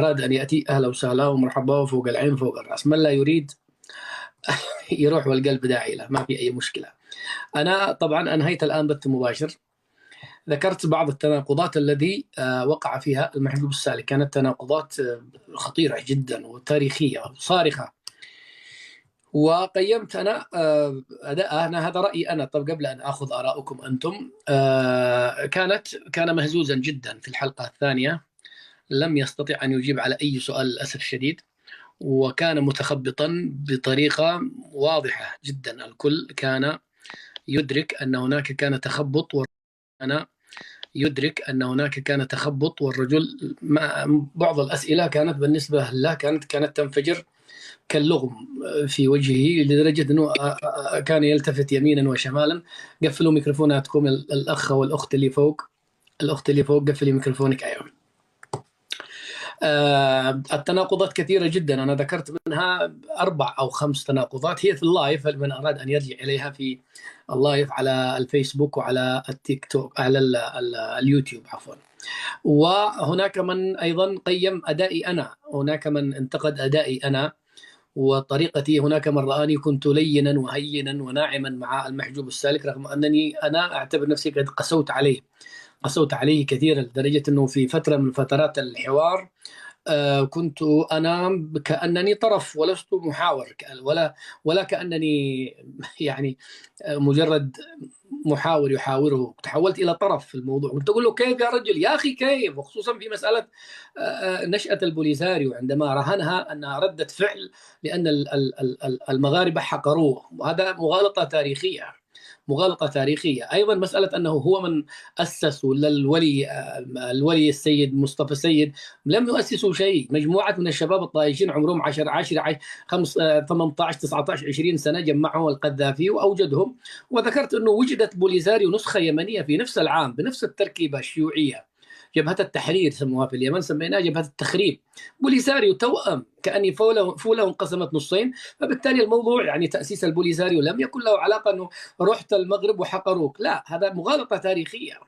أراد أن يأتي أهلا وسهلا ومرحبا وفوق العين فوق الرأس. من لا يريد يروح والقلب داعي له، ما في أي مشكلة. أنا طبعا أنهيت الآن بث مباشر. ذكرت بعض التناقضات الذي وقع فيها المحبوب السالك. كانت تناقضات خطيرة جدا وتاريخية صارخة، وقيمت أنا أداءه. أنا هذا رأيي أنا. طب قبل أن أخذ آراءكم أنتم، كان مهزوزا جدا في الحلقة الثانية، لم يستطع أن يجيب على أي سؤال للأسف الشديد، وكان متخبطا بطريقة واضحة جدا. الكل كان يدرك أن هناك كان تخبط، وأنا يدرك أن هناك كان تخبط، والرجل بعض الأسئلة كانت بالنسبة له كانت تنفجر كاللغم في وجهه، لدرجة أنه كان يلتفت يمينا وشمالا. قفلوا ميكروفوناتكم الأخ والأخت اللي فوق. الأخت اللي فوق قفلي ميكروفونك. أيوه. التناقضات كثيرة جدا، أنا ذكرت منها 4 أو 5 تناقضات هي في اللايف، من أراد أن يرجع إليها في اللايف على الفيسبوك وعلى التيك توك، على اليوتيوب عفوا. وهناك من أيضا قيم أدائي أنا، هناك من انتقد أدائي أنا وطريقتي. هناك من رآني كنت لينا وهينا وناعما مع المحجوب السالك، رغم أنني أنا أعتبر نفسي قد قسوت عليه كثيرا، لدرجة أنه في فترة من فترات الحوار كنت أنا كأنني طرف ولست محاور، ولا كأنني يعني مجرد محاور يحاوره. تحولت إلى طرف في الموضوع، كنت أقول له كيف يا رجل، يا أخي كيف، وخصوصا في مسألة نشأة البوليساريو، عندما رهنها أنها ردة فعل لأن المغاربة حقروه. وهذا مغالطة تاريخية. أيضا مسألة أنه هو من أسس، ولا الولي السيد مصطفى سيد، لم يؤسسوا شيء. مجموعة من الشباب الطائشين عمرهم 10 18 19 20 سنة جمعهم القذافي وأوجدهم. وذكرت أنه وجدت بوليساريو نسخة يمنية في نفس العام بنفس التركيبة الشيوعية، جبهة التحرير سموها في اليمن، سميناها جبهة التخريب. بوليساريو توأم، كأني فولة انقسمت نصين. فبالتالي الموضوع يعني تأسيس البوليساريو لم يكن له علاقة أنه رحت المغرب وحقروك، لا، هذا مغالطة تاريخية.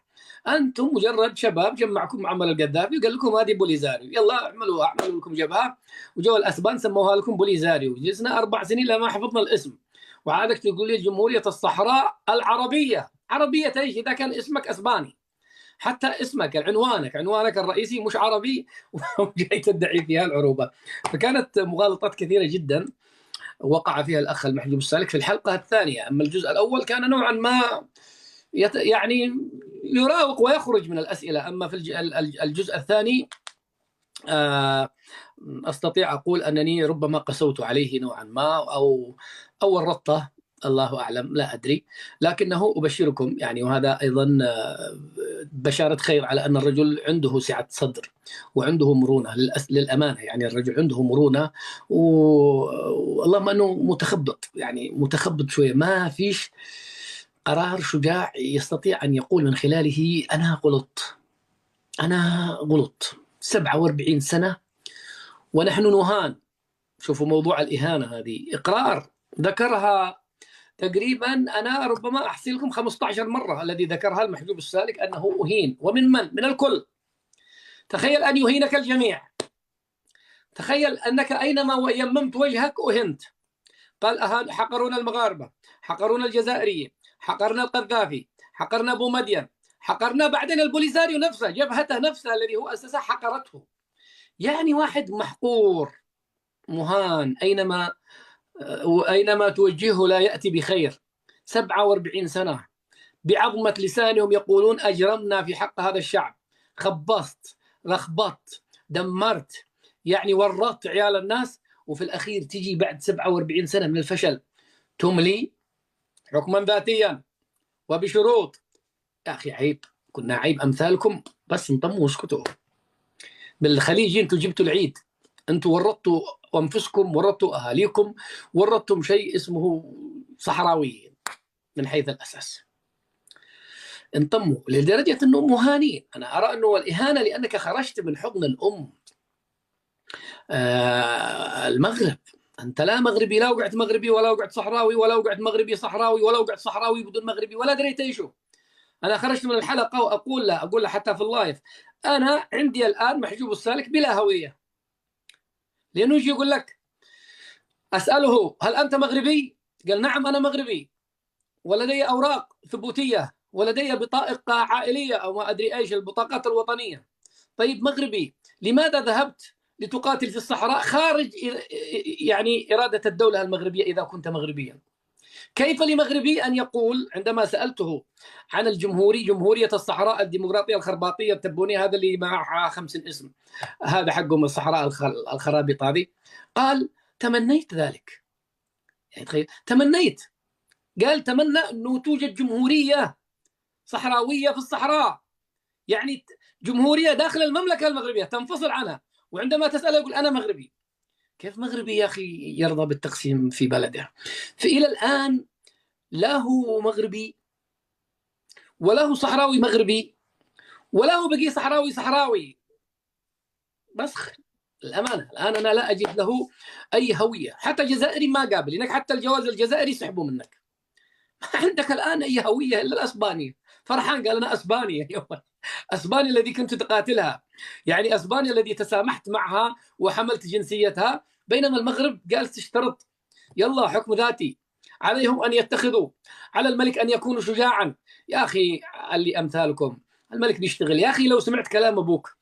أنتم مجرد شباب جمعكم معمر القذافي وقال لكم هذه بوليساريو، يلا اعملوا لكم جبهة، وجو الأسبان سموها لكم بوليساريو. جلسنا 4 سنين لما حفظنا الاسم، وعادك تقول لي جمهورية الصحراء العربية. عربية ايش إذا كان اسمك أسباني؟ حتى اسمك عنوانك الرئيسي مش عربي وجاي تدعي فيها العروبة. فكانت مغالطات كثيرة جدا وقع فيها الأخ المحجوب السالك في الحلقة الثانية. أما الجزء الأول كان نوعا ما يعني يراوغ ويخرج من الأسئلة. أما في الجزء الثاني أستطيع أقول أنني ربما قسوت عليه نوعا ما، أو ورطته، الله أعلم، لا أدري. لكنه أبشركم يعني، وهذا أيضا بشارة خير، على أن الرجل عنده سعة صدر وعنده مرونة. للأمانة يعني الرجل عنده مرونة، واللهم أنه متخبط، يعني متخبط شوية، ما فيش قرار شجاع يستطيع أن يقول من خلاله أنا غلط. 47 سنة ونحن نهان. شوفوا موضوع الإهانة، هذه إقرار ذكرها تقريبا، أنا ربما أحصي لكم 15 مرة الذي ذكرها المحجوب السالك أنه أهين. ومن من الكل. تخيل أن يهينك الجميع. تخيل أنك أينما يممت وجهك أهنت. قال حقرونا المغاربة، حقرونا الجزائريين، حقرنا القذافي، حقرنا أبو مدين، حقرنا بعدين البوليساريو نفسه، جبهته نفسها الذي هو أسسها حقرته. يعني واحد محقور مهان، أينما توجهه لا يأتي بخير. 47 سنة بعظمة لسانهم يقولون أجرمنا في حق هذا الشعب، خبصت، لخبطت، دمرت، يعني ورطت عيال الناس. وفي الأخير تجي بعد 47 سنة من الفشل تملي حكما ذاتيا وبشروط. يا أخي عيب، كنا عيب أمثالكم، بس انطموا واسكتوا. بالخليج انتوا جبتوا العيد، انتوا ورطتوا أنفسكم، ورطتوا أهاليكم، ورطتم شيء اسمه صحراويين من حيث الأساس. انطموا لدرجة أنه مهانين. أنا أرى أنه الإهانة لأنك خرجت من حضن الأم. المغرب، أنت لا مغربي، لا وقعت مغربي ولا وقعت صحراوي ولا وقعت مغربي صحراوي ولا وقعت صحراوي بدون مغربي ولا دريت ايشو. أنا خرجت من الحلقة وأقول له حتى في اللايف، أنا عندي الآن محجوب السالك بلا هوية. لأنه يجي يقول لك أسأله هل أنت مغربي؟ قال نعم أنا مغربي ولدي أوراق ثبوتية ولدي بطائق عائلية أو ما أدري إيش البطاقات الوطنية. طيب مغربي، لماذا ذهبت لتقاتل في الصحراء خارج يعني إرادة الدولة المغربية إذا كنت مغربيا؟ كيف لمغربي أن يقول عندما سألته عن جمهورية الصحراء الديمقراطية الخرباطية التبوني، هذا اللي معه 50 اسم، هذا حقهم الصحراء الخرابيط هذه، قال تمنيت ذلك. يعني تخيل، تمنيت، قال تمنى أنه توجد جمهورية صحراوية في الصحراء، يعني جمهورية داخل المملكة المغربية تنفصل عنها، وعندما تسأله يقول أنا مغربي. كيف مغربي يا أخي يرضى بالتقسيم في بلده؟ فإلى الآن لا هو مغربي ولا هو صحراوي مغربي ولا هو بقي صحراوي مسخ. الأمانة الآن أنا لا أجد له أي هوية، حتى جزائري ما قابل، إنك حتى الجواز الجزائري سحبوا منك. ما عندك الآن أي هوية إلا الأسباني. فرحان قال أنا أسباني، أسبانيا الذي كنت تقاتلها، يعني أسبانيا الذي تسامحت معها وحملت جنسيتها، بينما المغرب قال تشترط يلا حكم ذاتي، عليهم أن يتخذوا، على الملك أن يكون شجاعا. يا أخي اللي أمثالكم الملك بيشتغل. يا أخي لو سمعت كلام أبوك،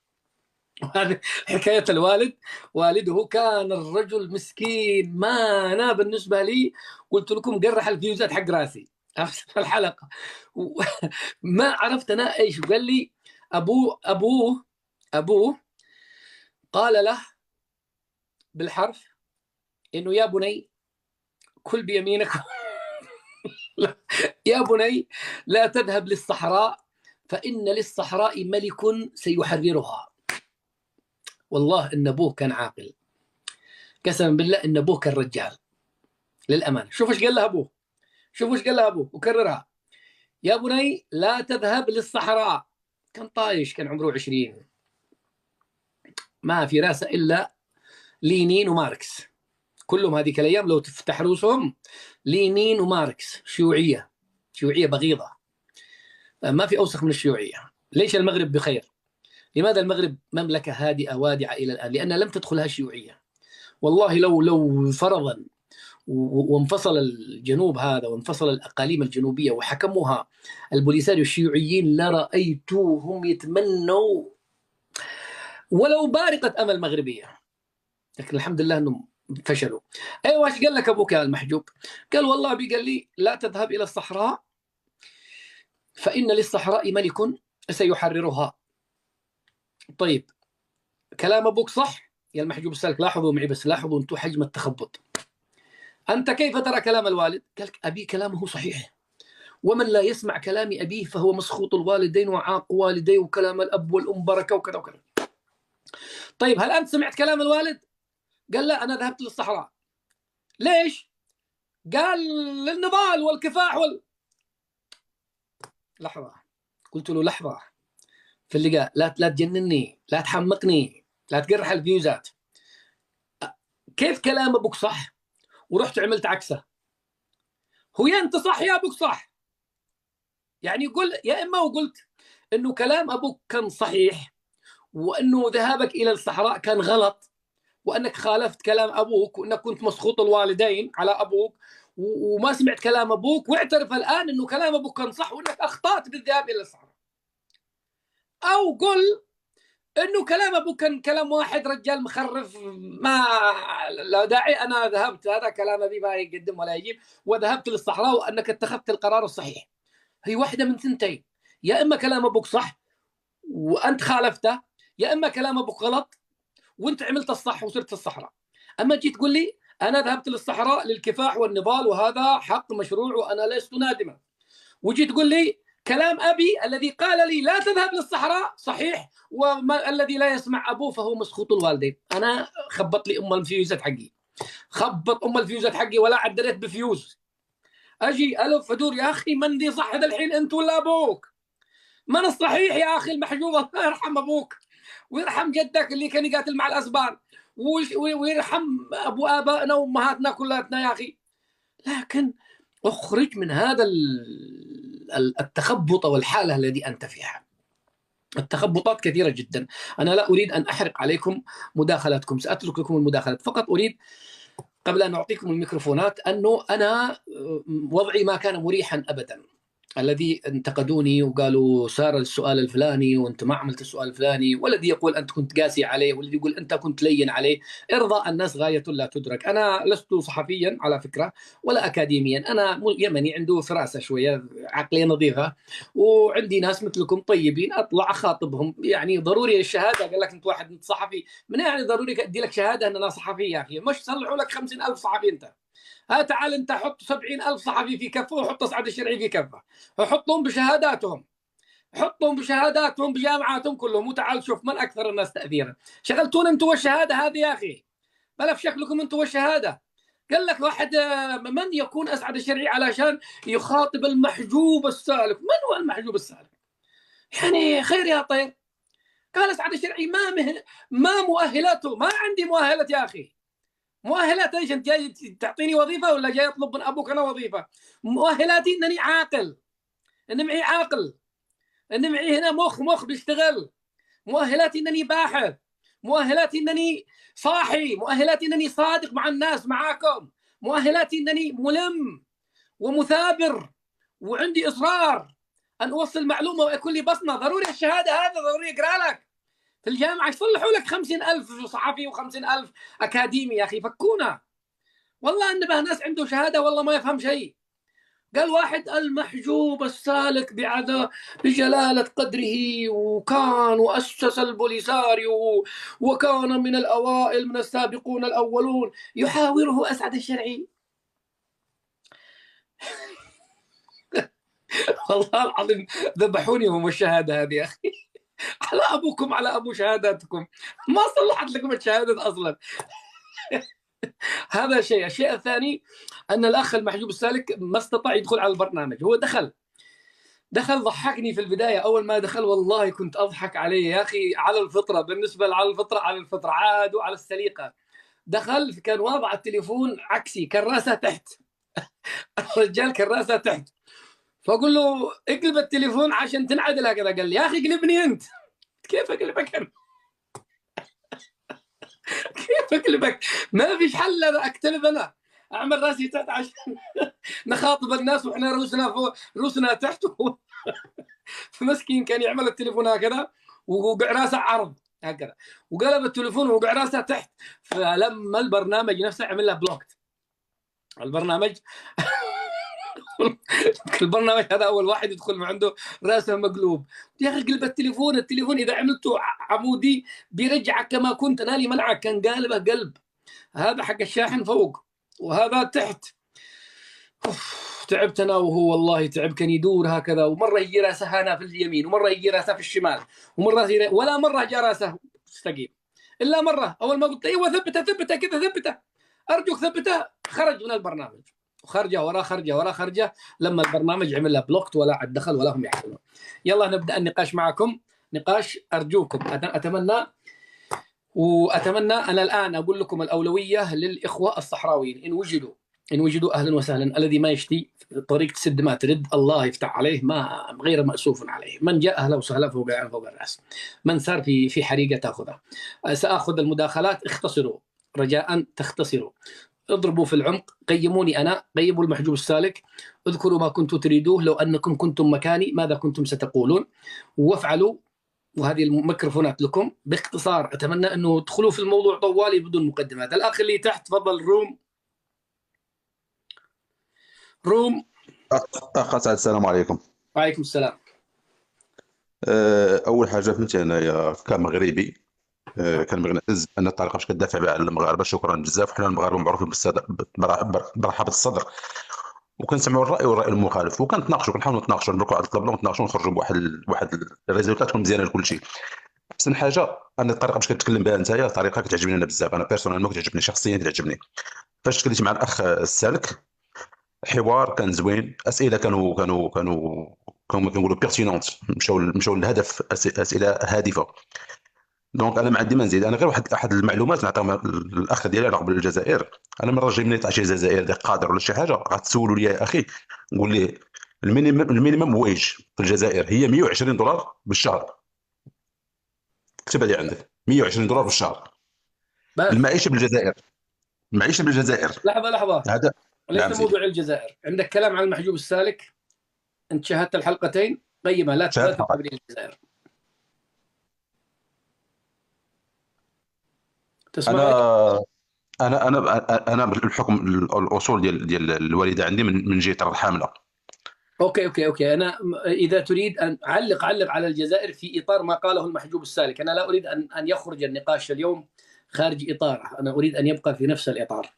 هذه حكاية الوالد، والده كان الرجل مسكين، ما أنا بالنسبة لي قلت لكم قرح الفيوزات حق راسي في الحلقة ما عرفت أنا إيش قال لي. أبوه قال له بالحرف إنه يا بني كل بيمينك يا بني لا تذهب للصحراء فإن للصحراء ملك سيحررها. والله إن أبوه كان عاقل، قسما بالله إن أبوه كان رجال للأمانة. شوف إيش قال له أبوه، شوف إيش قال له أبوه وكررها، يا بني لا تذهب للصحراء. كان طايش، كان عمره 20، ما في راسه إلا لينين وماركس، كلهم هذيك الأيام لو تفتح روسهم لينين وماركس، شيوعية بغيضة، ما في أوسخ من الشيوعية. ليش المغرب بخير؟ لماذا المغرب مملكة هادئة وادعة إلى الآن؟ لأن لم تدخلها شيوعية. والله لو فرضا وانفصل الجنوب هذا وانفصل الأقاليم الجنوبية وحكموها البوليساريو الشيوعيين لرأيتوهم يتمنوا ولو بارقة أمل مغربية، لكن الحمد لله أنهم فشلوا. أيوة، ايش قال لك أبوك يا المحجوب؟ قال والله قال لي لا تذهب إلى الصحراء فإن للصحراء ملك سيحررها. طيب كلام أبوك صح يا المحجوب السالك؟ لاحظوا معي بس، لاحظوا أنتم حجم التخبط. أنت كيف ترى كلام الوالد؟ قال أبي كلامه صحيح، ومن لا يسمع كلام أبيه فهو مسخوط الوالدين وعاق والديه، وكلام الأب والأم بركة وكذا وكذا. طيب هل أنت سمعت كلام الوالد؟ قال لا أنا ذهبت للصحراء. ليش؟ قال للنضال والكفاح لحظة، قلت له لحظة في اللقاء، لا تجنني، لا تحمقني، لا تقرح الفيوزات. كيف كلام أبوك صح ورحت عملت عكسه؟ هو يا أنت صح يا أبوك صح، يعني قل يا إما وقلت إنه كلام أبوك كان صحيح وأنه ذهابك إلى الصحراء كان غلط، وأنك خالفت كلام أبوك، وأنك كنت مسخوط الوالدين على أبوك وما سمعت كلام أبوك، واعترف الآن أنه كلام أبوك كان صح وأنك أخطأت بالذهاب إلى الصحراء. أو قل أنه كلام أبوك كان كلام واحد رجال مخرف، ما لا داعي، أنا ذهبت، هذا كلام أبي ما يقدم ولا يجيب، وذهبت للصحراء وأنك اتخذت القرار الصحيح. هي واحدة من ثنتين، يا إما كلام أبوك صح وأنت خالفته، يا إما كلام أبوك غلط وأنت عملت الصح وصرت الصحراء. أما جيت تقول لي أنا ذهبت للصحراء للكفاح والنضال وهذا حق مشروع وأنا لست نادما، وجيت تقول لي كلام أبي الذي قال لي لا تذهب للصحراء صحيح، والذي لا يسمع أبوه فهو مسخوط الوالدين. أنا خبط لي أم الفيوزات حقي، خبط أم الفيوزات حقي ولا عدلت بفيوز، أجي ألف أدور يا أخي من ذي صح هذا الحين، أنت ولا أبوك؟ من الصحيح يا أخي المحجوب؟ الله يرحم أبوك ويرحم جدك اللي كان يقاتل مع الأسبان، ويرحم أبو آبائنا وأمهاتنا كلاتنا يا أخي. لكن اخرج من هذا التخبط والحالة الذي أنت فيها. التخبطات كثيرة جدا. أنا لا أريد أن أحرق عليكم مداخلاتكم، سأترك لكم المداخلات، فقط أريد قبل أن أعطيكم الميكروفونات أنه أنا وضعي ما كان مريحا أبدا. الذي انتقدوني وقالوا سار السؤال الفلاني وانت ما عملت السؤال الفلاني، والذي يقول انت كنت قاسي عليه، والذي يقول انت كنت لين عليه. ارضاء الناس غايه لا تدرك. انا لست صحفيا على فكره ولا اكاديميا، انا يمني عنده فراسه شويه، عقليه نظيفه، وعندي ناس مثلكم طيبين اطلع اخاطبهم. يعني ضروري الشهاده؟ قال لك انت واحد انت صحفي، من يعني ضروري ادي لك شهاده ان انا صحفي؟ يا اخي مش صلحوا لك 50,000 صحفي انت. ها تعال انت حط 70,000 صحفي في كفه، وحط سعد الشرعي في كفه، وحطهم بشهاداتهم، حطهم بشهاداتهم بجامعاتهم كلهم، وتعال شوف من اكثر الناس تاثيرا. شغلتون انتم والشهاده هذه يا اخي، بلا في شكلكم انتم والشهاده. قال لك واحد من يكون اسعد الشرعي علشان يخاطب المحجوب السالك؟ من هو المحجوب السالك؟ يعني خير يا طير. قال اسعد الشرعي ما مؤهلاته؟ ما عندي مؤهلات يا اخي. مؤهلات ايش؟ انت جاي تعطيني وظيفه ولا جاي اطلب من ابوك انا وظيفه؟ مؤهلاتي انني عاقل، ان معي عاقل، ان معي هنا مخ بيشتغل. مؤهلاتي انني باحث، مؤهلاتي انني صاحي، مؤهلاتي انني صادق مع الناس معاكم، مؤهلاتي انني ملم ومثابر وعندي اصرار ان اوصل معلومه ويكون لي بصمه. ضروري الشهاده هذا، ضروري اقرا لك في الجامعه يصلحوا لك 50,000 صحفي و50,000 اكاديمي. يا اخي فكونا، والله انبه ناس عنده شهاده والله ما يفهم شيء. قال واحد المحجوب السالك بجلالة قدره، وكان وأسس البوليساريو، وكان من الأوائل من السابقون الأولون، يحاوره أسعد الشرعي. والله العظيم ذبحوني هم الشهادة هذه يا أخي. على أبوكم، على أبو شهاداتكم، ما صلحت لكم الشهادة أصلا. هذا شيء. الشيء الثاني أن الأخ المحجوب السالك ما استطاع يدخل على البرنامج. هو دخل ضحكني في البداية. أول ما دخل والله كنت أضحك عليه يا أخي، على الفطرة، بالنسبة على الفطرة عاد وعلى السليقة. دخل كان واضع التليفون عكسي، كراسة تحت. الرجال كراسة تحت، فأقول له اقلب التليفون عشان تنعدل هكذا. قال لي يا أخي اقلبني أنت. كيف أقلبك أنا؟ كيف أقلبك؟ ما فيش حل أقتلب أنا، أعمل راسي تحت عشان نخاطب الناس وإحنا رؤوسنا فوق رؤوسنا تحت. فمسكين كان يعمل التليفون هكذا ووقع راسه عرض هكذا، وقلب التليفون ووقع راسه تحت. فلما البرنامج نفسه عمل له بلوكت. البرنامج البرنامج هذا اول واحد يدخل ما عنده راسه مقلوب. يا اخي قلب التليفون اذا عملته عمودي بيرجعك كما كنت. انا لي منعك، كان قالبه قلب. هذا حق الشاحن فوق وهذا تحت. تعبت انا وهو، والله تعب. كان يدور هكذا، ومره يجي راسه هنا في اليمين، ومره يجي راسه في الشمال، ولا مره جاء راسه مستقيم الا مره. اول ما قلت ايوه ثبته كذا، ثبته ارجوك ثبته، خرج من البرنامج، وخرجه ورا خرجه ورا خرجه، لما البرنامج عمل له بلوكت ولا عاد دخل ولا هم يعرفون. يلا نبدا النقاش معكم. نقاش ارجوكم، اتمنى انا الان اقول لكم الاولويه للاخوه الصحراويين ان وجدوا اهلا وسهلا. الذي ما يشتي طريق تسد ما ترد، الله يفتح عليه، ما غير مأسوف عليه. من جاء اهلا وسهلا فوق الراس، من سار في حريقه تاخذها. ساخذ المداخلات، اختصروا رجاء، تختصروا. اضربوا في العمق، قيموني انا، قيموا المحجوب السالك، اذكروا ما كنتم تريدوه. لو انكم كنتم مكاني ماذا كنتم ستقولون؟ وافعلوا. وهذه الميكروفونات لكم باختصار. اتمنى انه تدخلوا في الموضوع طوالي بدون مقدمات. الاخ اللي تحت تفضل. روم. اخ اسعد، السلام عليكم. وعليكم السلام. اول حاجه فهمتي انايا كمغربي كنعتز ان الطريقه باش كتدافع بها على المغاربه، شكرا بزاف. حنا المغاربه معروفين برحابه الصدر، وكنسمعوا الراي والراي المخالف، وكنتناقشوا، كنحاولوا نتناقشوا، نبركوا على الطبله ونتناقشوا ونخرجوا بواحد الريزولتات تكون مزيانه لكل شيء. احسن حاجه ان الطريقه باش كتكلم بها نتايا طريقه كتعجبني انا بزاف. انا بيرسونيل ما كتعجبني، شخصيا كتعجبني. فاش تكلمتي مع الاخ السالك، حوار كان زوين، اسئله كما كنقولوا بيرتينونت، مشاو للهدف، اسئله هادفه. دونك انا ما عندي ما نزيد. انا غير احد المعلومات نعطيهم الاخ ديالي على قبل الجزائر. انا من راجل من يطلع شي جزائر ديال قادر ولا شي حاجه، غتسولوا لي يا اخي، نقول ليه المينيمم ويج في الجزائر هي $120 بالشهر. اكتبها لي عندك، 120 دولار في الشهر. بس المعيشه بالجزائر، المعيشه بالجزائر لحظة، هذا. ليس نعم سيدي. موضوع الجزائر. عندك كلام عن المحجوب السالك، أنت شاهدت الحلقتين، قيمها، لا شاهد فقط. تذهب إلى الجزائر. تسمعني؟ انا انا بالحكم الاصول ديال الوالده عندي من جهه الحامله. أوكي، أنا إذا تريد أن علق على الجزائر في إطار ما قاله المحجوب السالك. أنا لا أريد أن يخرج النقاش اليوم خارج إطاره، أنا أريد أن يبقى في نفس الإطار.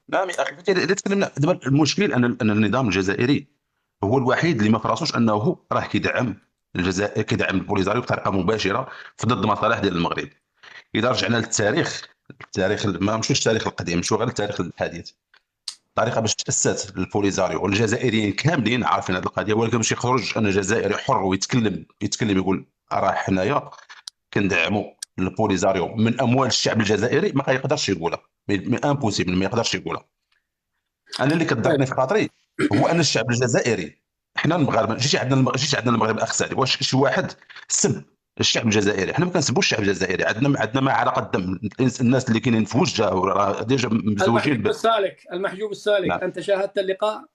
نعم يا اخي، إذا تكلمنا دابا، المشكل ان النظام الجزائري هو الوحيد اللي ما فراسوش انه راه كيدعم الجزائر، كيدعم البوليزاريو بطريقه مباشره في ضد مصالح ديال المغرب. اذا رجعنا للتاريخ، التاريخ ما مشوش التاريخ القديم، مشو غير التاريخ الحديث. الطريقه باش تاسست البوليزاريو والجزائريين كاملين عارفين هذه القضيه، ولكن باش يخرج ان جزائري حر ويتكلم يقول راه حنايا كندعموا البوليزاريو من اموال الشعب الجزائري، ما يقدرش يقولها، امبوسيبل، ما يقدرش يقولها. انا اللي طيب كضرني في خاطري هو ان الشعب الجزائري، احنا المغاربه، جيتي عندنا المغرب الاخ سالي، واش شي واحد سب الشعب الجزائري؟ احنا ما كنسبوش الشعب الجزائري، عندنا ما علاقه الدم، الناس اللي كاينين في وجده راه ديجا مزوجين المحجوب السالك، نعم. أنت شاهدت اللقاء،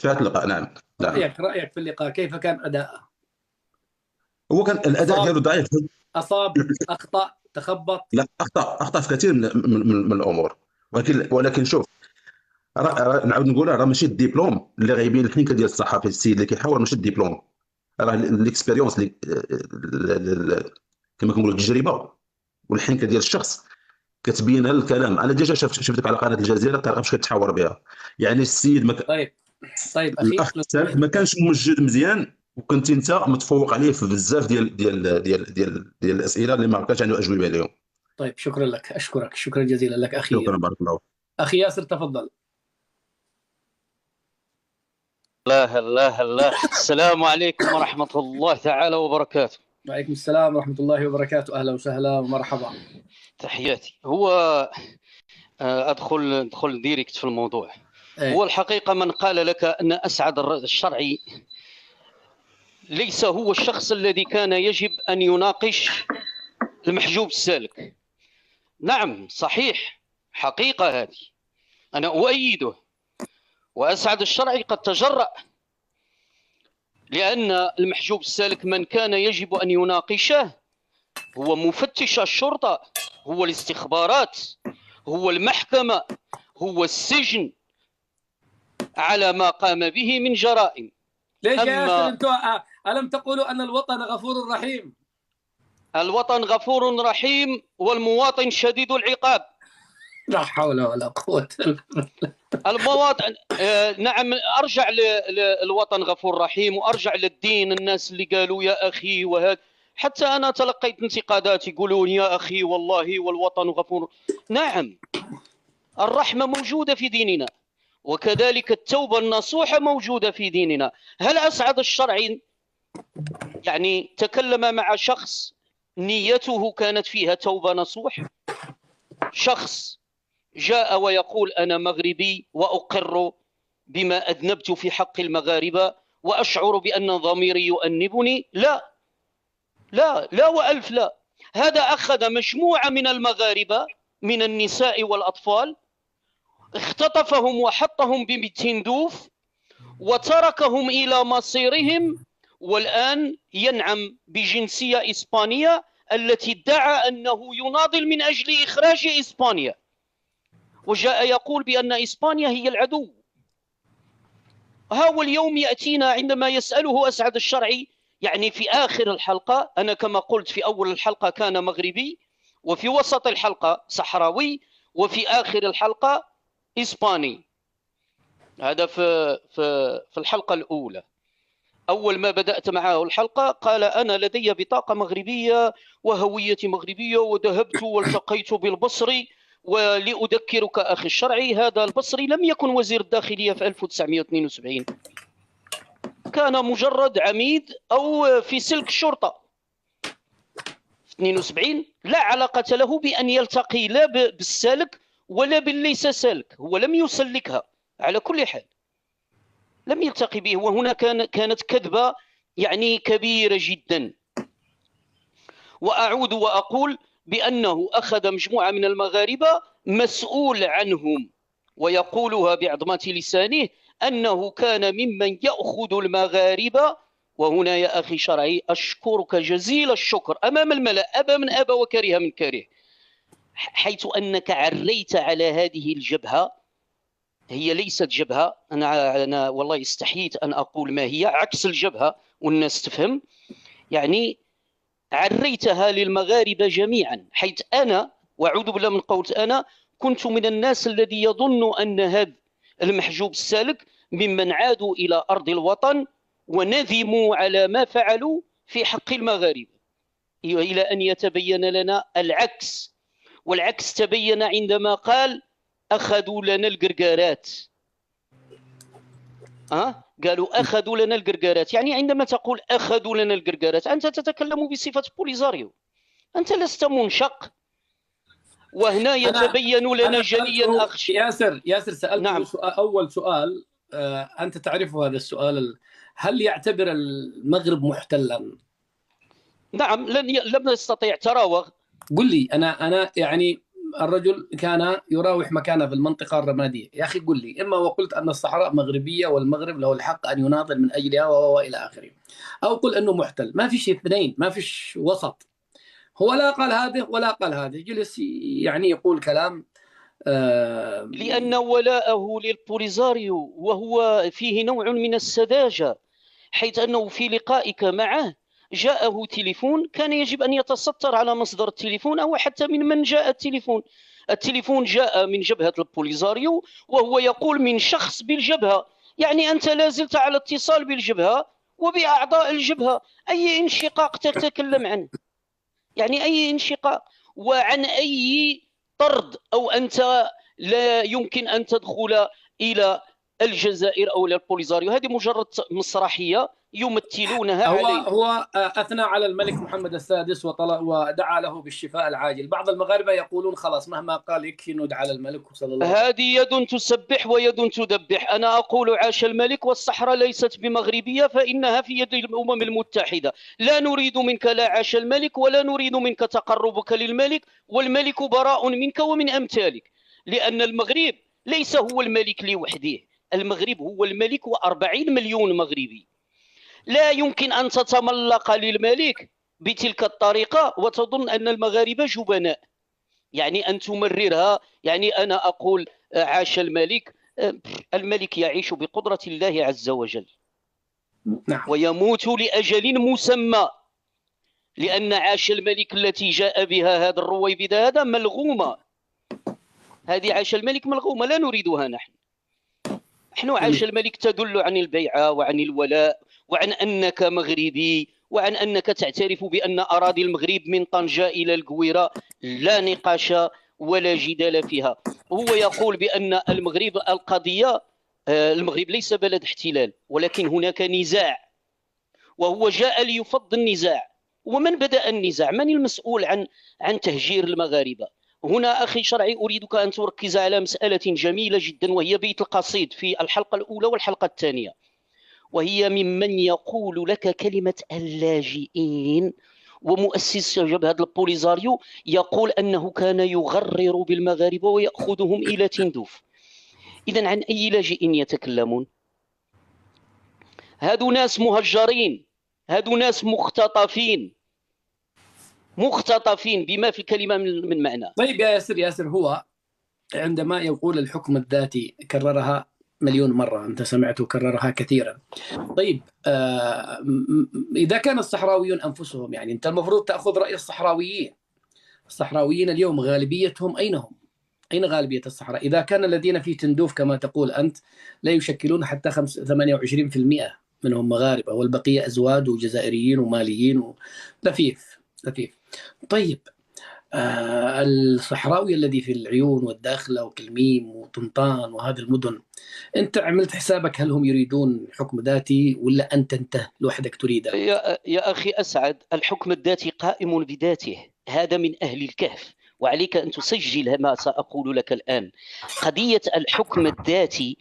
شاهد اللقاء، نعم. نعم. رأيك في اللقاء، كيف كان أداءه؟ هو كان الاداء أصاب ديالو ضعيف. أصاب، أخطأ، تخبط؟ لا، اخطا في كثير من الامور، ولكن شوف، نعاود نقولها، راه ماشي الدبلوم اللي غيبين الحنكه ديال الصحفي السيد اللي كيحاور، ماشي الدبلوم، راه الاكسبيريونس اللي كما كنقولوا التجربه والحنكه ديال الشخص كتبين الكلام. انا ديجا شفتك على قناه الجزيره الطريقه باش كتحاور بها، يعني السيد طيب أخي، الاخ سالك ما كانش موجد مزيان، وكنت انت متفوق عليه في بزاف ديال الاسئله اللي ما كانش عنده اجوبه عليهم. طيب شكرا لك، أشكرك شكرا جزيلا لك أخي. شكرا، بارك الله. أخي ياسر تفضل. الله السلام عليكم ورحمة الله تعالى وبركاته. وعليكم السلام ورحمة الله وبركاته، أهلا وسهلا ومرحبا. تحياتي. هو أدخل ديريكت في الموضوع. هو الحقيقة من قال لك أن أسعد الشرعي ليس هو الشخص الذي كان يجب أن يناقش المحجوب السالك. نعم صحيح، حقيقة هذه أنا أؤيده، وأسعد الشرعي قد تجرأ، لأن المحجوب السالك من كان يجب أن يناقشه هو مفتش الشرطة، هو الاستخبارات، هو المحكمة، هو السجن على ما قام به من جرائم. ليش يا ياسر انتم ألم تقولوا أن الوطن غفور رحيم؟ الوطن غفور رحيم والمواطن شديد العقاب. لا حول ولا قوة إلا بالله. المواطن نعم، أرجع للوطن غفور رحيم، وأرجع للدين. الناس اللي قالوا يا أخي وهذا، حتى أنا تلقيت انتقادات يقولون يا أخي والله والوطن غفور. نعم، الرحمة موجودة في ديننا، وكذلك التوبة النصوحة موجودة في ديننا. هل أسعد الشرعي يعني تكلم مع شخص نيته كانت فيها توبة نصوح؟ شخص جاء ويقول أنا مغربي وأقر بما أذنبت في حق المغاربة وأشعر بأن ضميري يؤنبني؟ لا لا لا وألف لا. هذا أخذ مجموعة من المغاربة من النساء والأطفال، اختطفهم وحطهم بتندوف وتركهم إلى مصيرهم، والآن ينعم بجنسية إسبانية التي ادعى أنه يناضل من أجل إخراج إسبانيا، وجاء يقول بأن إسبانيا هي العدو. هو اليوم يأتينا عندما يسأله أسعد الشرعي، يعني في آخر الحلقة، أنا كما قلت في أول الحلقة كان مغربي، وفي وسط الحلقة صحراوي، وفي آخر الحلقة إسباني. هذا في الحلقة الأولى. أول ما بدأت معه الحلقة قال أنا لدي بطاقة مغربية وهويتي مغربية، وذهبت والتقيت بالبصري. ولأذكرك أخي الشرعي، هذا البصري لم يكن وزير الداخلية في 1972، كان مجرد عميد أو في سلك الشرطة في 72. لا علاقة له بأن يلتقي لا بالسالك ولا بالليس سالك، هو لم يسلكها على كل حال، لم يلتقي به. وهنا كانت كذبة يعني كبيرة جدا. وأعود وأقول بأنه أخذ مجموعة من المغاربة مسؤول عنهم، ويقولها بعظمة لسانه أنه كان ممن يأخذ المغاربة. وهنا يا أخي شرعي أشكرك جزيل الشكر أمام الملأ، أبى من أبى وكره من كره، حيث أنك عريت على هذه الجبهة. هي ليست جبهة، أنا والله استحييت أن أقول ما هي، عكس الجبهة والناس تفهم. يعني عريتها للمغاربة جميعا، حيث أنا وأعوذ بالله من قولت أنا كنت من الناس الذي يظن أن هذا المحجوب السالك ممن عادوا إلى أرض الوطن وندموا على ما فعلوا في حق المغاربة، إلى أن يتبين لنا العكس. والعكس تبين عندما قال أخذوا لنا القرقارات. قالوا أخذوا لنا القرقارات، يعني عندما تقول أخذوا لنا القرقارات أنت تتكلم بصفة بوليزاريو، أنت لست منشق. وهنا يتبين لنا جليا ياسر سألته نعم. أول سؤال، أنت تعرف هذا السؤال، هل يعتبر المغرب محتلا؟ نعم، لم يستطيع، تراوغ. قل لي أنا يعني الرجل كان يراوح مكانه في المنطقة الرمادية، يا أخي قل لي، إما وقلت أن الصحراء مغربية والمغرب له الحق أن يناضل من أجلها وإلى آخره، أو قل أنه محتل. ما فيش اثنين، ما فيش وسط. هو لا قال هذه ولا قال هذه، جلس يعني يقول كلام لأن ولاءه للبوليزاريو وهو فيه نوع من السذاجة، حيث أنه في لقائك معه جاءه تليفون، كان يجب أن يتستر على مصدر التليفون أو حتى من جاء التليفون. التليفون جاء من جبهة البوليزاريو وهو يقول من شخص بالجبهة، يعني أنت لازلت على اتصال بالجبهة وبأعضاء الجبهة. أي انشقاق تتكلم عنه؟ يعني أي انشقاق؟ وعن أي طرد؟ أو أنت لا يمكن أن تدخل إلى الجزائر أو إلى البوليزاريو؟ هذه مجرد مسرحية يمثلونها عليه. هو أثنى على الملك محمد السادس ودعا له بالشفاء العاجل. بعض المغاربة يقولون خلاص مهما قال يكفي ندعى على الملك صلى الله عليه وسلم. هذه يد تسبح ويد تدبح. أنا أقول عاش الملك، والصحراء ليست بمغربية فإنها في يد الأمم المتحدة. لا نريد منك لا عاش الملك ولا نريد منك تقربك للملك، والملك براء منك ومن أمثالك، لأن المغرب ليس هو الملك لوحده، المغرب هو الملك و40 مليون مغربي. لا يمكن أن تتملق للملك بتلك الطريقة وتظن أن المغاربة جبناء، يعني أن تمررها. يعني أنا أقول عاش الملك، الملك يعيش بقدرة الله عز وجل ويموت لأجل مسمى، لأن عاش الملك التي جاء بها هذا الرويبدة هذا ملغومة. هذه عاش الملك ملغومة، لا نريدها نحن عاش الملك تدل عن البيعة وعن الولاء وعن أنك مغربي وعن أنك تعترف بأن أراضي المغرب من طنجة إلى القويرة لا نقاش ولا جدال فيها. هو يقول بأن المغرب القضية، المغرب ليس بلد احتلال ولكن هناك نزاع، وهو جاء ليفض النزاع. ومن بدأ النزاع؟ من المسؤول عن تهجير المغاربة؟ هنا أخي شرعي أريدك أن تركز على مسألة جميلة جدا، وهي بيت القصيد في الحلقة الأولى والحلقة الثانية، وهي ممن يقول لك كلمة اللاجئين. ومؤسس جبهة البوليزاريو يقول أنه كان يغرر بالمغاربة ويأخذهم إلى تندوف. إذن عن أي لاجئ يتكلمون؟ هادو ناس مهجرين، هادو ناس مختطفين بما في الكلمة من معنى. طيب يا ياسر، هو عندما يقول الحكم الذاتي كررها مليون مرة، أنت سمعته كررها كثيرا. طيب إذا كان الصحراويون أنفسهم، يعني أنت المفروض تأخذ رأي الصحراويين اليوم غالبيتهم أين هم؟ أين غالبية الصحراء؟ إذا كان الذين في تندوف كما تقول أنت لا يشكلون حتى 28% منهم مغاربة، والبقية أزواد وجزائريين وماليين ولفيف. طيب الصحراوي الذي في العيون والداخلة وكلميم وطنطان وهذه المدن، أنت عملت حسابك هل هم يريدون حكم ذاتي ولا أنت لوحدك تريده؟ يا أخي أسعد، الحكم الذاتي قائم بذاته، هذا من أهل الكهف، وعليك أن تسجل ما سأقول لك الآن. قضية الحكم الذاتي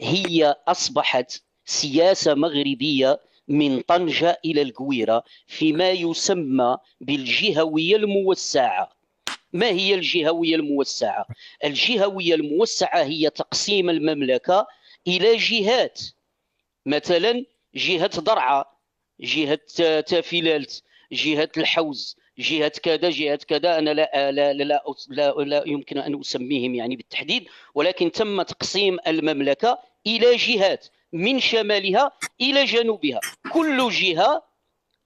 هي أصبحت سياسة مغربية من طنجة إلى القويرة فيما يسمى بالجهوية الموسعة. ما هي الجهوية الموسعة؟ الجهوية الموسعة هي تقسيم المملكة إلى جهات، مثلا جهة ضرعة، جهة تافلالت، جهة الحوز، جهة كذا، جهة كذا. أنا لا يمكن أن أسميهم يعني بالتحديد، ولكن تم تقسيم المملكة إلى جهات من شمالها إلى جنوبها، كل جهة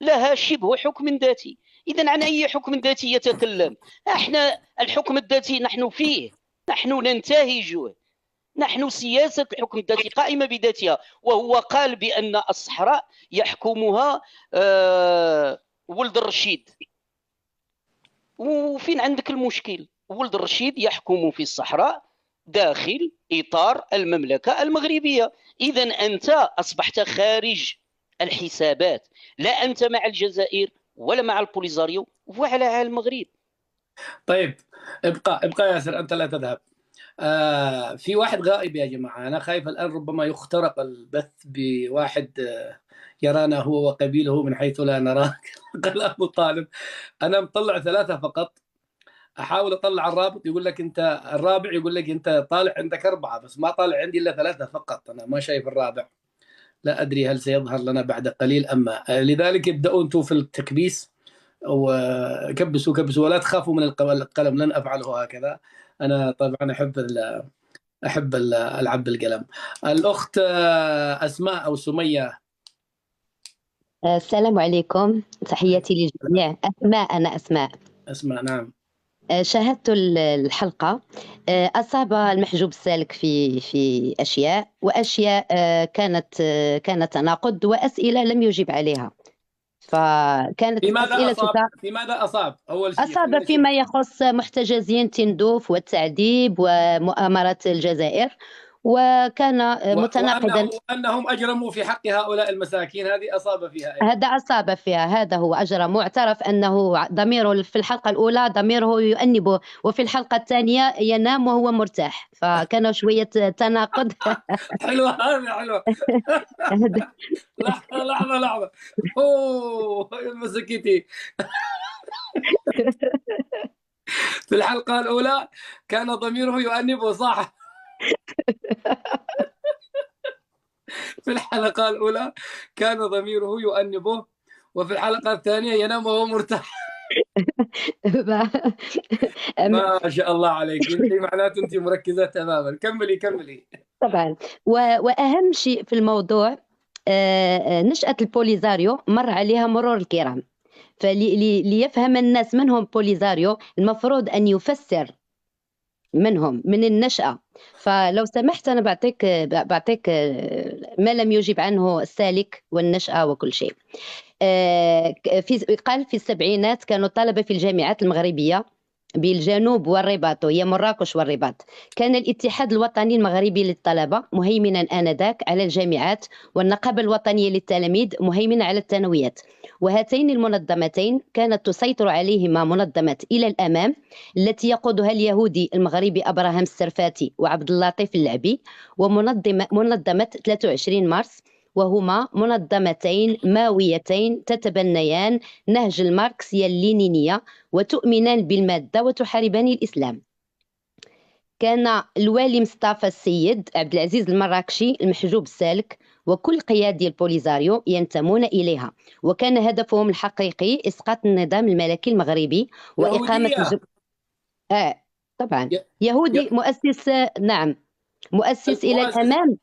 لها شبه حكم ذاتي. إذا عن أي حكم ذاتي يتكلم؟ احنا الحكم الذاتي نحن فيه، نحن ننتهجه، نحن سياسة الحكم الذاتي قائمة بذاتها. وهو قال بأن الصحراء يحكمها ولد الرشيد. وفين عندك المشكل؟ ولد الرشيد يحكم في الصحراء داخل إطار المملكة المغربية. إذا أنت أصبحت خارج الحسابات، لا أنت مع الجزائر ولا مع البوليزاريو ولا المغرب. طيب ابقى ياسر، أنت لا تذهب. في واحد غائب يا جماعة، أنا خايف الآن ربما يخترق البث بواحد يرانا هو وقبيله من حيث لا نراك. قال أبو طالب أنا مطلع 3 فقط، أحاول أطلع الرابط يقول لك أنت الرابع، يقول لك أنت طالع عندك 4، بس ما طالع عندي إلا 3 فقط، أنا ما شايف الرابع. لا أدري هل سيظهر لنا بعد قليل أما، لذلك ابدأوا أنتم في التكبيس وكبسوا ولا تخافوا من القلم، لن أفعله هكذا. أنا طبعا أحب ألعب بالقلم. الأخت أسماء أو سمية. السلام عليكم، تحياتي للجميع. أنا أسماء. نعم. شاهدت الحلقة. أصاب المحجوب السالك في أشياء، وأشياء كانت تناقض، وأسئلة لم يجب عليها. فكانت في ماذا أصاب؟ أول شيء أصاب فيما يخص محتجزين تندوف والتعذيب ومؤامرة الجزائر، وكان متناقضا. وأنهم أجرموا في حق هؤلاء المساكين، هذه أصاب فيها أيضا. هذا أصاب فيها، هذا هو أجرم، واعترف أنه ضميره في الحلقة الأولى ضميره يؤنبه، وفي الحلقة الثانية ينام وهو مرتاح، فكان شوية تناقض. حلوة هذه، حلوة. لحظة أوه مسكتي. في الحلقة الأولى كان ضميره يؤنبه، صح. في الحلقة الأولى كان ضميره يؤنبه، وفي الحلقة الثانية ينام وهو مرتاح. ما شاء الله عليك، انت معناته انت مركزة تماما. كملي. طبعا. وأهم شيء في الموضوع نشأة البوليزاريو مر عليها مرور الكرام، فليفهم الناس من هم بوليزاريو المفروض أن يفسر منهم من النشأة. فلو سمحت أنا بعطيك ما لم يجب عنه السالك والنشأة وكل شيء. قال في السبعينات كانوا طلبة في الجامعات المغربية بالجنوب والرباط، وهي مراكش والرباط. كان الاتحاد الوطني المغربي للطلبة مهيمنا آنذاك على الجامعات، والنقابة الوطنية للتلاميذ مهيمنة على الثانويات، وهاتين المنظمتين كانت تسيطر عليهما منظمة إلى الأمام التي يقودها اليهودي المغربي أبراهام السرفاتي وعبد اللطيف اللعبي، ومنظمة 23 مارس، وهما منظمتين ماويتين تتبنيان نهج الماركسية اللينينية وتؤمنان بالمادة وتحاربان الإسلام. كان الوالي مصطفى السيد عبد العزيز المراكشي المحجوب السالك وكل قيادي البوليزاريو ينتمون إليها، وكان هدفهم الحقيقي إسقاط النظام الملكي المغربي وإقامة طبعا يهودي مؤسس. نعم، مؤسس إلى الأمام.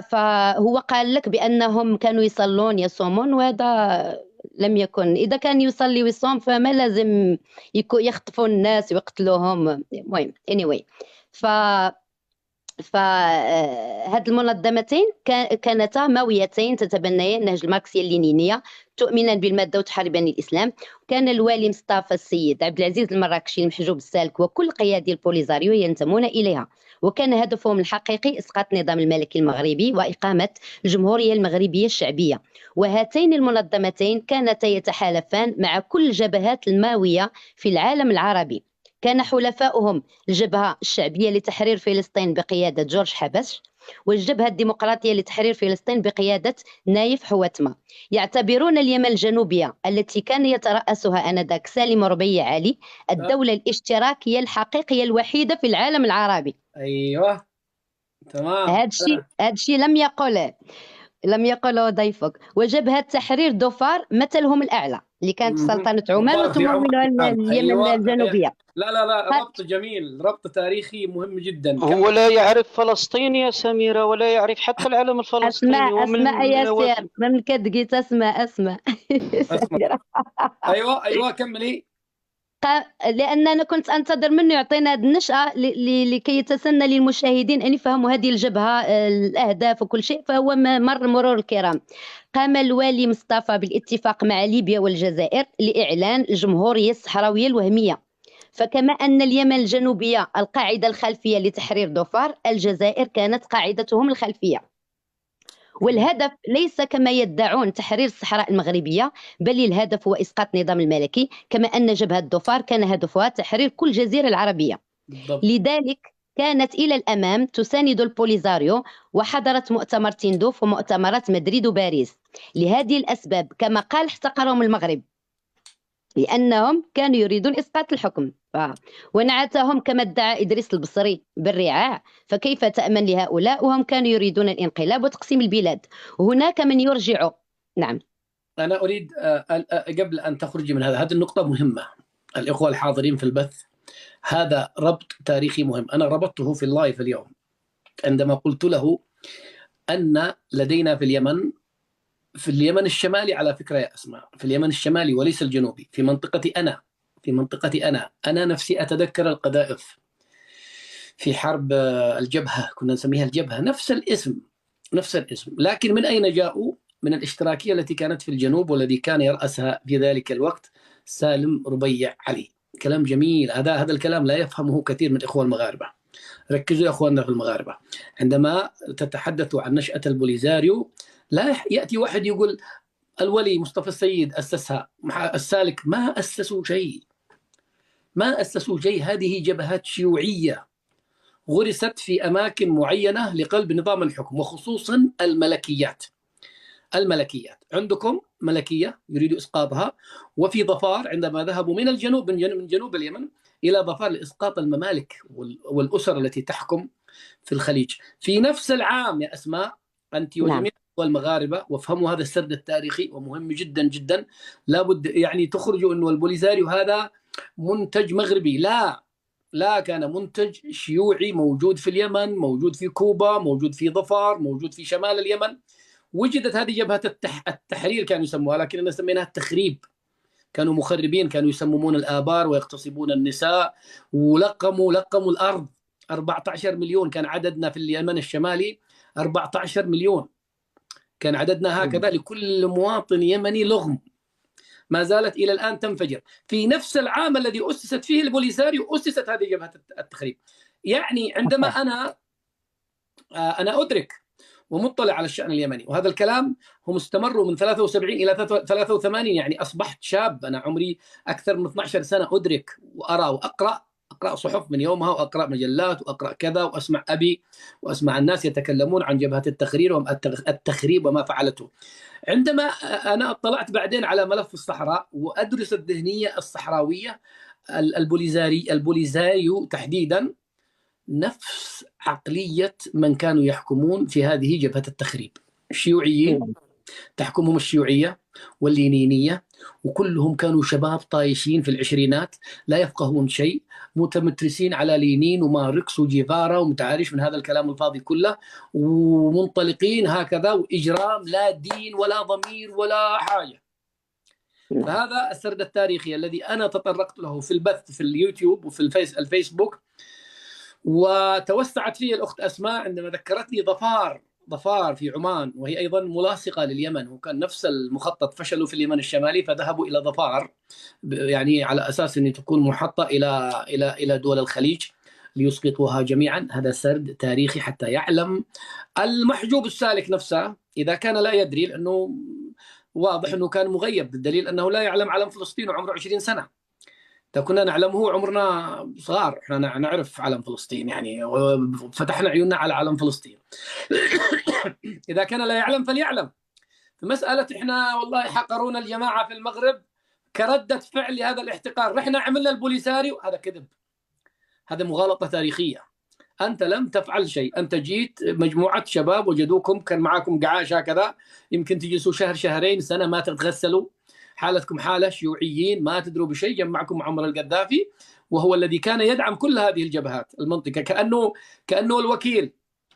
فهو قال لك بأنهم كانوا يصلون يصومون، وهذا لم يكن. إذا كان يصلي ويصوم فما لازم يخطفوا الناس ويقتلوهم. المهم anyway، فهاد المنظمتين كانتا ماويتين تتبنيان نهج الماركسية اللينينية تؤمنان بالمادة وتحاربان الإسلام. كان الوالي مصطفى السيد عبد العزيز المراكشي المحجوب السالك وكل قيادي البوليزاريو ينتمون إليها، وكان هدفهم الحقيقي إسقاط النظام الملكي المغربي وإقامة الجمهورية المغربية الشعبية. وهاتين المنظمتين كانتا يتحالفان مع كل الجبهات الماوية في العالم العربي. كان حلفاؤهم الجبهة الشعبية لتحرير فلسطين بقيادة جورج حبش، والجبهة الديمقراطية لتحرير فلسطين بقيادة نايف حواتمة. يعتبرون اليمن الجنوبية التي كان يترأسها آنذاك سالم ربيع علي الدولة الاشتراكية الحقيقية الوحيدة في العالم العربي. ايوه تمام. هذا الشيء لم يقله ضيفك. وجبهة تحرير ظفار مثلهم الأعلى اللي كانت سلطنة عمان ظفار في وتمولها عمان. اليمن أيوة. الجنوبية. لا ربط جميل، ربط تاريخي مهم جدا. هو لا يعرف فلسطين يا سميرة، ولا يعرف حتى العالم الفلسطيني. أسماء ياسر من كدقيت أسماء أسمع. أيوة كملي. لأن أنا كنت أنتظر منه يعطينا هذه النشأة لكي يتسنى للمشاهدين أن يفهموا هذه الجبهة الأهداف وكل شيء، فهو مر مرور الكرام. قام الوالي مصطفى بالاتفاق مع ليبيا والجزائر لإعلان الجمهورية الصحراوية الوهمية. فكما أن اليمن الجنوبية القاعدة الخلفية لتحرير ظفار، الجزائر كانت قاعدتهم الخلفية. والهدف ليس كما يدعون تحرير الصحراء المغربية، بل الهدف هو إسقاط النظام الملكي، كما أن جبهة ظفار كان هدفها تحرير كل الجزيرة العربية. بالضبط. لذلك كانت إلى الأمام تساند البوليزاريو، وحضرت مؤتمر تندوف ومؤتمرات مدريد وباريس. لهذه الأسباب كما قال احتقرهم المغرب لأنهم كانوا يريدون إسقاط الحكم، ونعتهم كما ادعى إدريس البصري بالرعاع. فكيف تأمن لهؤلاء وهم كانوا يريدون الانقلاب وتقسيم البلاد؟ وهناك من يرجع. نعم، أنا أريد قبل أن تخرجي من هذه النقطة مهمة، الإخوة الحاضرين في البث، هذا ربط تاريخي مهم. أنا ربطته في اللايف اليوم عندما قلت له أن لدينا في اليمن الشمالي، على فكرة يا أسماء، في اليمن الشمالي وليس الجنوبي، في منطقتي أنا نفسي أتذكر القذائف في حرب الجبهة، كنا نسميها الجبهة، نفس الاسم. لكن من أين جاءوا؟ من الاشتراكية التي كانت في الجنوب، والذي كان يرأسها في ذلك الوقت سالم ربيع علي. كلام جميل. هذا الكلام لا يفهمه كثير من الإخوة المغاربة. ركزوا يا أخواننا في المغاربة، عندما تتحدثوا عن نشأة البوليزاريو لا يأتي واحد يقول الولي مصطفى السيد أسسها، السالك ما أسسوا شيء. هذه جبهات شيوعية غرست في أماكن معينة لقلب نظام الحكم، وخصوصا الملكيات. عندكم ملكية يريدوا إسقاطها، وفي ظفار عندما ذهبوا من الجنوب، من جنوب اليمن إلى ظفار لإسقاط الممالك والأسر التي تحكم في الخليج. في نفس العام يا أسماء، أنت وجميع والمغاربة، وافهموا هذا السرد التاريخي ومهم جدا جدا. لابد يعني تخرجوا أنه البوليزاريو هذا منتج مغربي، لا كان منتج شيوعي موجود في اليمن، موجود في كوبا، موجود في ظفار، موجود في شمال اليمن. وجدت هذه جبهة التحرير كانوا يسموها، لكننا سميناها التخريب. كانوا مخربين، كانوا يسممون الآبار ويغتصبون النساء، ولقموا الأرض. 14 مليون كان عددنا في اليمن الشمالي، 14 مليون كان عددنا هكذا، لكل مواطن يمني لغم. ما زالت إلى الآن تنفجر. في نفس العام الذي أسست فيه البوليساريو أسست هذه جبهة التخريب. يعني عندما أنا أدرك ومطلع على الشأن اليمني، وهذا الكلام هم استمروا من 73 إلى 83، يعني أصبحت شاب، أنا عمري أكثر من 12 سنة، أدرك وأرى وأقرأ صحف من يومها، وأقرأ مجلات، وأقرأ كذا، وأسمع أبي وأسمع الناس يتكلمون عن جبهة التخريب وما فعلته. عندما أنا اطلعت بعدين على ملف الصحراء وأدرس الذهنية الصحراوية، البوليزاريو تحديدا نفس عقلية من كانوا يحكمون في هذه جبهة التخريب. الشيوعيين تحكمهم الشيوعية واللينينية، وكلهم كانوا شباب طايشين في العشرينات، لا يفقهون شيء، متمترسين على لينين وماركس وجيفارا ومتعارش من هذا الكلام الفاضي كله، ومنطلقين هكذا، وإجرام، لا دين ولا ضمير ولا حاجة. فهذا السرد التاريخي الذي أنا تطرقت له في البث في اليوتيوب وفي الفيسبوك، وتوسعت فيه الأخت أسماء عندما ذكرتني ظفار في عمان، وهي أيضا ملاصقة لليمن، وكان نفس المخطط، فشلوا في اليمن الشمالي فذهبوا إلى ظفار، يعني على أساس أن تكون محطة إلى دول الخليج ليسقطوها جميعا. هذا سرد تاريخي حتى يعلم المحجوب السالك نفسه، إذا كان لا يدري، لأنه واضح أنه كان مغيب، بالدليل أنه لا يعلم علم فلسطين وعمره 20 سنة. ده كنا نعلمه عمرنا صغار، احنا نعرف علم فلسطين يعني، وفتحنا عيوننا على علم فلسطين. إذا كان لا يعلم فليعلم. في مسألة احنا والله حقرونا الجماعة في المغرب كردة فعل لهذا الاحتقار، رحنا عملنا البوليساريو، هذا كذب، هذا مغالطة تاريخية. أنت لم تفعل شيء، أنت جيت مجموعة شباب وجدوكم، كان معاكم قعاش هكذا، يمكن تجلسوا شهر شهرين سنة ما تتغسلوا، حالتكم حالة شيوعيين ما تدروا بشيء، جمعكم معمر القذافي وهو الذي كان يدعم كل هذه الجبهات المنطقة، كأنه الوكيل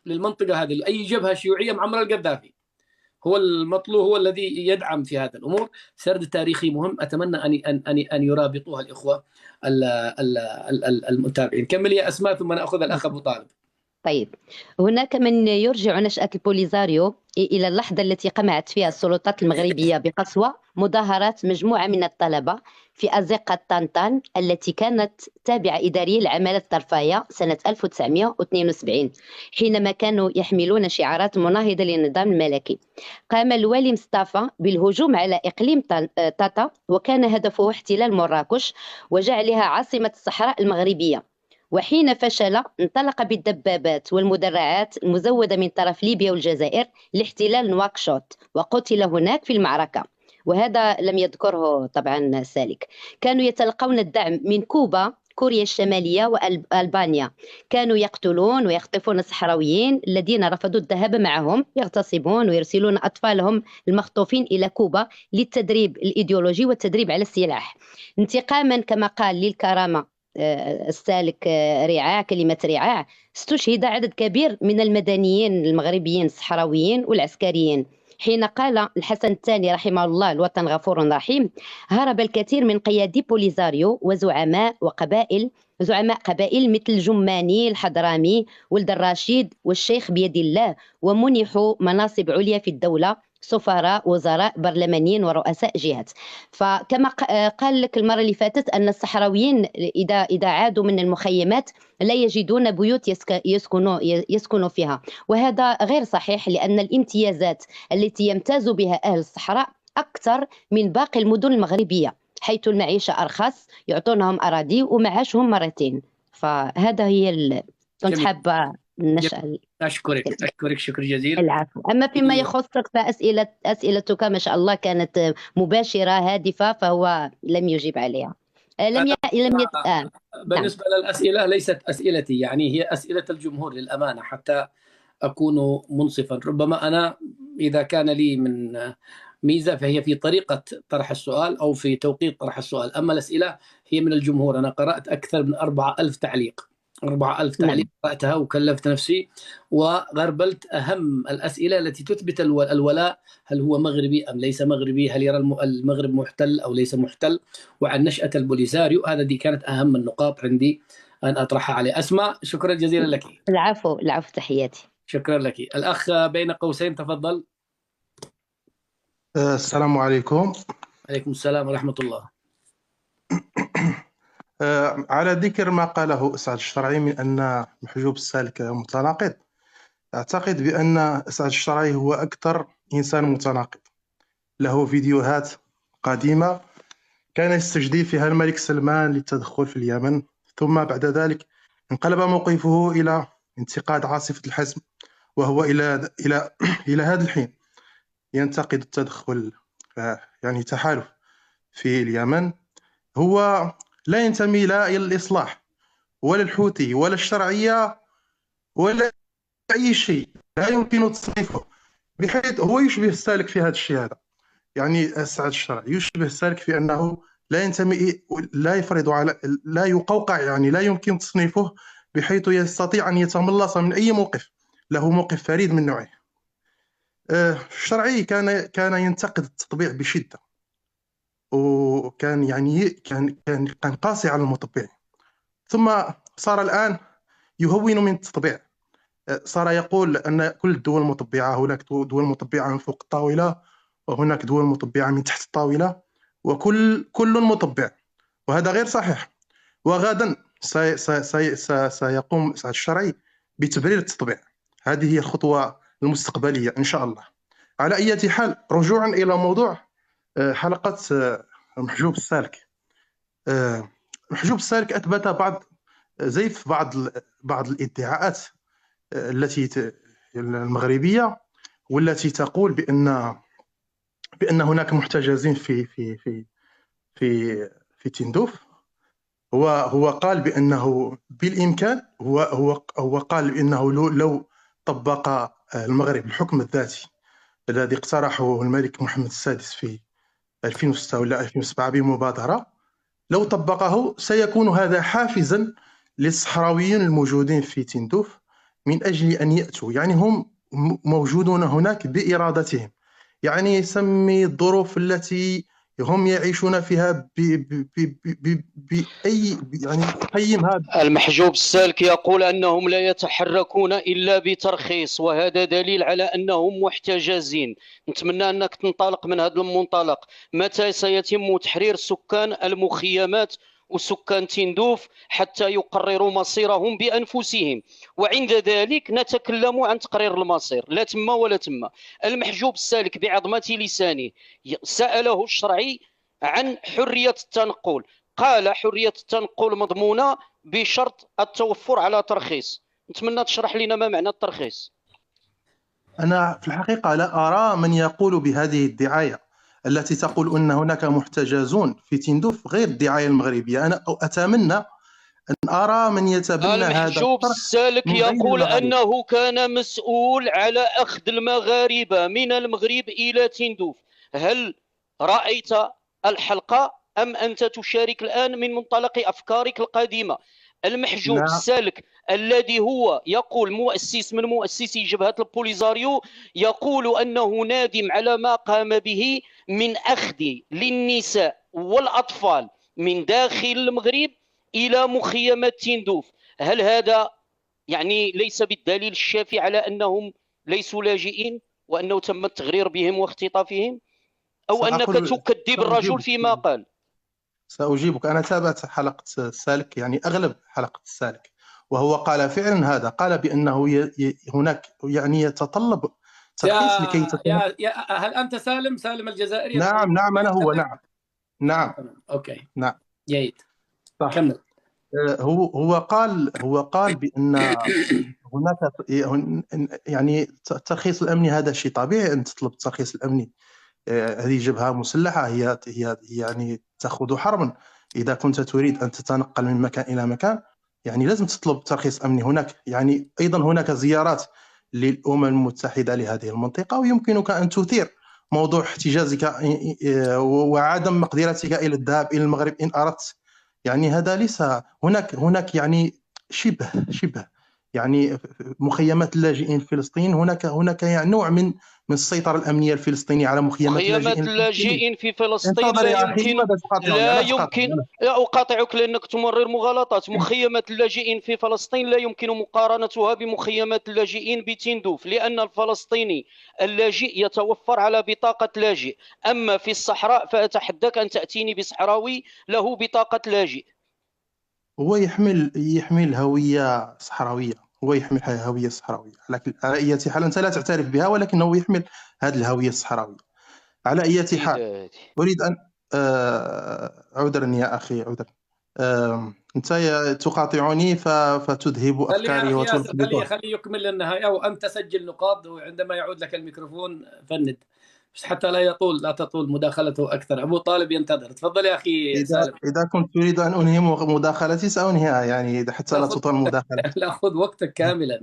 للمنطقة هذه، أي جبهة شيوعية معمر القذافي هو المطلوب، هو الذي يدعم في هذا الأمور. سرد تاريخي مهم، أتمنى أن يرابطوها الإخوة المتابعين. كمل يا أسماء ثم نأخذ الأخ أبو طالب. طيب، هناك من يرجع نشأة البوليزاريو إلى اللحظة التي قمعت فيها السلطات المغربية بقسوة مظاهرات مجموعة من الطلبة في أزقة طنطان التي كانت تابعة إدارية لعمالة طرفاية سنة 1972، حينما كانوا يحملون شعارات مناهضة للنظام الملكي. قام الوالي مصطفى بالهجوم على إقليم طاطا، وكان هدفه احتلال مراكش وجعلها عاصمة الصحراء المغربية. وحين فشل انطلق بالدبابات والمدرعات المزودة من طرف ليبيا والجزائر لاحتلال نواكشوط، وقتل هناك في المعركة، وهذا لم يذكره طبعا سالك. كانوا يتلقون الدعم من كوبا، كوريا الشمالية وألبانيا. كانوا يقتلون ويخطفون الصحراويين الذين رفضوا الذهاب معهم، يغتصبون ويرسلون أطفالهم المخطوفين إلى كوبا للتدريب الإيديولوجي والتدريب على السلاح، انتقاما كما قال للكرامة السالك رعاع، كلمة رعاع. استشهد عدد كبير من المدنيين المغربيين الصحراويين والعسكريين. حين قال الحسن الثاني رحمه الله الوطن غفور رحيم، هرب الكثير من قيادي بوليزاريو وزعماء زعماء قبائل مثل جماني الحضرامي ولد الرشيد والشيخ بيد الله، ومنحوا مناصب عليا في الدولة، سفراء، وزراء، برلمانيين، ورؤساء جهات. فكما قال لك المرة اللي فاتت أن الصحراويين إذا عادوا من المخيمات لا يجدون بيوت يسكنوا فيها، وهذا غير صحيح، لأن الامتيازات التي يمتاز بها أهل الصحراء أكثر من باقي المدن المغربية، حيث المعيشة أرخص، يعطونهم أراضي ومعاشهم مرتين. فهذا هي كنت حابة نشأل. أشكرك شكر جزيل. العفو. أما فيما يخصك فأسئلتك ما شاء الله كانت مباشرة هادفة، فهو لم يجيب عليها. بالنسبة للأسئلة ليست أسئلتي، يعني هي أسئلة الجمهور للأمانة، حتى أكون منصفا. ربما أنا إذا كان لي من ميزة فهي في طريقة طرح السؤال أو في توقيت طرح السؤال، أما الأسئلة هي من الجمهور. أنا قرأت أكثر من 4000 تعليق، 4000 تعليق قرأتها وكلفت نفسي وغربلت أهم الأسئلة التي تثبت الولاء، هل هو مغربي أم ليس مغربي، هل يرى المغرب محتل أو ليس محتل، وعن نشأة البوليساريو. هذا دي كانت أهم النقاط عندي أن أطرحها عليه. أسماء، شكرا جزيلا لك. العفو، تحياتي. شكرا لك. الأخ بين قوسين تفضل. السلام عليكم. عليكم السلام ورحمة الله. على ذكر ما قاله أسعد الشرعي من أن محجوب السالك متناقض، أعتقد بأن أسعد الشرعي هو أكثر إنسان متناقض. له فيديوهات قديمة كان يستجدي فيها الملك سلمان للتدخل في اليمن، ثم بعد ذلك انقلب موقفه إلى انتقاد عاصفة الحزم، وهو إلى هذا الحين ينتقد التدخل، يعني تحالف في اليمن. هو لا ينتمي لا إلى الإصلاح ولا الحوثي ولا الشرعية ولا أي شيء، لا يمكن تصنيفه، بحيث هو يشبه السالك في هذا الشيء هذا. يعني سعد الشرعي يشبه السالك في أنه لا ينتمي، لا يفرض على، لا يقوقع، يعني لا يمكن تصنيفه، بحيث يستطيع أن يتملص من أي موقف. له موقف فريد من نوعه. الشرعي كان ينتقد التطبيع بشدة، وكان يعني كان قاسي على المطبعين، ثم صار الآن يهون من التطبيع. صار يقول أن كل الدول مطبعة، هناك دول مطبعة من فوق الطاولة وهناك دول مطبعة من تحت الطاولة، وكل مطبع، وهذا غير صحيح. وغدا سيقوم سعد الشرعي بتبرير التطبيع. هذه هي الخطوة المستقبلية إن شاء الله. على أي حال، رجوعا إلى موضوع حلقة محجوب السالك، محجوب السالك أثبت زيف بعض الادعاءات التي المغربية، والتي تقول بأن هناك محتجزين في تندوف. هو قال بأنه بالإمكان، هو قال بأنه لو طبق المغرب الحكم الذاتي الذي اقترحه الملك محمد السادس في 2006 ولا 2007 بمبادرة، لو طبقه سيكون هذا حافزا للصحراويين الموجودين في تندوف من أجل أن يأتوا. يعني هم موجودون هناك بإرادتهم، يعني يسمي الظروف التي هم يعيشون فيها بأي، يعني قيمها. المحجوب السالك يقول أنهم لا يتحركون إلا بترخيص، وهذا دليل على أنهم محتجزين. نتمنى أنك تنطلق من هذا المنطلق. متى سيتم تحرير سكان المخيمات وسكان تندوف حتى يقرروا مصيرهم بأنفسهم، وعند ذلك نتكلم عن تقرير المصير، لا تم ولا تم. المحجوب السالك بعظمة لسانه سأله الشرعي عن حرية التنقل، قال حرية التنقل مضمونة بشرط التوفر على ترخيص. نتمنى تشرح لنا ما معنى الترخيص. أنا في الحقيقة لا أرى من يقول بهذه الدعاية التي تقول أن هناك محتجزون في تندوف غير الدعاية المغربية. أنا أتمنى أن أرى من يتبنى هذا المحجوب السالك يقول أنه كان مسؤول على أخذ المغاربة من المغرب إلى تندوف. هل رأيت الحلقة أم أنت تشارك الآن من منطلق أفكارك القديمة؟ المحجوب السالك الذي هو يقول مؤسس من مؤسسي جبهة البوليزاريو يقول أنه نادم على ما قام به من أخذ للنساء والأطفال من داخل المغرب إلى مخيمات تندوف. هل هذا يعني ليس بالدليل الشافي على أنهم ليسوا لاجئين وأنه تم التغرير بهم واختطافهم، أو أنك تكذب الرجل فيما قال؟ سأجيبك. أنا تابعت حلقة السالك، يعني أغلب حلقة السالك، وهو قال فعلا هذا، قال بأنه هناك يعني يتطلب ترخيص لكي تكون. هل أنت سالم الجزائري؟ نعم أنا هو. نعم أوكي نعم جيد صح. كمل. هو قال بأن هناك يعني الترخيص الأمني هذا شيء طبيعي أن تطلب الترخيص الأمني. هذه جبهة مسلحة، هي يعني تأخذ حربا. إذا كنت تريد أن تتنقل من مكان إلى مكان يعني لازم تطلب ترخيص أمني. هناك يعني أيضا هناك زيارات للأمم المتحدة لهذه المنطقة، ويمكنك أن تثير موضوع احتجازك وعدم مقدرتك إلى الذهاب إلى المغرب إن أردت. يعني هذا ليس هناك يعني شبه يعني مخيمات اللاجئين الفلسطينيين. هناك يعني نوع من السيطرة الأمنية الفلسطينية على مخيمات اللاجئين في فلسطين. لا يمكن أقاطعك لأنك تمرر مغالطات. مخيمات اللاجئين في فلسطين لا يمكن مقارنتها بمخيمات اللاجئين بتندوف، لأن الفلسطيني اللاجئ يتوفر على بطاقة لاجئ. أما في الصحراء فأتحداك أن تأتيني بصحراوي له بطاقة لاجئ. هو يحمل هوية صحراوية، لكن على أي حال أنت لا تعترف بها، ولكنه يحمل هذه الهوية الصحراوية. على أي حال أريد أن عذرا يا أخي، عذرا. أنت تقاطعني فتذهب أفكاري وتلخبطها. خليه يكمل للنهاية، وأنت سجل نقاط، وعندما يعود لك الميكروفون فند، بس حتى لا تطول مداخلته أكثر. أبو طالب ينتظر. تفضل يا أخي سالم. إذا كنت تريد أن أنهي مداخلتي سأنهيها، يعني حتى لا تطول مداخلتي. لا، خذ وقتك كاملا.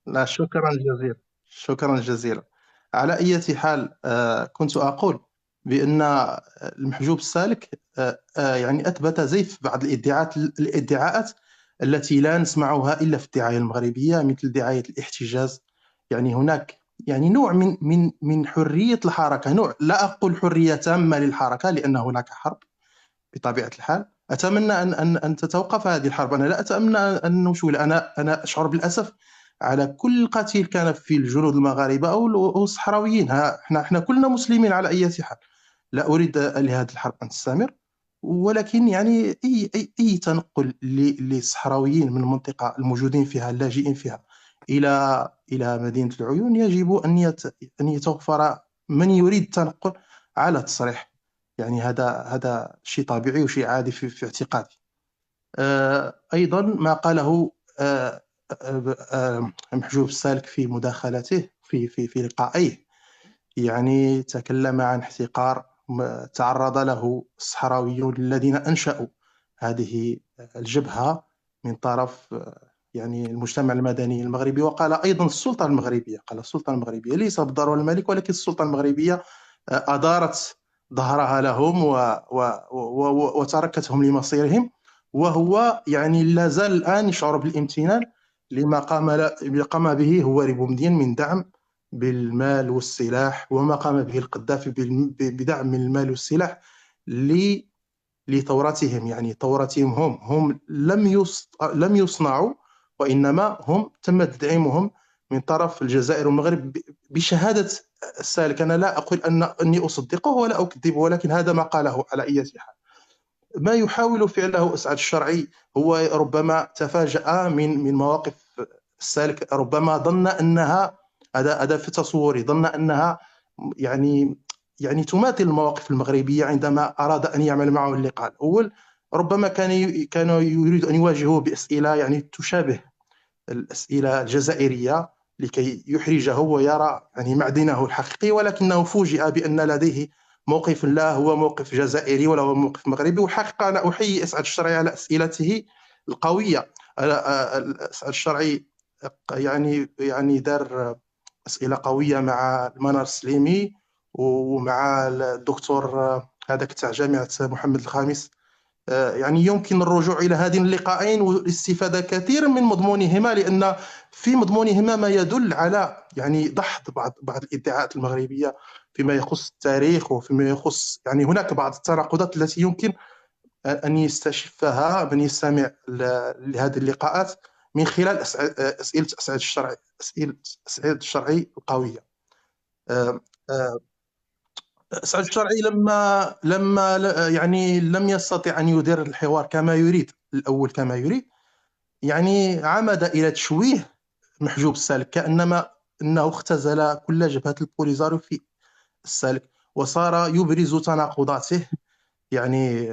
لا شكرا جزيلا. على أي حال كنت أقول بأن المحجوب السالك يعني أثبت زيف بعض الادعاءات التي لا نسمعها إلا في الدعاية المغربية، مثل دعاية الاحتجاز. يعني هناك يعني نوع من حرية الحركة، نوع، لا أقول حرية تامة للحركة لأن هناك حرب بطبيعة الحال. أتمنى أن تتوقف هذه الحرب. أنا لا أتمنى أن نشول. أنا أشعر بالأسف على كل قتيل كان في الجنود المغاربة أو الصحراويين. احنا كلنا مسلمين على أي حال. لا أريد لهذه الحرب أن تستمر، ولكن يعني أي تنقل للصحراويين من المنطقة الموجودين فيها اللاجئين فيها إلى مدينة العيون يجب أن يتوفر من يريد التنقل على تصريح. يعني هذا شيء طبيعي وشيء عادي في اعتقادي. أيضا ما قاله محجوب السالك في مداخلته في لقائه، يعني تكلم عن احتقار تعرض له الصحراويون الذين أنشأوا هذه الجبهة من طرف يعني المجتمع المدني المغربي، وقال أيضا السلطة المغربية، قال السلطة المغربية ليس بالضرورة الملك، ولكن السلطة المغربية أدارت ظهرها لهم وتركتهم لمصيرهم، وهو يعني لا زال الآن يشعر بالامتنان لما قام به هواري بومدين من دعم بالمال والسلاح، وما قام به القذافي بدعم من المال والسلاح لثورتهم. يعني ثورتهم هم لم يصنعوا، وإنما هم تم تدعيمهم من طرف الجزائر والمغرب بشهادة السالك. أنا لا أقول أني أصدقه ولا أكذبه، ولكن هذا ما قاله على أي حال. ما يحاول فعله أسعد الشرعي هو ربما تفاجأ من مواقف السالك، ربما ظن أنها هذا في تصوري، ظن أنها يعني تماثل المواقف المغربية عندما أراد أن يعمل معه اللقاء الأول. ربما كان يريد أن يواجهه بأسئلة يعني تشابه الأسئلة الجزائرية لكي يحرجه ويرى يعني معدنه الحقيقي، ولكنه فوجئ بأن لديه موقف لا هو موقف جزائري ولا هو موقف مغربي. والحقيقة أنا أحيي أسعد الشرعي على أسئلته القوية. أسعد الشرعي يعني دار أسئلة قوية مع المنار السليمي ومع الدكتور هذاك تاع جامعة محمد الخامس. يعني يمكن الرجوع إلى هذين اللقاءين والاستفادة كثيرا من مضمونهما، لأن في مضمونهما ما يدل على يعني دحض بعض الادعاءات المغربية فيما يخص التاريخ، وفيما يخص يعني هناك بعض التناقضات التي يمكن أن يستشفها من يستمع لهذه اللقاءات من خلال أسئلة أسعد الشرعي القوية. أسعد الشرعي لما يعني لم يستطع أن يدير الحوار كما يريد الأول كما يريد، يعني عمد إلى تشويه محجوب السالك، كأنما أنه اختزل كل جبهة البوليزاريو في السالك، وصار يبرز تناقضاته. يعني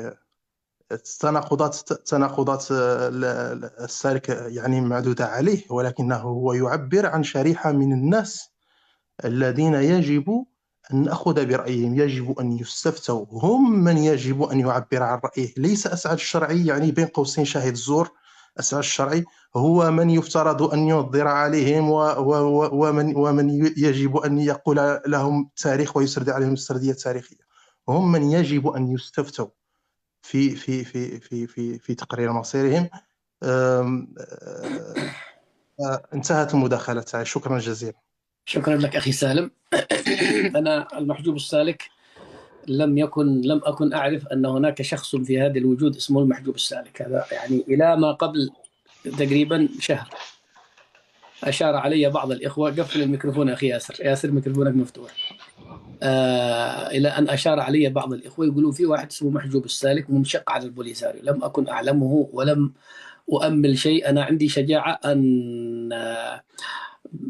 تناقضات السالك يعني معدودة عليه، ولكنه هو يعبر عن شريحة من الناس الذين يجب أن نأخذ برأيهم، يجب أن يستفتوا، هم من يجب أن يعبر عن رأيه، ليس أسعد الشرعي يعني بين قوسين شاهد زور. أسعد الشرعي هو من يفترض أن ينظر عليهم ومن يجب أن يقول لهم تاريخ ويسرد عليهم السردية التاريخية. هم من يجب أن يستفتوا في في في في في في تقرير مصيرهم. انتهت المداخلة تاعي، شكرا جزيلا. شكرا لك أخي سالم. أنا المحجوب السالك لم أكن أعرف أن هناك شخص في هذا الوجود اسمه المحجوب السالك. هذا يعني إلى ما قبل تقريبا شهر أشار علي بعض الإخوة، قفل الميكروفون أخي ياسر ميكروفونك مفتوح. إلى أن أشار علي بعض الإخوة يقولون في واحد اسمه محجوب السالك منشق على البوليساريو. لم أكن أعلمه ولم أؤمل شيء. أنا عندي شجاعة أن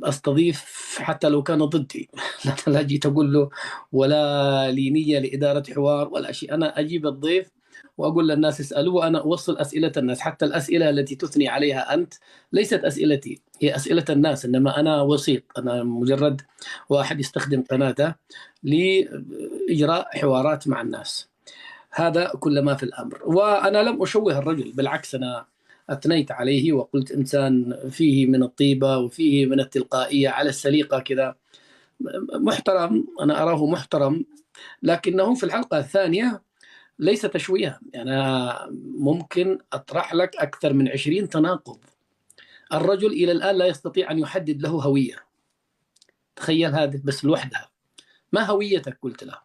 أستضيف حتى لو كان ضدي. لا جيت أقول له ولا لي نية لإدارة حوار ولا شيء. أنا أجيب الضيف وأقول للناس اسألوا، وأنا أوصل أسئلة الناس. حتى الأسئلة التي تثني عليها أنت ليست أسئلتي، هي أسئلة الناس، إنما أنا وسيط، أنا مجرد واحد يستخدم قناته لإجراء حوارات مع الناس. هذا كل ما في الأمر. وأنا لم أشوه الرجل، بالعكس أنا أثنيت عليه وقلت إنسان فيه من الطيبة وفيه من التلقائية على السليقة كذا، محترم، أنا أراه محترم. لكنه في الحلقة الثانية ليس تشويها. أنا ممكن أطرح لك أكثر من 20 تناقض. الرجل إلى الآن لا يستطيع أن يحدد له هوية. تخيل هذه بس لوحدها. ما هويتك؟ قلت له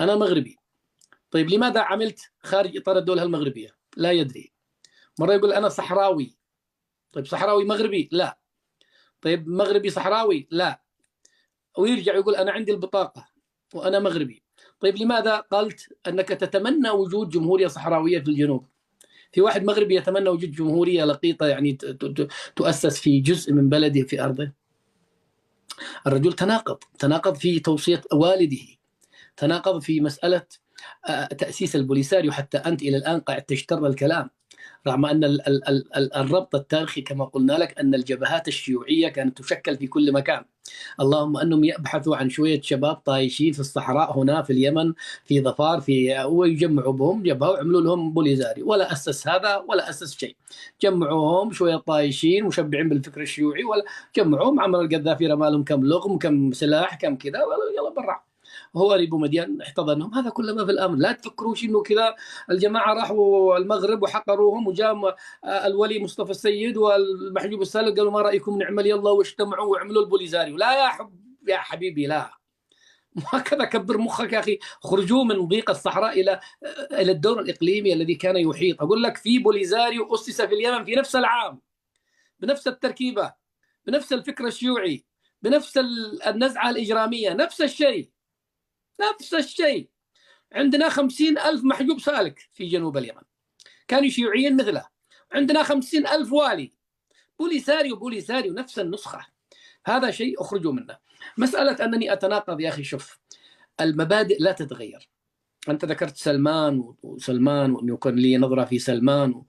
أنا مغربي. طيب لماذا عملت خارج إطار الدولة المغربية؟ لا يدري. مرة يقول أنا صحراوي. طيب صحراوي مغربي؟ لا. طيب مغربي صحراوي؟ لا. ويرجع يقول أنا عندي البطاقة وأنا مغربي. طيب لماذا قلت أنك تتمنى وجود جمهورية صحراوية في الجنوب؟ في واحد مغربي يتمنى وجود جمهورية لقيطة يعني تؤسس في جزء من بلده في أرضه. الرجل تناقض في توصية والده، تناقض في مسألة تأسيس البوليساريو، حتى أنت إلى الآن قاعد تجتر الكلام، رغم أن الربط التاريخي كما قلنا لك أن الجبهات الشيوعية كانت تشكل في كل مكان. اللهم أنهم يبحثوا عن شوية شباب طايشين في الصحراء هنا في اليمن في ظفار ويجمعوا بهم جبهة ويعملوا لهم بوليساريو، ولا أسس هذا ولا أسس شيء. جمعوهم شوية طايشين مشبعين بالفكر الشيوعي، ولا جمعوهم، عمر القذافي رمى لهم كم لغم كم سلاح كم كذا، يلا برا، وهو ريبو مديان احتضنهم. هذا كله ما في الامر. لا تفكروش انه كذا الجماعه راحوا المغرب وحقروهم وجاء الولي مصطفى السيد والمحجوب السالك قالوا ما رايكم نعمل يلا واجتمعوا وعملوا البوليساريو. لا يا حبيبي، لا، هكذا كبر مخك يا اخي. خرجوا من ضيق الصحراء الى الدور الاقليمي الذي كان يحيط. اقول لك في بوليساريو اسس في اليمن في نفس العام، بنفس التركيبه، بنفس الفكر الشيوعي، بنفس النزعه الاجراميه، نفس الشيء. عندنا 50,000 محجوب سالك في جنوب اليمن كانوا شيوعيين مثله، عندنا 50,000 والي. بوليساريو نفس النسخة. هذا شيء أخرجوا منه. مسألة أنني أتناقض يا أخي، شوف، المبادئ لا تتغير. أنت ذكرت سلمان وأنه يكون لي نظرة في سلمان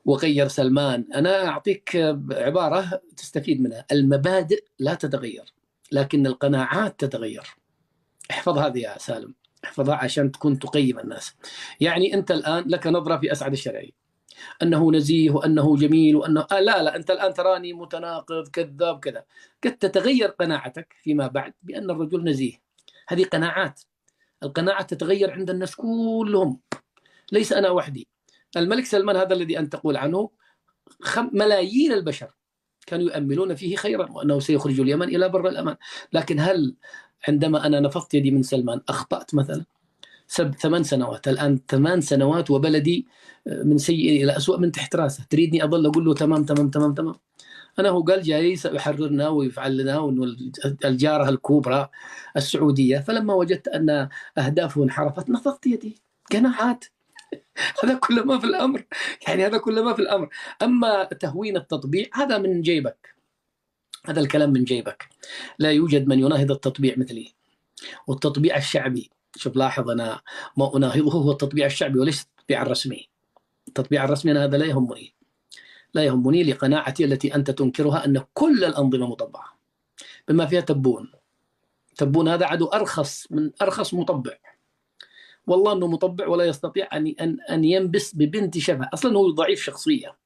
وغير سلمان. أنا أعطيك عبارة تستفيد منها: المبادئ لا تتغير لكن القناعات تتغير. احفظ هذه يا سالم، احفظها عشان تكون تقيم الناس. يعني أنت الآن لك نظرة في أسعد الشرعي أنه نزيه وأنه جميل وأنه لا أنت الآن تراني متناقض كذاب كذا. قد تتغير قناعتك فيما بعد بأن الرجل نزيه. هذه قناعات. القناعة تتغير عند الناس كلهم، ليس أنا وحدي. الملك سلمان هذا الذي أنت تقول عنه، ملايين البشر كانوا يؤملون فيه خيرا وأنه سيخرج اليمن إلى بر الأمان. لكن هل عندما أنا نفضت يدي من سلمان أخطأت مثلا؟ 8 سنوات الآن، 8 سنوات وبلدي من سيء إلى أسوأ من تحت راسه. تريدني أظل أقول له تمام تمام تمام تمام؟ أنا هو قال جاي سيحررنا ويفعل لنا، وأنه الجارة الكبرى السعودية. فلما وجدت أن أهدافه انحرفت نفضت يدي. قناعات. هذا كل ما في الأمر. يعني هذا كل ما في الأمر. أما تهوين التطبيع هذا من جيبك، هذا الكلام من جيبك. لا يوجد من يناهض التطبيع مثلي. والتطبيع الشعبي، شوف لاحظ، أنا ما أناهضه هو التطبيع الشعبي وليس التطبيع الرسمي. التطبيع الرسمي أنا هذا لا يهمني لقناعتي التي أنت تنكرها أن كل الأنظمة مطبعة بما فيها تبون هذا عدو أرخص من أرخص مطبع. والله أنه مطبع ولا يستطيع أن ينبس ببنت شبه. أصلا هو ضعيف شخصية.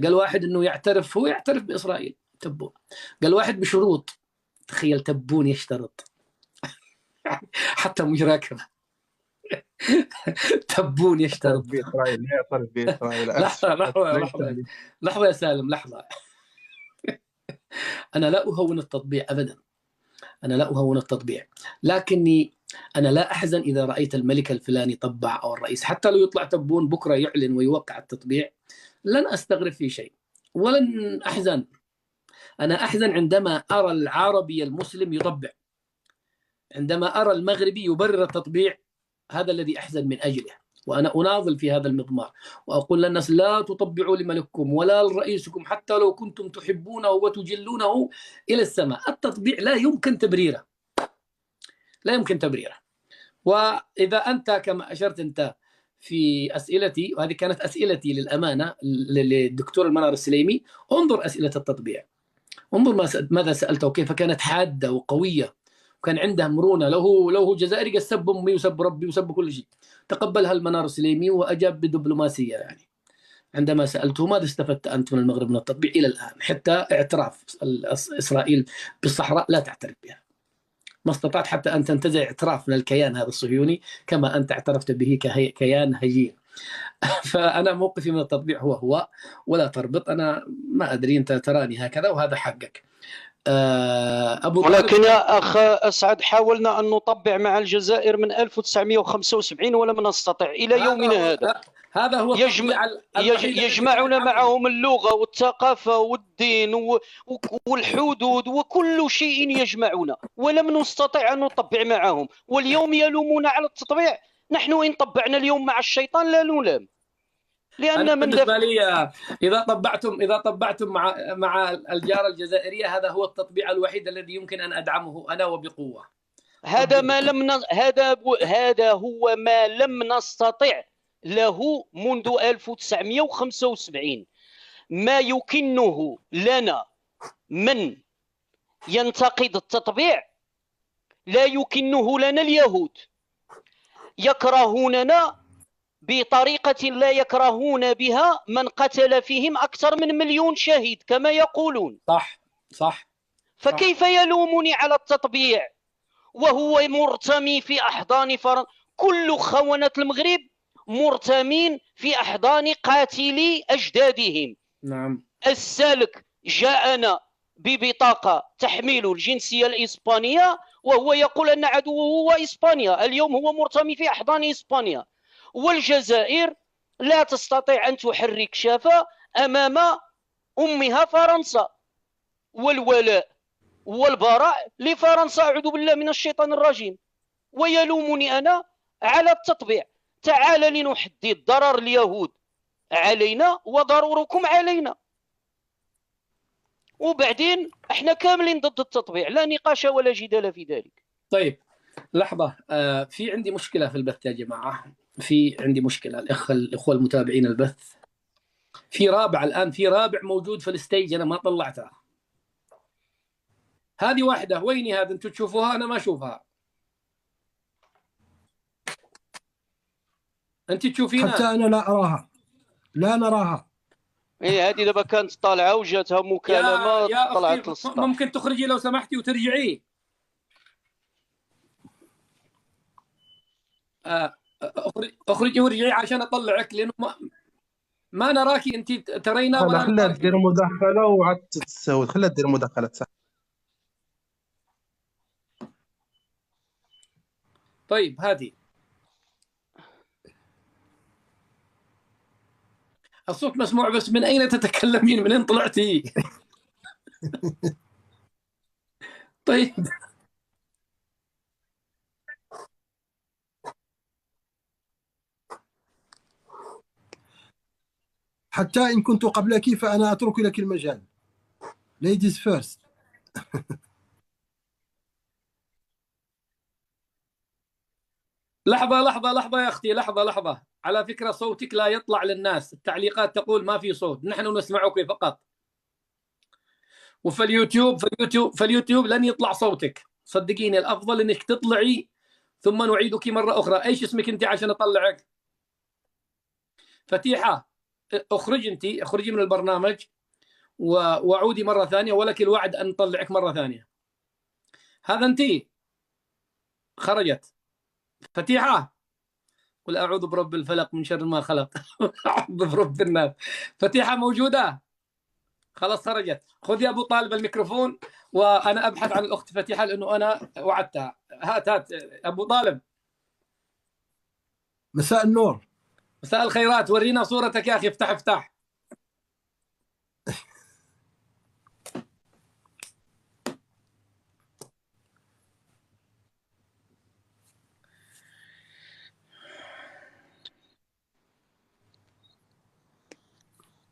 قال واحد أنه يعترف بإسرائيل، تبون. قال واحد بشروط. تخيل تبون يشترط حتى مش راكبه. تبون يشترط. بإسرائيل لا يعترف بإسرائيل. لحظة يا سالم، لحظة. أنا لا أهون التطبيع أبدا، أنا لا أهون التطبيع، لكني أنا لا أحزن إذا رأيت الملك الفلاني طبع أو الرئيس. حتى لو يطلع تبون بكرة يعلن ويوقع التطبيع لن أستغرب في شيء ولن أحزن. أنا أحزن عندما أرى العربي المسلم يطبع، عندما أرى المغربي يبرر التطبيع. هذا الذي أحزن من أجله. وأنا أناضل في هذا المضمار وأقول للناس لا تطبعوا لملككم ولا لرئيسكم حتى لو كنتم تحبونه وتجلونه إلى السماء. التطبيع لا يمكن تبريره. وإذا أنت كما أشرت أنت في أسئلتي، وهذه كانت أسئلتي للأمانة للدكتور المنار السليمي، انظر أسئلة التطبيع، انظر ماذا سألته وكيف كانت حادة وقوية، وكان عنده مرونة. له جزائري قال سب أمي وسب ربي وسب كل شيء، تقبلها المنار السليمي وأجاب بدبلوماسية. يعني عندما سألته ماذا استفدت أنت من المغرب من التطبيع، إلى الآن حتى اعتراف إسرائيل بالصحراء لا تعترف بها. ما استطعت حتى أن تنتزع اعتراف من الكيان هذا الصهيوني كما أنت اعترفت به كيان هجين. فأنا موقفي من التطبيع هو ولا تربط. أنا ما أدري، أنت تراني هكذا وهذا حقك. ولكن يا أخ أسعد، حاولنا أن نطبع مع الجزائر من 1975 ولم نستطع إلى يومنا هذا. هذا هو يجمعنا معهم اللغة والثقافة والدين والحدود وكل شيء يجمعنا، ولم نستطع أن نطبع معهم. واليوم يلومون على التطبيع. نحن إن طبعنا اليوم مع الشيطان لا نلام، لأن بالنسبة لي إذا طبعتم مع الجارة الجزائرية، هذا هو التطبيع الوحيد الذي يمكن أن أدعمه أنا وبقوة. هذا ما لم هذا هو ما لم نستطع له منذ 1975. ما يكنه لنا من ينتقد التطبيع لا يكنه لنا اليهود. يكرهوننا بطريقة لا يكرهون بها من قتل فيهم أكثر من 1,000,000 شهيد كما يقولون. صح. فكيف يلومني على التطبيع وهو مرتمي في أحضان كل خونة المغرب مرتمين في أحضان قاتلي أجدادهم. نعم. السالك جاءنا ببطاقة تحمل الجنسية الإسبانية وهو يقول أن عدوه هو إسبانيا. اليوم هو مرتمي في أحضان إسبانيا. والجزائر لا تستطيع أن تحرك شافة أمام أمها فرنسا. والولاء والبراء لفرنسا، أعوذ بالله من الشيطان الرجيم. ويلومني أنا على التطبيع. تعال لنحدد ضرر اليهود علينا وضروركم علينا، وبعدين احنا كاملين ضد التطبيع، لا نقاش ولا جدال في ذلك. طيب لحظة، في عندي مشكلة في البث يا جماعة، في عندي مشكلة. الإخوة المتابعين البث، في رابع الآن، في رابع موجود في الستيج أنا ما طلعتها. هذه واحدة، ويني هذا؟ أنتم تشوفوها أنا ما أشوفها. أنت تشوفينها؟ حتى أنا لا أراها، لا نراها. إيه هذه دابا كانت طالعة وجاتها مكالمة يا طلعت أختي للسطح. ممكن تخرجي لو سمحتي وترجعي. اخرجي ورجعي عشان اطلعك، لانه ما نراكي انت ترينا ولا خليها دير مداخله وعاد تتساود. خليها دير مداخله صح. طيب هذه الصوت مسموع، بس من اين تتكلمين؟ من اين طلعتي؟ طيب حتى إن كنت قبلك فأنا أترك لك المجال. ladies first. لحظة يا أختي، لحظة. على فكرة صوتك لا يطلع للناس، التعليقات تقول ما في صوت، نحن نسمعك فقط. وفي اليوتيوب لن يطلع صوتك، صدقيني الأفضل أنك تطلعي ثم نعيدك مرة أخرى. إيش اسمك أنت عشان أطلعك؟ فتيحة، اخرجي من البرنامج وعودي مرة ثانية، ولك الوعد أن نطلعك مرة ثانية. هذا أنت خرجت. فتيحة، قل أعوذ برب الفلق من شر ما خلق. أعوذ برب الناس. فتيحة موجودة؟ خلاص خرجت. خذ يا أبو طالب الميكروفون وأنا أبحث عن الأخت فتيحة لأنه أنا وعدتها. هات أبو طالب. مساء النور. مساء الخيرات. ورينا صورتك يا أخي. افتح.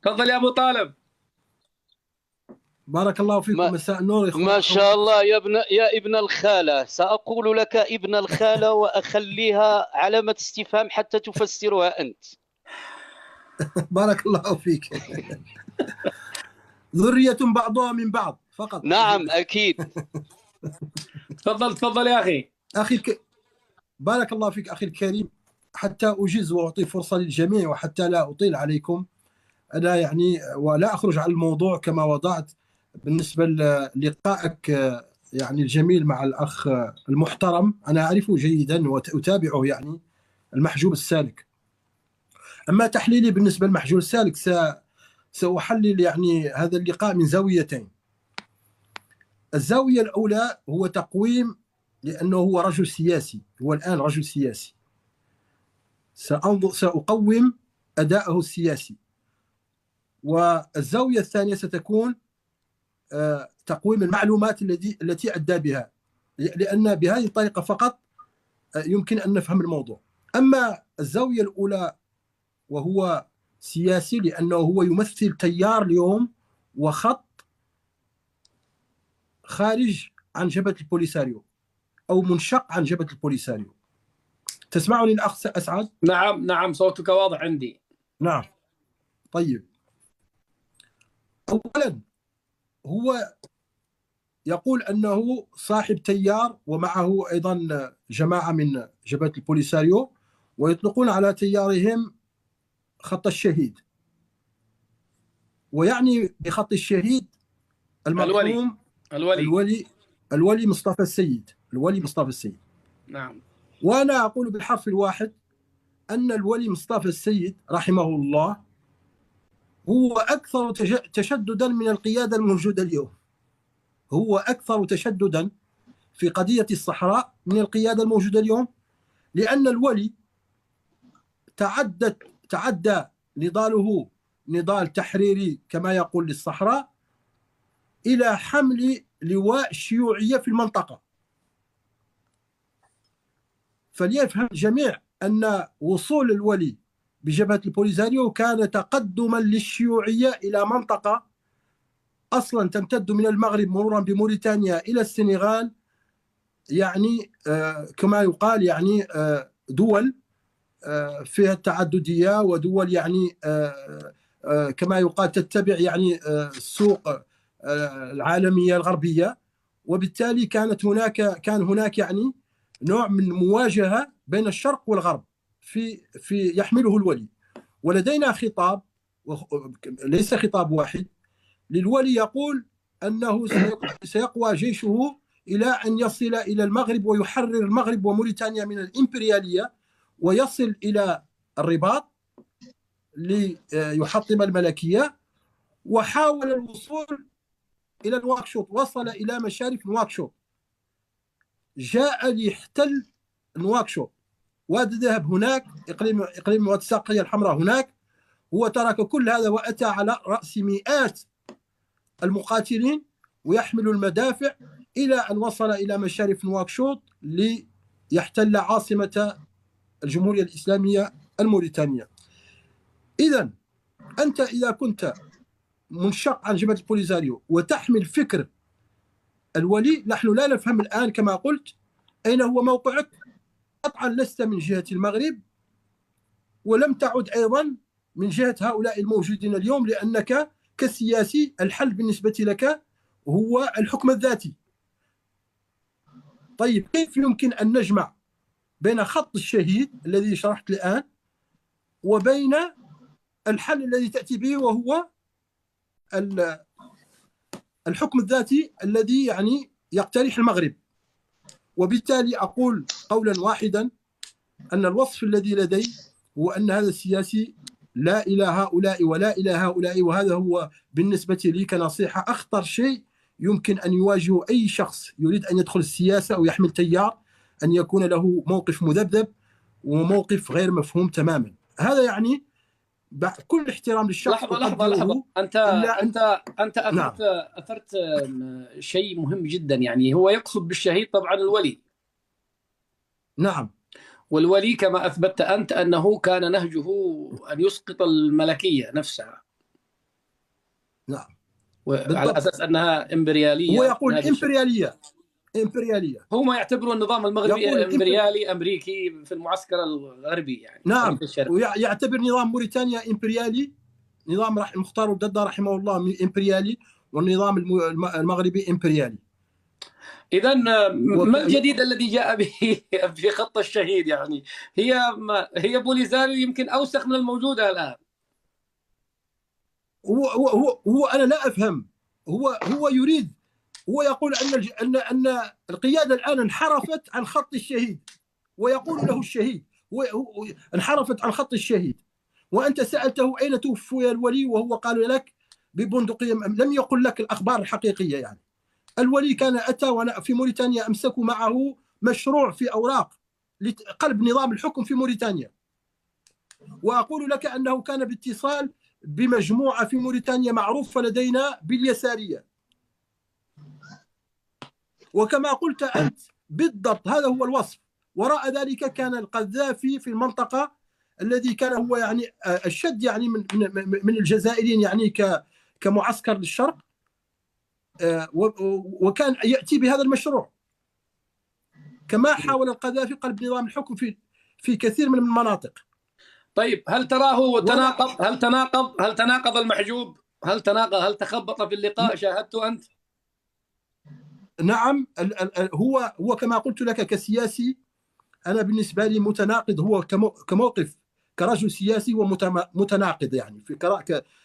تفضل يا أبو طالب. بارك الله فيكم. مساء النور يا إخوان. ما شاء الله يا ابن الخالة. سأقول لك ابن الخالة وأخليها علامة استفهام حتى تفسرها أنت. بارك الله فيك. ذرية بعضها من بعض فقط. نعم أكيد. تفضل يا أخي. بارك الله فيك أخي الكريم. حتى أجيز وأعطي فرصة للجميع وحتى لا أطيل عليكم، أنا يعني ولا أخرج عن الموضوع كما وضعت بالنسبة للقائك يعني الجميل مع الأخ المحترم. أنا أعرفه جيدا وأتابعه، يعني المحجوب السالك. أما تحليلي بالنسبة للمحجوب السالك سأحلل يعني هذا اللقاء من زاويتين. الزاوية الأولى هو تقويم، لأنه هو رجل سياسي، هو الآن رجل سياسي. سأقوم أداءه السياسي. والزاوية الثانية ستكون تقويم المعلومات التي أدى بها، لأن بهذه الطريقة فقط يمكن أن نفهم الموضوع. أما الزاوية الأولى وهو سياسي، لأنه هو يمثل تيار اليوم وخط خارج عن جبهة البوليساريو. أو منشق عن جبهة البوليساريو. تسمعني الأخ أسعد؟ نعم نعم، صوتك واضح عندي. نعم. طيب، أولا هو يقول أنه صاحب تيار ومعه أيضا جماعة من جبهة البوليساريو، ويطلقون على تيارهم خط الشهيد، ويعني بخط الشهيد المرحوم الولي مصطفى السيد. الولي مصطفى السيد. نعم. وأنا أقول بالحرف الواحد أن الولي مصطفى السيد رحمه الله هو أكثر تشددا من القيادة الموجودة اليوم. هو أكثر تشددا في قضية الصحراء من القيادة الموجودة اليوم، لأن الولي تعدى نضاله نضال تحريري كما يقول للصحراء إلى حمل لواء الشيوعية في المنطقة. فليفهم الجميع أن وصول الولي بجبهة البوليساريو كان تقدما للشيوعية إلى منطقة أصلا تمتد من المغرب مرورا بموريتانيا إلى السنغال، يعني كما يقال يعني دول فيها التعددية، ودول يعني كما يقال تتبع يعني السوق العالمية الغربية. وبالتالي كان هناك يعني نوع من مواجهة بين الشرق والغرب في يحمله الولي. ولدينا خطاب ليس خطاب واحد للولي يقول أنه سيقوى جيشه إلى أن يصل إلى المغرب ويحرر المغرب وموريتانيا من الإمبريالية، ويصل إلى الرباط ليحطم الملكية. وحاول الوصول إلى نواكشوط، وصل إلى مشارف نواكشوط، جاء ليحتل نواكشوط وادي الذهب هناك، إقليم وادي الساقية الحمراء هناك. هو ترك كل هذا وأتى على رأس مئات المقاتلين ويحمل المدافع إلى أن وصل إلى مشارف نواكشوط ليحتل عاصمة الجمهورية الإسلامية الموريتانية. إذن أنت إذا كنت منشق عن جبهة البوليساريو وتحمل فكر الولي، نحن لا نفهم الآن كما قلت أين هو موقعك. قطعا لست من جهة المغرب، ولم تعد أيضا من جهة هؤلاء الموجودين اليوم، لأنك كسياسي الحل بالنسبة لك هو الحكم الذاتي. طيب، كيف يمكن أن نجمع بين خط الشهيد الذي شرحت الآن وبين الحل الذي تأتي به وهو الحكم الذاتي الذي يعني يقترح المغرب؟ وبالتالي أقول قولا واحدا أن الوصف الذي لدي هو أن هذا السياسي لا إلى هؤلاء ولا إلى هؤلاء، وهذا هو بالنسبة لي كنصيحة أخطر شيء يمكن أن يواجهه أي شخص يريد أن يدخل السياسة أو يحمل تيار، أن يكون له موقف مذبذب وموقف غير مفهوم تماما. هذا يعني كل احترام للشخص. لحظة. أنت أثرت شيء مهم جدا. يعني هو يقصد بالشهيد طبعا الولي. نعم. والولي كما أثبتت أنت أنه كان نهجه أن يسقط الملكية نفسها. نعم. على أساس أنها إمبريالية. هو يقول إمبريالية. هم يعتبروا النظام المغربي إمبريالي أمريكي في المعسكر الغربي يعني. نعم. ويعتبر نظام موريتانيا إمبريالي، نظام مختار الددة رحمه الله إمبريالي، والنظام المغربي إمبريالي. إذن ما الجديد الذي جاء به في خط الشهيد؟ يعني هي بوليساريو يمكن أوسخ من الموجودة الآن. هو أنا لا أفهم. هو يريد، هو يقول أن القيادة الآن انحرفت عن خط الشهيد، ويقول له الشهيد انحرفت عن خط الشهيد. وأنت سألته أين توفي الولي وهو قال لك ببندقية، لم يقل لك الأخبار الحقيقية. يعني الولي كان أتى في موريتانيا، أمسكوا معه مشروع في أوراق لقلب نظام الحكم في موريتانيا. وأقول لك أنه كان باتصال بمجموعة في موريتانيا معروفة لدينا باليسارية. وكما قلت أنت بالضبط هذا هو الوصف. وراء ذلك كان القذافي في المنطقة الذي كان هو يعني الشد يعني من الجزائريين يعني كمعسكر للشرق، وكان يأتي بهذا المشروع. كما حاول القذافي قلب نظام الحكم في كثير من المناطق. طيب هل تراه تناقض؟ هل تناقض المحجوب؟ هل تخبط في اللقاء؟ شاهدته أنت؟ نعم، هو كما قلت لك كسياسي، أنا بالنسبة لي متناقض. هو كموقف كرجل سياسي هو متناقض، يعني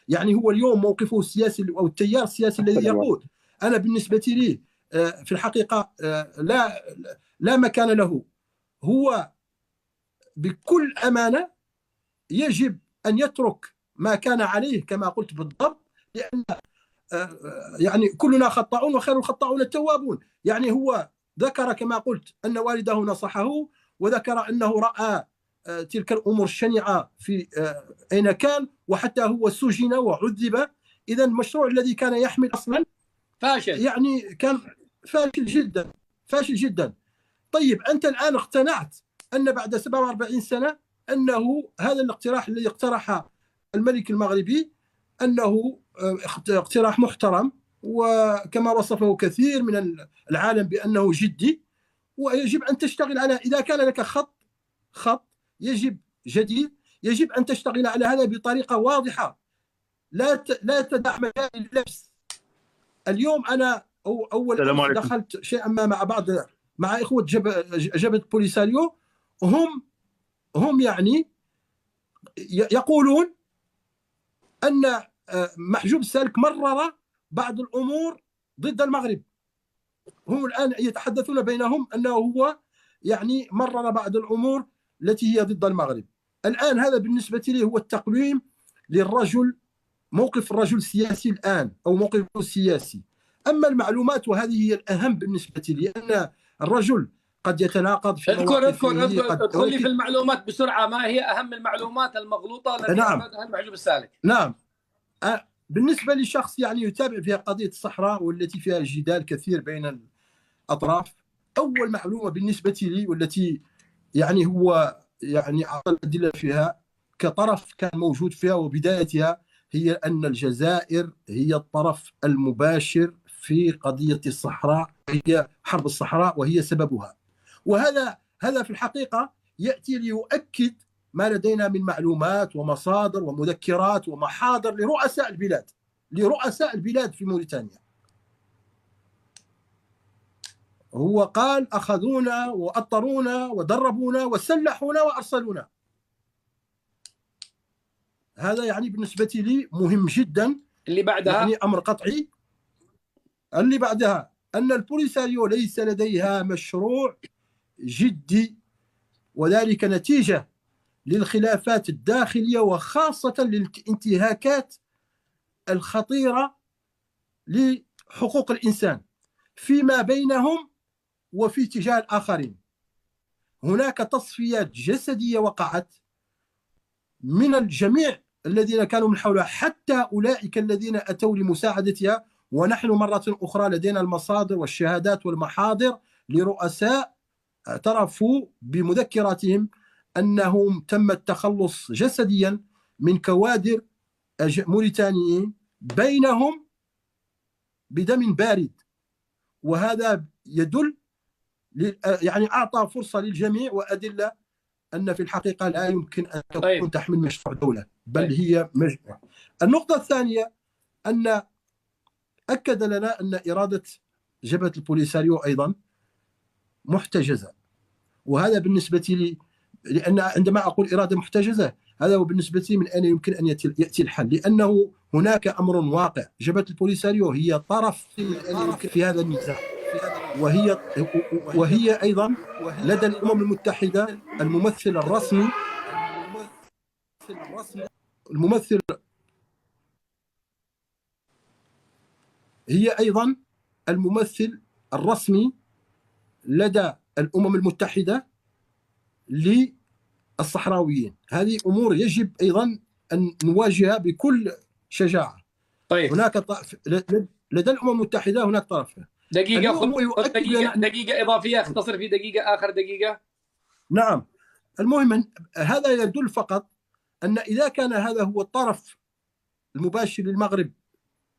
يعني هو اليوم موقفه السياسي أو التيار السياسي الذي يقود، أنا بالنسبة لي في الحقيقة لا مكان له. هو بكل أمانة يجب أن يترك ما كان عليه كما قلت بالضبط، لأن يعني كلنا خطاؤون وخير الخطاؤون التوابون. يعني هو ذكر كما قلت أن والده نصحه، وذكر أنه رأى تلك الأمور الشنيعة في أين كان، وحتى هو سجن وعذب. إذا المشروع الذي كان يحمل أصلا فاشل، يعني كان فاشل جدا، فاشل جدا. طيب أنت الآن اقتنعت أن بعد 47 سنة أنه هذا الاقتراح الذي اقترح الملك المغربي أنه اقتراح محترم، وكما وصفه كثير من العالم بأنه جدي، ويجب أن تشتغل على، إذا كان لك خط يجب جديد، يجب أن تشتغل على هذا بطريقة واضحة، لا تدع مجال للبس. اليوم أنا أول دخلت شيئا ما مع إخوة جبهة بوليساريو، هم يعني يقولون أن محجوب السالك مرر بعض الأمور ضد المغرب. هم الآن يتحدثون بينهم أنه هو يعني مرر بعض الأمور التي هي ضد المغرب. الآن هذا بالنسبة لي هو التقويم للرجل، موقف الرجل السياسي الآن أو موقفه السياسي. أما المعلومات وهذه هي الأهم بالنسبة لي، أن الرجل قد يتناقض في ادخل لي في المعلومات بسرعة. ما هي أهم المعلومات المغلوطة التي أفادها المحجوب السالك؟ نعم، بالنسبة لشخص يعني يتابع فيها قضية الصحراء والتي فيها جدال كثير بين الأطراف، أول معلومة بالنسبة لي والتي يعني هو يعني أعطى الأدلة فيها كطرف كان موجود فيها وبدايتها، هي أن الجزائر هي الطرف المباشر في قضية الصحراء، هي حرب الصحراء وهي سببها. وهذا في الحقيقة يأتي ليؤكد ما لدينا من معلومات ومصادر ومذكرات ومحاضر لرؤساء البلاد في موريتانيا. هو قال أخذونا وأطرونا ودربونا وسلحونا وأرسلونا. هذا يعني بالنسبة لي مهم جدا. اللي بعدها يعني أمر قطعي. اللي بعدها أن البوليساريو ليس لديها مشروع جدي، وذلك نتيجة للخلافات الداخلية وخاصة للانتهاكات الخطيرة لحقوق الإنسان فيما بينهم وفي تجاه الآخرين. هناك تصفيات جسدية وقعت من الجميع الذين كانوا من حولها، حتى أولئك الذين أتوا لمساعدتها. ونحن مرة أخرى لدينا المصادر والشهادات والمحاضر لرؤساء اعترفوا بمذكراتهم أنهم تم التخلص جسديا من كوادر موريتانيين بينهم بدم بارد. وهذا يدل يعني أعطى فرصة للجميع وأدلة أن في الحقيقة لا يمكن أن تكون تحمل مشروع دولة، بل هي مجموعة. النقطة الثانية أن أكد لنا أن إرادة جبهة البوليساريو أيضا محتجزة. وهذا بالنسبة لي، لأن عندما أقول إرادة محتجزة هذا هو بالنسبة لي من أين يمكن أن يأتي الحل، لأنه هناك أمر واقع. جبهة البوليساريو هي طرف في هذا النزاع، وهي أيضا لدى الأمم المتحدة الممثل الرسمي هي أيضا الممثل الرسمي لدى الأمم المتحدة للصحراويين. هذه أمور يجب أيضا أن نواجهها بكل شجاعة. طيب. هناك لدى الأمم المتحدة هناك طرف. دقيقة إضافية، اختصر في دقيقة، آخر دقيقة. نعم، المهم هذا يدل فقط أن إذا كان هذا هو الطرف المباشر للمغرب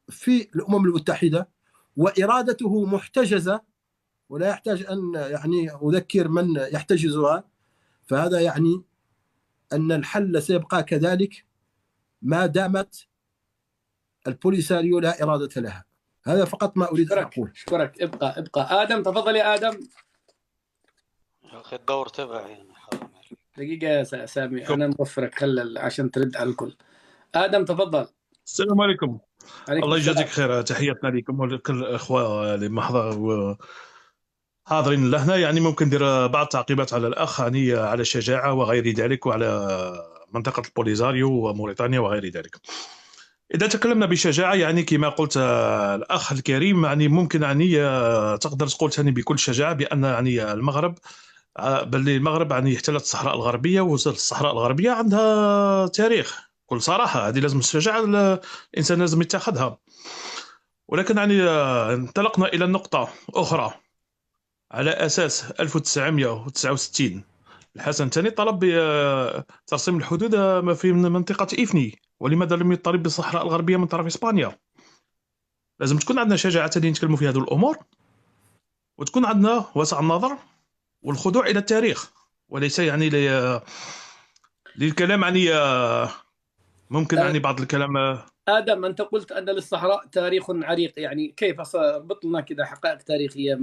في الأمم المتحدة وإرادته محتجزة، ولا يحتاج أن يعني أذكر من يحتجزها. فهذا يعني أن الحل سيبقى كذلك ما دامت البوليساريو لا إرادة لها. هذا فقط ما أريد أن أقول. أشكرك. ابقى آدم، تفضل يا آدم. يا أخي الدور تبعي أنا، حرام عليك. دقيقة يا سامي، أنا موفرك خلل عشان ترد على الكل. آدم تفضل. السلام عليكم. عليكم الله السلام. يجازيك خير، تحياتنا لكم ولكل الأخوة اللي حاضرين لهنا. يعني ممكن ندير بعض التعقيبات على الأخ يعني على الشجاعة وغير ذلك، وعلى منطقة البوليزاريو وموريتانيا وغير ذلك. إذا تكلمنا بشجاعة يعني كما قلت الأخ الكريم، يعني ممكن يعني تقدر تقول ثاني بكل شجاعة بأن يعني المغرب، بل المغرب يعني احتلت الصحراء الغربية، ووصلت الصحراء الغربية عندها تاريخ بكل صراحة. هذه لازم الشجاعة الإنسان لازم يتخذها. ولكن يعني انطلقنا إلى النقطة أخرى. على أساس 1969 الحسن الثاني طلب بترسيم الحدود ما في منطقة إفني، ولماذا لم يطالب بالصحراء الغربية من طرف إسبانيا؟ لازم تكون عندنا شجاعة نتكلموا في هذه الأمور، وتكون عندنا وسع النظر والخضوع إلى التاريخ، وليس يعني للكلام يعني ممكن يعني بعض الكلام. آدم، أنت قلت أن للصحراء تاريخ عريق، يعني كيف؟ ربط لنا كذا حقائق تاريخية.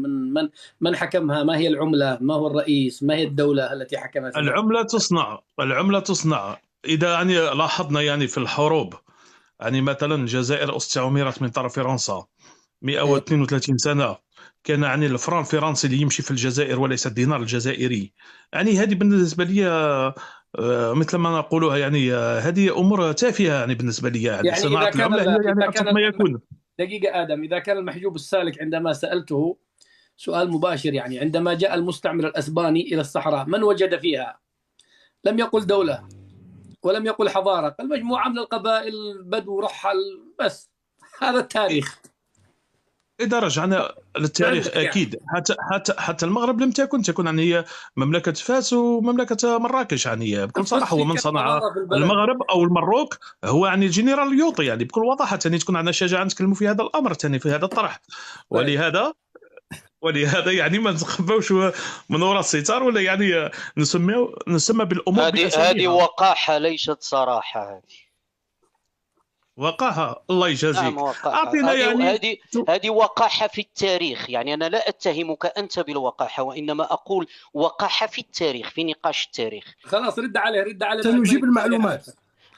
من حكمها؟ ما هي العملة؟ ما هو الرئيس؟ ما هي الدولة التي حكمت؟ العملة تصنع. إذا يعني لاحظنا يعني في الحروب، يعني مثلا الجزائر استعمرت من طرف فرنسا 132 سنة، كان يعني الفرنك الفرنسي اللي يمشي في الجزائر وليس الدينار الجزائري. يعني هذه بالنسبة لي مثل ما نقولها يعني هذه أمور تافهة يعني بالنسبة لي. يعني صناعة العملة هي يعني أبسط ما يكون. دقيقة آدم، إذا كان المحجوب السالك عندما سألته سؤال مباشر، يعني عندما جاء المستعمر الأسباني إلى الصحراء من وجد فيها؟ لم يقل دولة ولم يقل حضارة، قال مجموعة من القبائل، بدو، رحل، بس. هذا التاريخ. إذا رجعنا للتاريخ أكيد حتى المغرب لم تكن يعني هي مملكة فاس ومملكة مراكش. يعني بكل صراحة هو من صنع المغرب أو المروك هو يعني الجنرال يوطي. يعني بكل وضاحة ثاني تكون عندنا شجاعة نتكلموا في هذا الأمر ثاني في هذا الطرح. ولهذا يعني ما نخبوش من وراء الستار، ولا يعني نسمى بالأمور بأساميها. هذه وقاحة ليست صراحة. هذه وقاحة. الله يجازيك. نعم وقاحة. أعطينا يعني هذه وقاحة في التاريخ. يعني أنا لا أتهمك أنت بالوقاحة، وإنما أقول وقاحة في التاريخ، في نقاش التاريخ. خلاص رد عليه. سنجيب المعلومات.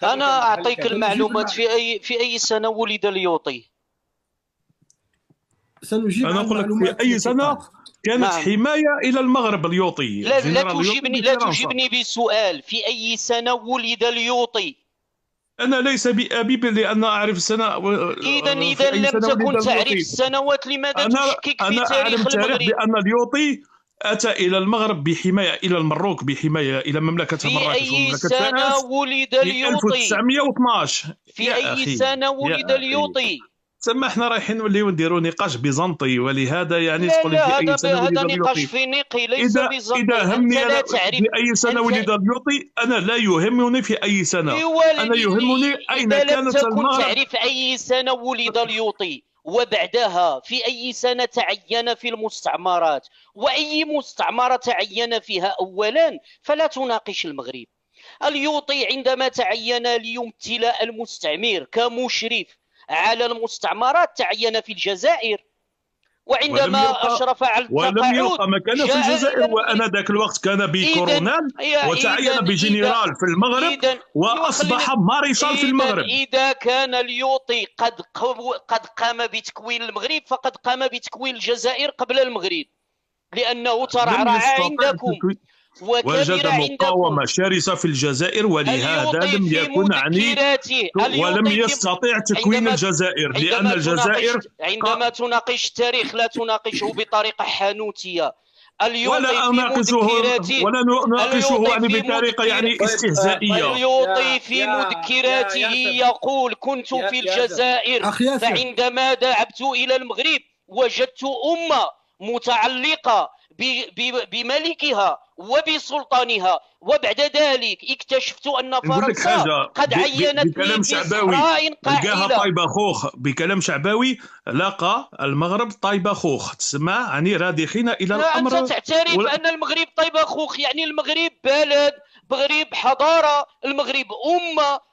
أنا أعطيك المعلومات. في أي سنة ولد اليوطي؟ سنجيب أنا أقول لك في أي سنة كانت حماية إلى المغرب اليوطي. لا تجيبني بسؤال. في أي سنة ولد اليوطي؟ أنا ليس بأبي لأن أعرف السنة. إذا لم تكن تعرف السنوات لماذا تشكك في تاريخ المغرب؟ بأن اليوطي أتى إلى المغرب بحماية إلى المروك، بحماية إلى مملكة مراكش ومملكة فاس. في أي سنة ولد اليوطي؟ 1912. في أي سنة ولد اليوطي؟ سما احنا رايحين نوليو نديروا نقاش بيزنطي، ولهذا يعني تقول لا هذا نقاش فينيقي ليس بيزنطي. إذا همني أنا في أي سنة ولد اليوطي، أنا لا يهمني في أي سنة. أنا يهمني أين كانت المغرب. تعرف أي سنة ولد اليوطي وبعدها في أي سنة تعين في المستعمرات، وأي مستعمرة تعين فيها أولا، فلا تناقش المغرب. اليوطي عندما تعين ليمثل المستعمر كمشرف على المستعمرات تعين في الجزائر، وعندما أشرف على التقاعد ولم يبقى مكانه في الجزائر، وأنا ذاك الوقت كان بكورونال وتعين بجنرال في المغرب وأصبح ماريشال في المغرب. إذا كان اليوطي قد قام بتكوين المغرب، فقد قام بتكوين الجزائر قبل المغرب، لأنه ترعرع عندكم وجد مقاومة شرسة في الجزائر، ولهذا لم يكن عنيف ولم يستطيع تكوين الجزائر، لأن الجزائر عندما تناقش التاريخ لا تناقشه بطريقة حانوتية. ولا نناقشه يعني بطريقة يعني استهزائية. اليوطي في مذكراته يقول كنت في الجزائر، فعندما ذهبت إلى المغرب وجدت أمة متعلقة بملكها وبسلطانها. وبعد ذلك اكتشفت أن نقول لك فرنسا حاجه قد عينتني بكلام شعباوي، بصحراء لقاها قاحلة. طيبه خوخ. بكلام شعباوي لقى المغرب طيبه خوخ، تسمى يعني رادخين الى لا، أنت الامر. تعترف أن المغرب طيبة خوخ، يعني المغرب بلد، المغرب حضارة، المغرب أمة.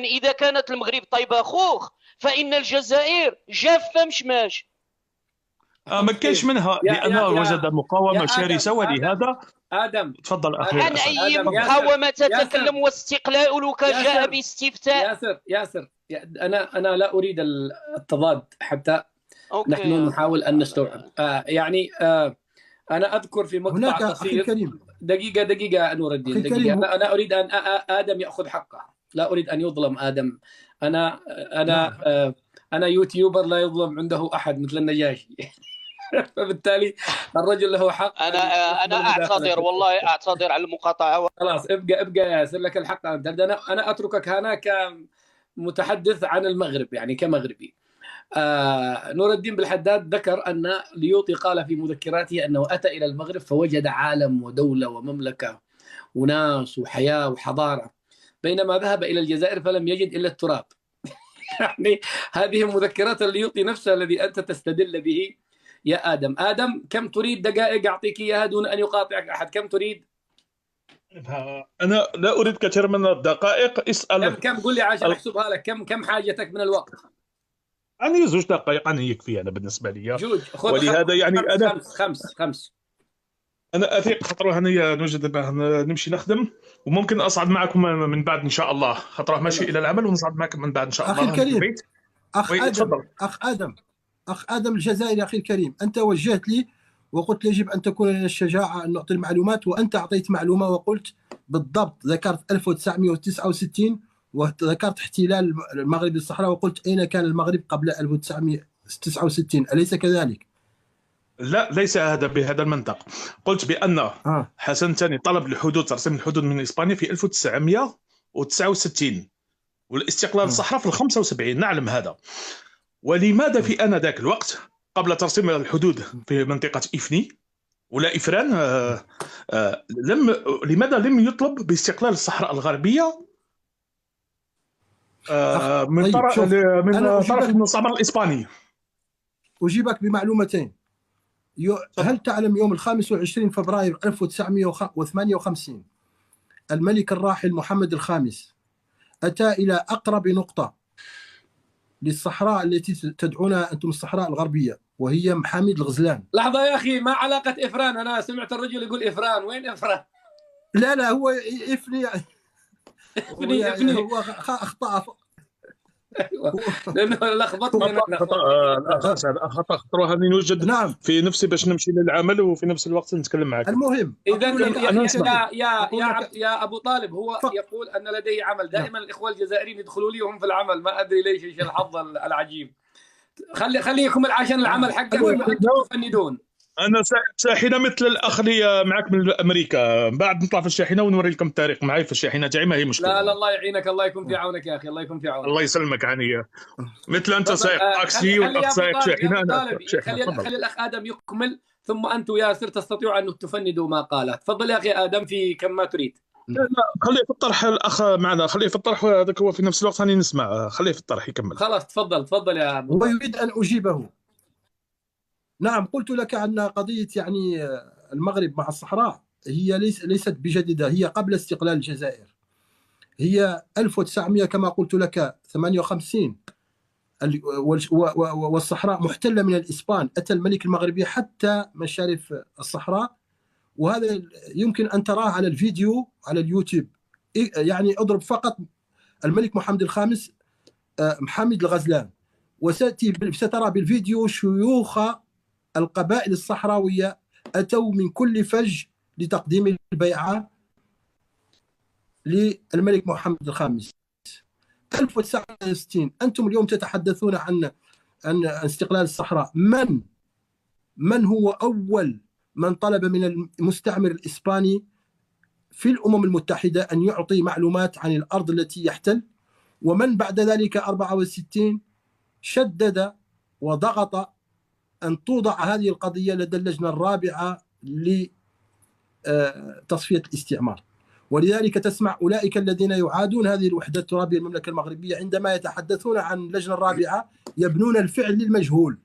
إذا كانت المغرب طيبة خوخ فإن الجزائر جافة مشماش. ما كاينش منها، لانه وجد مقاومه يا شرسه، ولهذا آدم تفضل اخي عن اسد. أي آدم، مقاومة ياسر. تتكلم؟ واستقلالك جاء ياسر. باستفتاء. ياسر أنا لا أريد التضاد حتى نحن نحاول أن نستوعب. أنا أذكر في هناك مقطع أخي قصير. الكريم، دقيقة نور الدين، أخي دقيقة. الكريم، أنا أريد أن آدم يأخذ حقه، لا أريد أن يظلم آدم. أنا أنا يوتيوبر لا يظلم عنده أحد مثل النجاشي. فبالتالي الرجل له حق. أنا أعتذر، والله أعتذر على المقاطعة. خلاص ابقى ياسر، لك الحق أنت. أنا أتركك هنا كمتحدث عن المغرب، يعني كمغربي. نور الدين بالحداد ذكر أن ليوطي قال في مذكراته أنه أتى إلى المغرب فوجد عالم ودولة ومملكة وناس وحياة وحضارة، بينما ذهب إلى الجزائر فلم يجد إلا التراب. يعني هذه مذكرات الليوطي نفسه الذي أنت تستدل به يا آدم. كم تريد دقائق أعطيك إياها دون أن يقاطعك أحد؟ كم تريد؟ انا لا اريد كثير من الدقائق. اسال كم قل لي عشان احسبها لك. كم حاجتك من الوقت؟ يعني 2 دقائق أنا يكفي أنا بالنسبة لي. ولهذا يعني أنا خمس أنا أثق خطره هنيا نوجد باه نمشي نخدم، وممكن أصعد معكم من بعد إن شاء الله. خطره ماشي إلى العمل ونصعد معكم من بعد إن شاء الله. أخي الكريم، تفضل. أخ آدم الجزائري. أخي الكريم، أنت وجهت لي وقلت يجب أن تكون لنا الشجاعة أن نعطي المعلومات، وأنت أعطيت معلومة وقلت بالضبط، ذكرت 1969 وذكرت احتلال المغرب للصحراء، وقلت أين كان المغرب قبل 1969، أليس كذلك؟ لا، ليس هذا بهذا المنطق. قلت بأن حسن الثاني طلب الحدود، ترسيم الحدود من إسبانيا في 1969، والاستقلال الصحراء في 75. نعلم هذا. ولماذا في آنذاك الوقت قبل ترسيم الحدود في منطقة إفني ولا إفران لماذا لم يطلب باستقلال الصحراء الغربية من طرف المستعمر الإسباني؟ أجيبك بمعلومتين. هل تعلم يوم 25 فبراير 1958 الملك الراحل محمد الخامس أتى إلى أقرب نقطة للصحراء التي تدعونها أنتم الصحراء الغربية، وهي محامد الغزلان. لحظة يا أخي، ما علاقة إفران؟ أنا سمعت الرجل يقول إفران. وين إفران؟ لا هو إفني. إفني هو أخطأ. لأنه لخبطني. خطأ خطرها أن يوجد في نفسي باش نمشي للعمل وفي نفس الوقت نتكلم معك. المهم إذا يا أبو طالب هو يقول أن لديه عمل. دائما الإخوة الجزائريين يدخلوا لي وهم في العمل، ما أدري ليش، إيش الحظ العجيب. خليكم عشان العمل حقكم تفندون. أنا شاحنة مثل الأخ اللي معك من أمريكا، بعد نطلع في الشاحنة ونوري لكم التاريخ معي في الشاحنة تاعي، ما هي مشكلة. لا الله يعينك، الله يكون في عونك يا أخي، الله يكون في عونك. الله يسلمك. يعني مثل أنت سائق تاكسي والأخ سائق شاحنة. خلي الأخ آدم يكمل، ثم أنتم ياسر تستطيعوا أن تفندوا ما قاله. تفضل يا أخي آدم في كم ما تريد. لا خليه في الطرح الأخ معنا، خليه في الطرح، هذاك هو في نفس الوقت هاني نسمع. خليه في الطرح يكمل. خلاص تفضل يا أبو. هو يريد أن أجيبه. نعم، قلت لك أن قضية يعني المغرب مع الصحراء هي ليست بجديدة، هي قبل استقلال الجزائر. هي 1900 كما قلت لك 58 والصحراء محتلة من الإسبان. أتى الملك المغربي حتى مشارف الصحراء، وهذا يمكن أن تراه على الفيديو على اليوتيوب. يعني أضرب فقط الملك محمد الخامس محمد الغزلان، وسترى بالفيديو شيوخ القبائل الصحراوية أتوا من كل فج لتقديم البيعة للملك محمد الخامس. 1960 أنتم اليوم تتحدثون عن استقلال الصحراء. من هو أول من طلب من المستعمر الإسباني في الأمم المتحدة أن يعطي معلومات عن الأرض التي يحتل؟ ومن بعد ذلك 64 شدد وضغط أن توضع هذه القضية لدى اللجنة الرابعة تصفية الاستعمار. ولذلك تسمع أولئك الذين يعادون هذه الوحدة الترابية المملكة المغربية عندما يتحدثون عن اللجنة الرابعة يبنون الفعل للمجهول،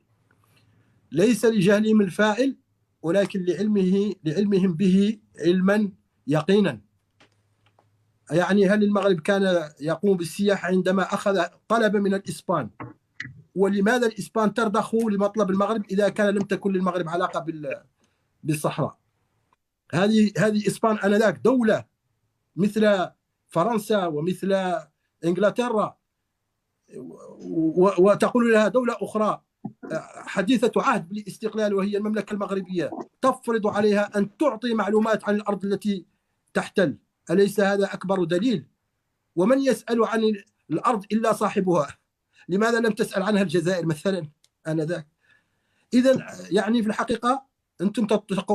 ليس لجهلهم الفاعل ولكن لعلمهم به علما يقينا. يعني هل المغرب كان يقوم بالسياحة عندما أخذ طلب من الإسبان؟ ولماذا الإسبان ترضخ لمطلب المغرب إذا كان لم تكن للمغرب علاقة بالصحراء؟ هذه إسبان آنذاك دولة مثل فرنسا ومثل إنجلترا، وتقول لها دولة أخرى حديثة عهد بالاستقلال وهي المملكة المغربية تفرض عليها أن تعطي معلومات عن الأرض التي تحتل. أليس هذا أكبر دليل؟ ومن يسأل عن الأرض إلا صاحبها؟ لماذا لم تسأل عنها الجزائر مثلا آنذاك؟ إذن يعني في الحقيقة أنتم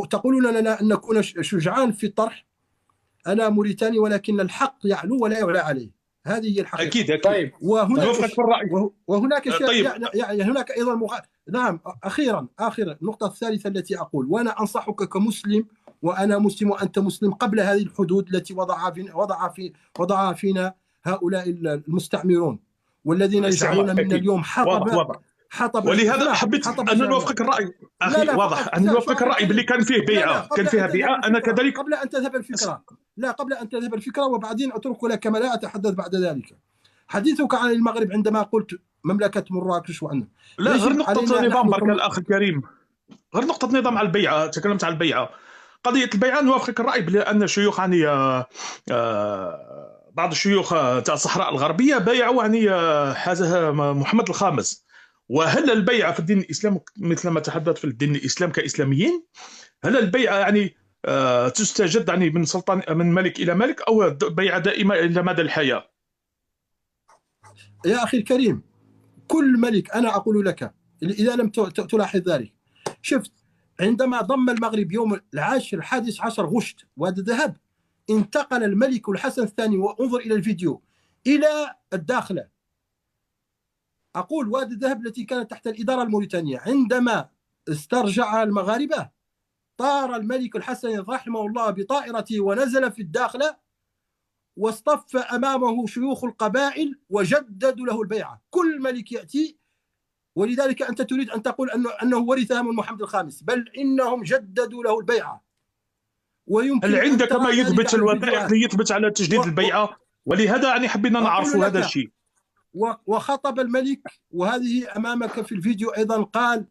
تقولون لنا أن نكون شجعان في الطرح. أنا موريتاني ولكن الحق يعلو ولا يعلى عليه، هذه هي الحقيقة. أكيد. طيب وهناك طيب. يعني هناك أيضا نعم. أخيرا النقطة الثالثة التي أقول، وأنا أنصحك كمسلم وأنا مسلم وأنت مسلم، قبل هذه الحدود التي وضعها فينا هؤلاء المستعمرون والذين يجعلون من اليوم حطب. ولهذا حبيت أن نوافقك الرأي أخي. واضح أن نوافقك الرأي باللي كان فيه بيعة، كان فيها بيعة. أنا كذلك. قبل أن تذهب الفكرة وبعدين أترك لك ما لا أتحدث بعد ذلك. حديثك عن المغرب عندما قلت مملكة مراكش وأن لا، غير نقطة نظام برك الأخ الكريم، غير نقطة نظام على البيعة. تكلمت على البيعة، قضية البيعة نوافقك الرأي بأن الشيوخ يعني بعض الشيوخ تاع الصحراء الغربية بايعوا يعني حازها محمد الخامس. وهل البيعة في الدين الإسلام مثل ما تحدث في الدين الإسلام كإسلاميين، هل البيعة يعني تستجد يعني من سلطان من ملك إلى ملك، أو بيعة دائمة إلى مدى الحياة؟ يا أخي الكريم، كل ملك، أنا أقول لك إذا لم تلاحظ ذلك، شفت عندما ضم المغرب يوم 11 غشت وهذا ذهب، انتقل الملك الحسن الثاني، وانظر إلى الفيديو، إلى الداخلة. أقول وادي الذهب التي كانت تحت الإدارة الموريتانية، عندما استرجع المغاربة طار الملك الحسن رحمه الله بطائرته ونزل في الداخلة واصطف أمامه شيوخ القبائل وجددوا له البيعة. كل ملك يأتي، ولذلك أنت تريد أن تقول أنه ورثها من محمد الخامس، بل إنهم جددوا له البيعة. ويمكن هل عندك ما يثبت الوثائق يثبت على تجديد البيعة؟ ولهذا يعني حبينا نعرف هذا الشيء. وخطب الملك، وهذه أمامك في الفيديو أيضا، قال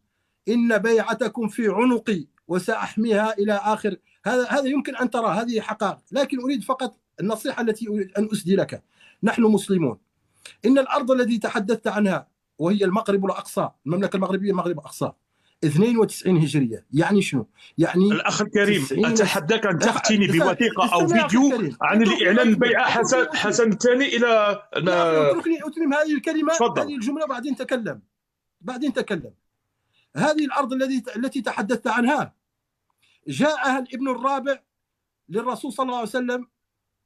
إن بيعتكم في عنقي وسأحميها إلى آخر. هذا يمكن أن ترى، هذه حقائق. لكن أريد فقط النصيحة التي أريد أن أسدي لك. نحن مسلمون، إن الأرض التي تحدثت عنها وهي المغرب الأقصى، المملكة المغربية المغرب الأقصى، 92 هجرية. يعني شنو؟ يعني الأخ الكريم، أتحداك أن تأتيني بوثيقة أو فيديو عن الإعلان البيعة حسن الثاني إلى اتركني أتمم هذه الكلمة، هذه الجملة، بعدين تكلم. هذه الأرض التي تحدثت عنها جاءها الابن الرابع للرسول صلى الله عليه وسلم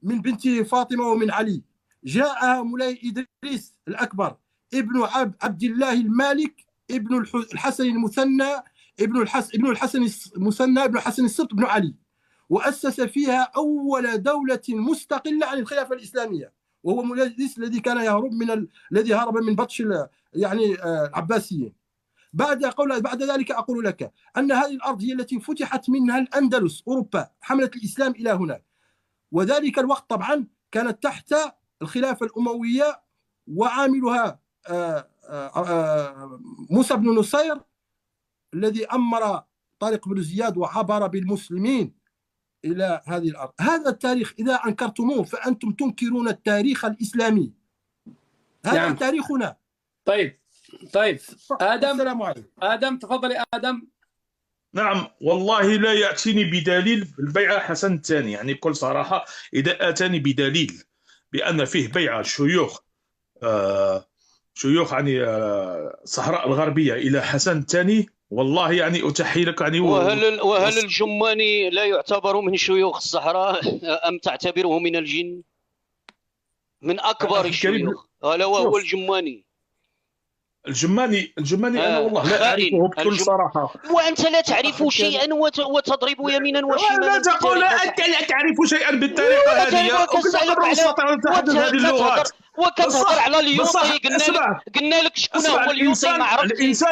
من بنته فاطمة ومن علي، جاءها مولاي إدريس الأكبر ابن عبد الله المالك ابن الحسن المثنى ابن الحسن المثنى ابن الحسن السبط ابن علي، وأسس فيها أول دولة مستقلة عن الخلافة الإسلامية، وهو مولاي إدريس الذي كان الذي هرب من بطش يعني العباسيين. بعد ذلك أقول لك أن هذه الأرض هي التي فتحت منها الأندلس، أوروبا حملت الإسلام إلى هنا، وذلك الوقت طبعا كانت تحت الخلافة الأموية، وعاملها موسى بن نصير الذي أمر طارق بن زياد وعبر بالمسلمين إلى هذه الأرض. هذا التاريخ إذا أنكرتموه فأنتم تنكرون التاريخ الإسلامي. هذا تاريخنا. طيب آدم، السلام عليكم. آدم تفضل يا آدم. نعم، والله لا يأتيني بدليل البيعة حسن الثاني، يعني بكل صراحة إذا أتاني بدليل بأن فيه بيعة شيوخ يعني الصحراء الغربية إلى حسن الثاني، والله يعني أتحي لك يعني. وهل الجماني لا يعتبر من شيوخ الصحراء أم تعتبره من الجن؟ من أكبر الشيوخ، هذا هو الجماني. الجماني انا والله لا خائن اعرفه بكل صراحه. وانت لا تعرف شيئا وتضرب يمينا وشمالا لا تقول انت لا تعرف شيئا بالطريقه هذه، وكما نستطيع ان نتحدث هذه اللغات وكتهضر على اليوطي. قلنا لك شكون هو اليوطي، ما عرفتش.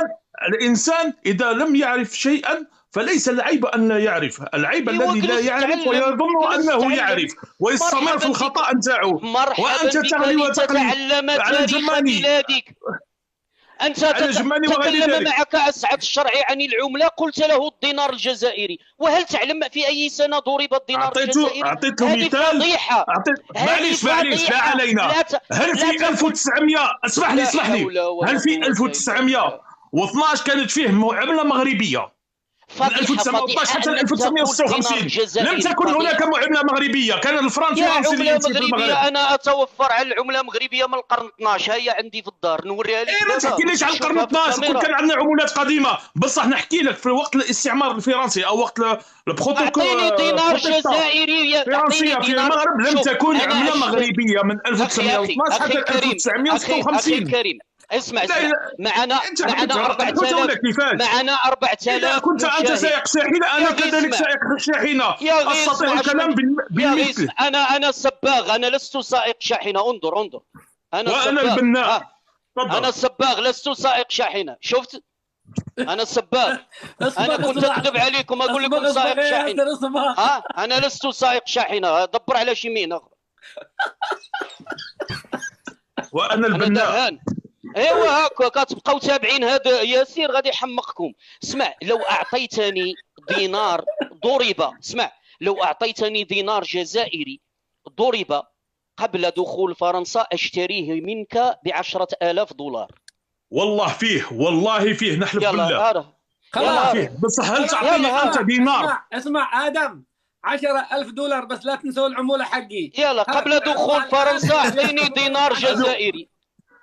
الانسان اذا لم يعرف شيئا فليس العيب ان لا يعرف، العيب الذي لا يعرف ويظن انه يعرف ويستمر في الخطا نتاعو. وانت تغلي وتقلي على الجماني. أنت تكلم معك أسعد الشرعي عن العملة، قلت له الدينار الجزائري، وهل تعلم في أي سنة ضرب الدينار الجزائري؟ أعطيته مثال. معليش لا علينا. هل في 1900 اسمح لي هل في 1912 كانت فيه عملة مغربية؟ من 1912 حتى 1956 لم تكن هناك عملة مغربية، كان الفرنك هو اللي يمشي في المغرب. أنا أتوفر على العملة المغربية من القرن 12، هي عندي في الدار نوريها لك. ما تحكيليش على القرن 12، كان عندنا عملات قديمة، بصح نحكي لك في وقت الاستعمار الفرنسي أو وقت البروتوكول. أعطيني دينار جزائري فرنسية في المغرب، لم تكن عملة مغربية من 1912 حتى 1956. أخي الكريم اسمع معنا 4000 إذا كنت أنت سائق شاحنة أنا كذلك سائق شاحنة، أستطيع الكلام بالمثل. أنا سباغ، أنا لست سائق شاحنة. انظر وأنا البناء. أنا السباغ لست سائق شاحنة. شفت؟ أنا السباغ. أنا كنت أكذب عليكم أقول لكم سائق شاحنة. أنا لست سائق شاحنة، دبر على شي مين أخر. وأنا البناء. ايوا هاكا كتبقاو تابعين هذا ياسير غادي يحمقكم. اسمع، لو اعطيتني دينار ضرب، اسمع، لو اعطيتني دينار جزائري ضرب قبل دخول فرنسا اشتريه منك $10,000. والله فيه نحلف بالله. يلا فيه، بس هل تعطيني انت دينار؟ اسمع آدم، $10,000 بس لا تنسوا العمولة حقي. يلا قبل دخول فرنسا اعطيني دينار جزائري.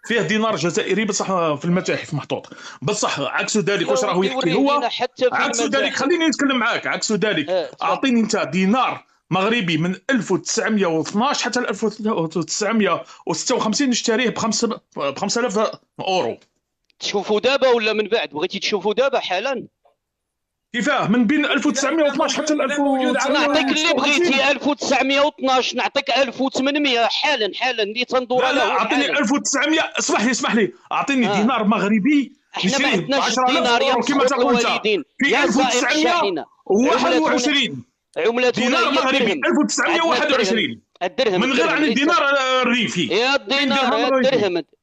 فيه دينار جزائري بصح في المتاحف محطوط، بصح عكس ذلك واش راهو يحكي هو؟ عكس ذلك خليني نتكلم معاك. عكس ذلك اعطيني انت دينار مغربي من 1912 حتى 1956 نشتريه ب 5000 اورو. تشوفوا دابا ولا من بعد؟ بغيتي تشوفوا دابا حالا؟ كيفاه من بين 1912 حتى 1900؟ نعطيك اللي بغيتي 1912، نعطيك 1800 حالا اللي تندور. لا اعطيني 1900. اسمح لي اعطيني دينار مغربي نشريه ب 10,000 اورو كما تقول انت في 1921. عملتنا دينار مغربي 1921 الدرهم من غير عن الدينار الريفي. يا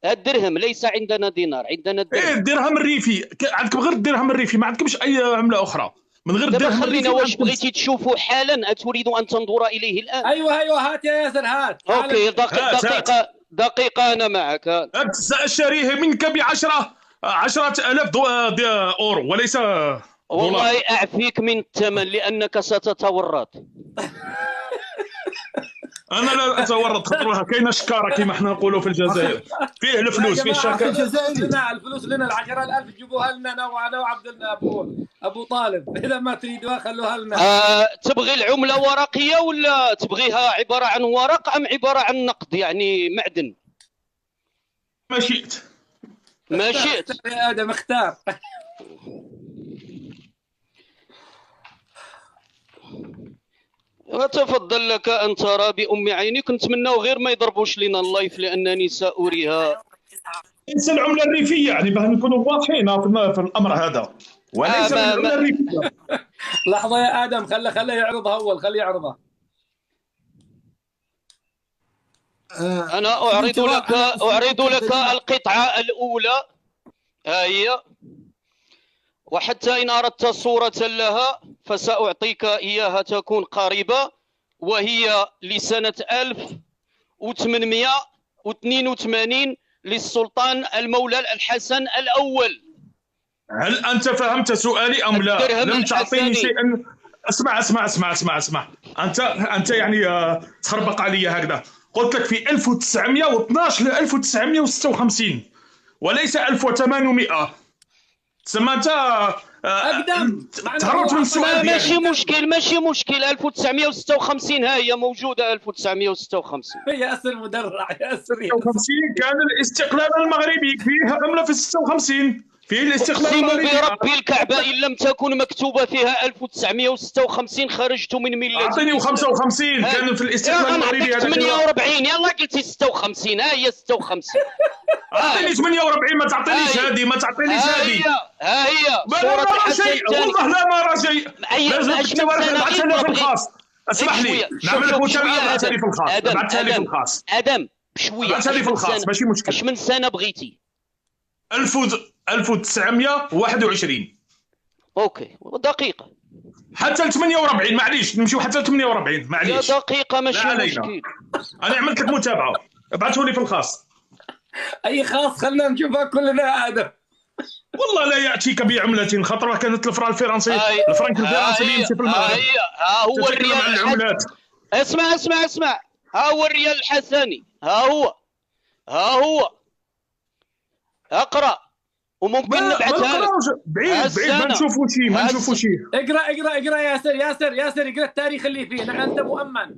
الدرهم ليس عندنا دينار، عندنا الدرهم. الدرهم الريفي عندكم، غير الدرهم الريفي، ما عندكمش اي عملة أخرى من غير الدرهم الريفي. واش بغيتي تشوفوا حالا؟ أتريد أن تنظر إليه الآن؟ أيوه هات يا ياسر هات. أوكي دقيقة أنا معك. سأشتريه منك ب10,000 أورو وليس دولار. والله أعفيك من الثمن لأنك ستتورط. انا لا اتورط، خاطرها كاينه شكاره كما حنا نقولوا في الجزائر، فيه الفلوس فيه الشكاره. لنا الفلوس، لنا ال10,000 جيبوها لنا انا وعبد ابو طالب، اذا ما تريدوها خلوها لنا. تبغي العمله ورقيه ولا تبغيها عباره عن ورق ام عباره عن نقد يعني معدن؟ ما شئت يا ادم اختار. وتفضل لك أن ترى بأم عينيك. نتمناو غير ما يضربوش لنا اللايف لأنني سأريها. انسى العملة الريفية، يعني باه نكونوا واضحين في الأمر هذا، وليس العملة الريفية. لحظة يا آدم، خليه يعرضها أول، خليه يعرضها. أنا أعرض لك القطعة الأولى هي، وحتى إن أردت صورة لها فسأعطيك إياها تكون قريبة، وهي لسنة 1882 للسلطان المولى الحسن الأول. هل أنت فهمت سؤالي أم لا؟ لم تعطيني شيئا. اسمع أنت يعني تخربق علي هكذا. قلت لك في 1912 ل 1956 وليس 1800. تسمى انت اقدم تهربت من السؤال ماشي ديالي. مشكل ماشي مشكل. 1956 ها هي موجوده. 1956 ياسر مدرع، ياسر 56 كان الاستقلال المغربي فيه عمله في 56 فيه الاستقلال اقسم المغربي. برب الكعبه ان لم تكن مكتوبه فيها 1956 خرجت من ملتي. اعطيني 55 كان في الاستقلال المغربي هذاك. 48 يلا قلتي 56 ها هي 56. اعطيني 48 ما تعطينيش هذه ما تعطينيش هذه. ها هي ما صورة نرى الحسن شيء الثاني. والله لا نرى شيء. لازم أجمل تكتب سنة ابعثها لي في الخاص. اسمح لي شوية. نعمل لك شوف متابعه شوية ابعثها لي في الخاص. آدم. ابعثها لي في الخاص. ادم بشويه ابعثها لي في الخاص ماشي مشكل. اش من سنه بغيتي؟ 1921 اوكي دقيقه حتى ل 48 معليش نمشيو حتى ل 48 يا معليش. دقيقه ماشي لا علينا. مشكل. انا عملت لك متابعه ابعثه لي في الخاص. اي خاص خلنا نشوفها كلنا يا ادم. والله لا ياتيك بعمله خطره كانت الفرنك الفرنسي اللي يمشي في المغرب. ها هو تتكلم عن الريال العملات. اسمع ها هو الريال الحسني. ها هو اقرا وممكن نبعثها لك. بعيد ما نشوفوا شيء اقرا ياسر اقرا التاريخ اللي فيه. انت مؤمن.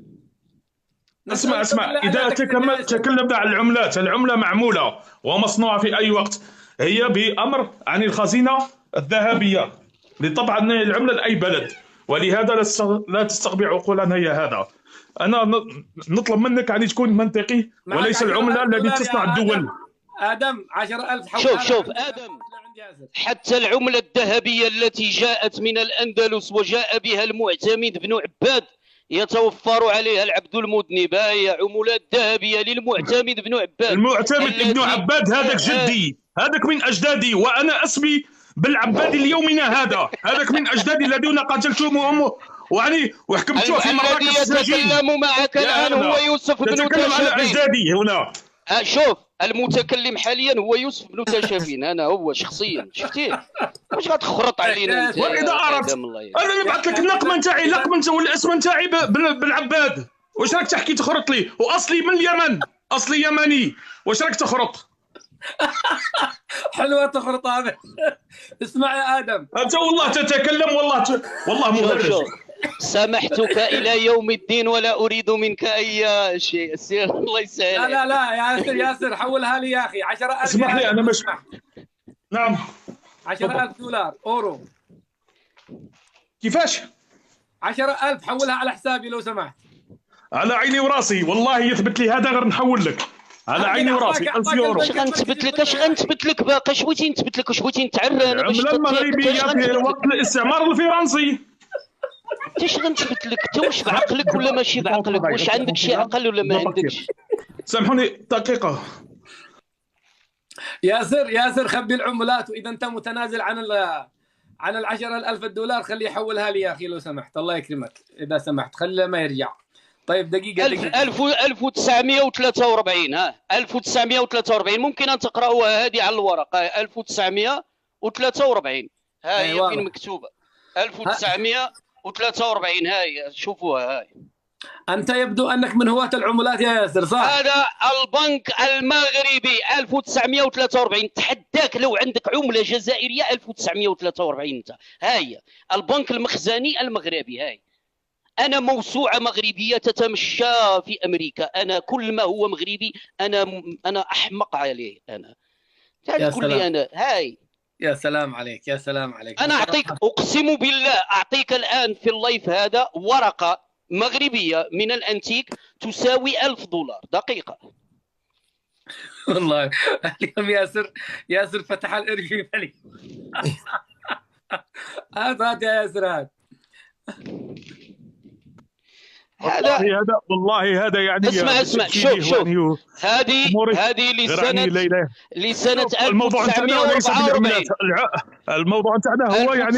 اسمع اذا تكلمنا عن العمله معموله ومصنوعه في اي وقت هي بامر عن الخزينه الذهبيه لطبع العمله لاي بلد، ولهذا لا تستقبع عقولنا هي هذا. انا نطلب منك يعني تكون منطقي وليس العمله التي تصنع الدول. ادم 10,000 شوف ادم حتى العمله الذهبيه التي جاءت من الاندلس وجاء بها المعتمد بن عباد يتوفر عليها العبد المذنب. هي عملات ذهبيه للمعتمد بن عباد. المعتمد بن عباد هذاك جدي، هذاك من اجدادي، وانا اسمي بالعباد ليومنا هذاك من اجدادي الذين قتلتموهم ويعني وحكمتوه في مراكز السجين. الذي يتكلم معك الان هو يوسف بن تتكلم على تشافين. اجدادي هنا. شوف المتكلم حاليا هو يوسف بن تشافين. انا هو شخصيا شفتيه. واش غتخرط علينا انت؟ واذا اردت انا نبعث لك النقمه نتاعي ولا الاسم نتاعي بالعباد. واش راك تحكي تخرط لي؟ واصلي من اليمن، اصلي يمني. واش راك تخرط؟ حلوه تخرط هذا. اسمع يا ادم انت والله تتكلم والله مغرج. سامحتك الى يوم الدين ولا اريد منك اي شيء. سير الله يسهل. لا ياسر حولها لي يا اخي. 10,000. اسمح لي انا مش نعم 10,000 دولار اورو. كيفاش؟ 10,000 حولها على حسابي لو سمحت. على عيني وراسي والله يثبت لي هذا غير نحول لك على عيني وراسي 1000 يورو. اش غنثبت لك؟ اش غنثبت لك باقي؟ اش بغيتي نثبت لك؟ واش بغيتي نتعرى انا باش العمله المغربيه في وقت الاستعمار الفرنسي. اش غنثبت لك؟ انت واش بعقلك ولا ماشي بعقلك؟ واش عندك شي عقل ولا ما عندكش؟ سامحوني دقيقه. ياسر خبي العملات، واذا انت متنازل عن 10,000 دولار خليه يحولها لي يا اخي لو سمحت. الله يكرمك اذا سمحت خليه ما يرجع. طيب دقيقه 1943 ها 1943 ممكن ان تقراوها هذه على الورقه. 1943 ها هي فين مكتوبه 1943 ها هي شوفوها هاي. انت يبدو انك من هواة العملات يا ياسر صح؟ هذا البنك المغربي 1943. تحداك لو عندك عمله جزائريه 1943 انت. هاي البنك المخزني المغربي. هاي انا موسوعه مغربيه تتمشى في امريكا. انا كل ما هو مغربي انا احمق عليه. انا تقول لي انا هاي. يا سلام عليك يا سلام عليك. انا اعطيك اقسم بالله اعطيك الان في اللايف هذا ورقه مغربيه من الانتيك تساوي 1000 دولار. دقيقه والله اليوم ياسر فتح الارشيف لي. هات يا ياسر هات. والله هذا يعني اسمع شوف هذه لسنه 1944. الموضوع نتاعنا هو يعني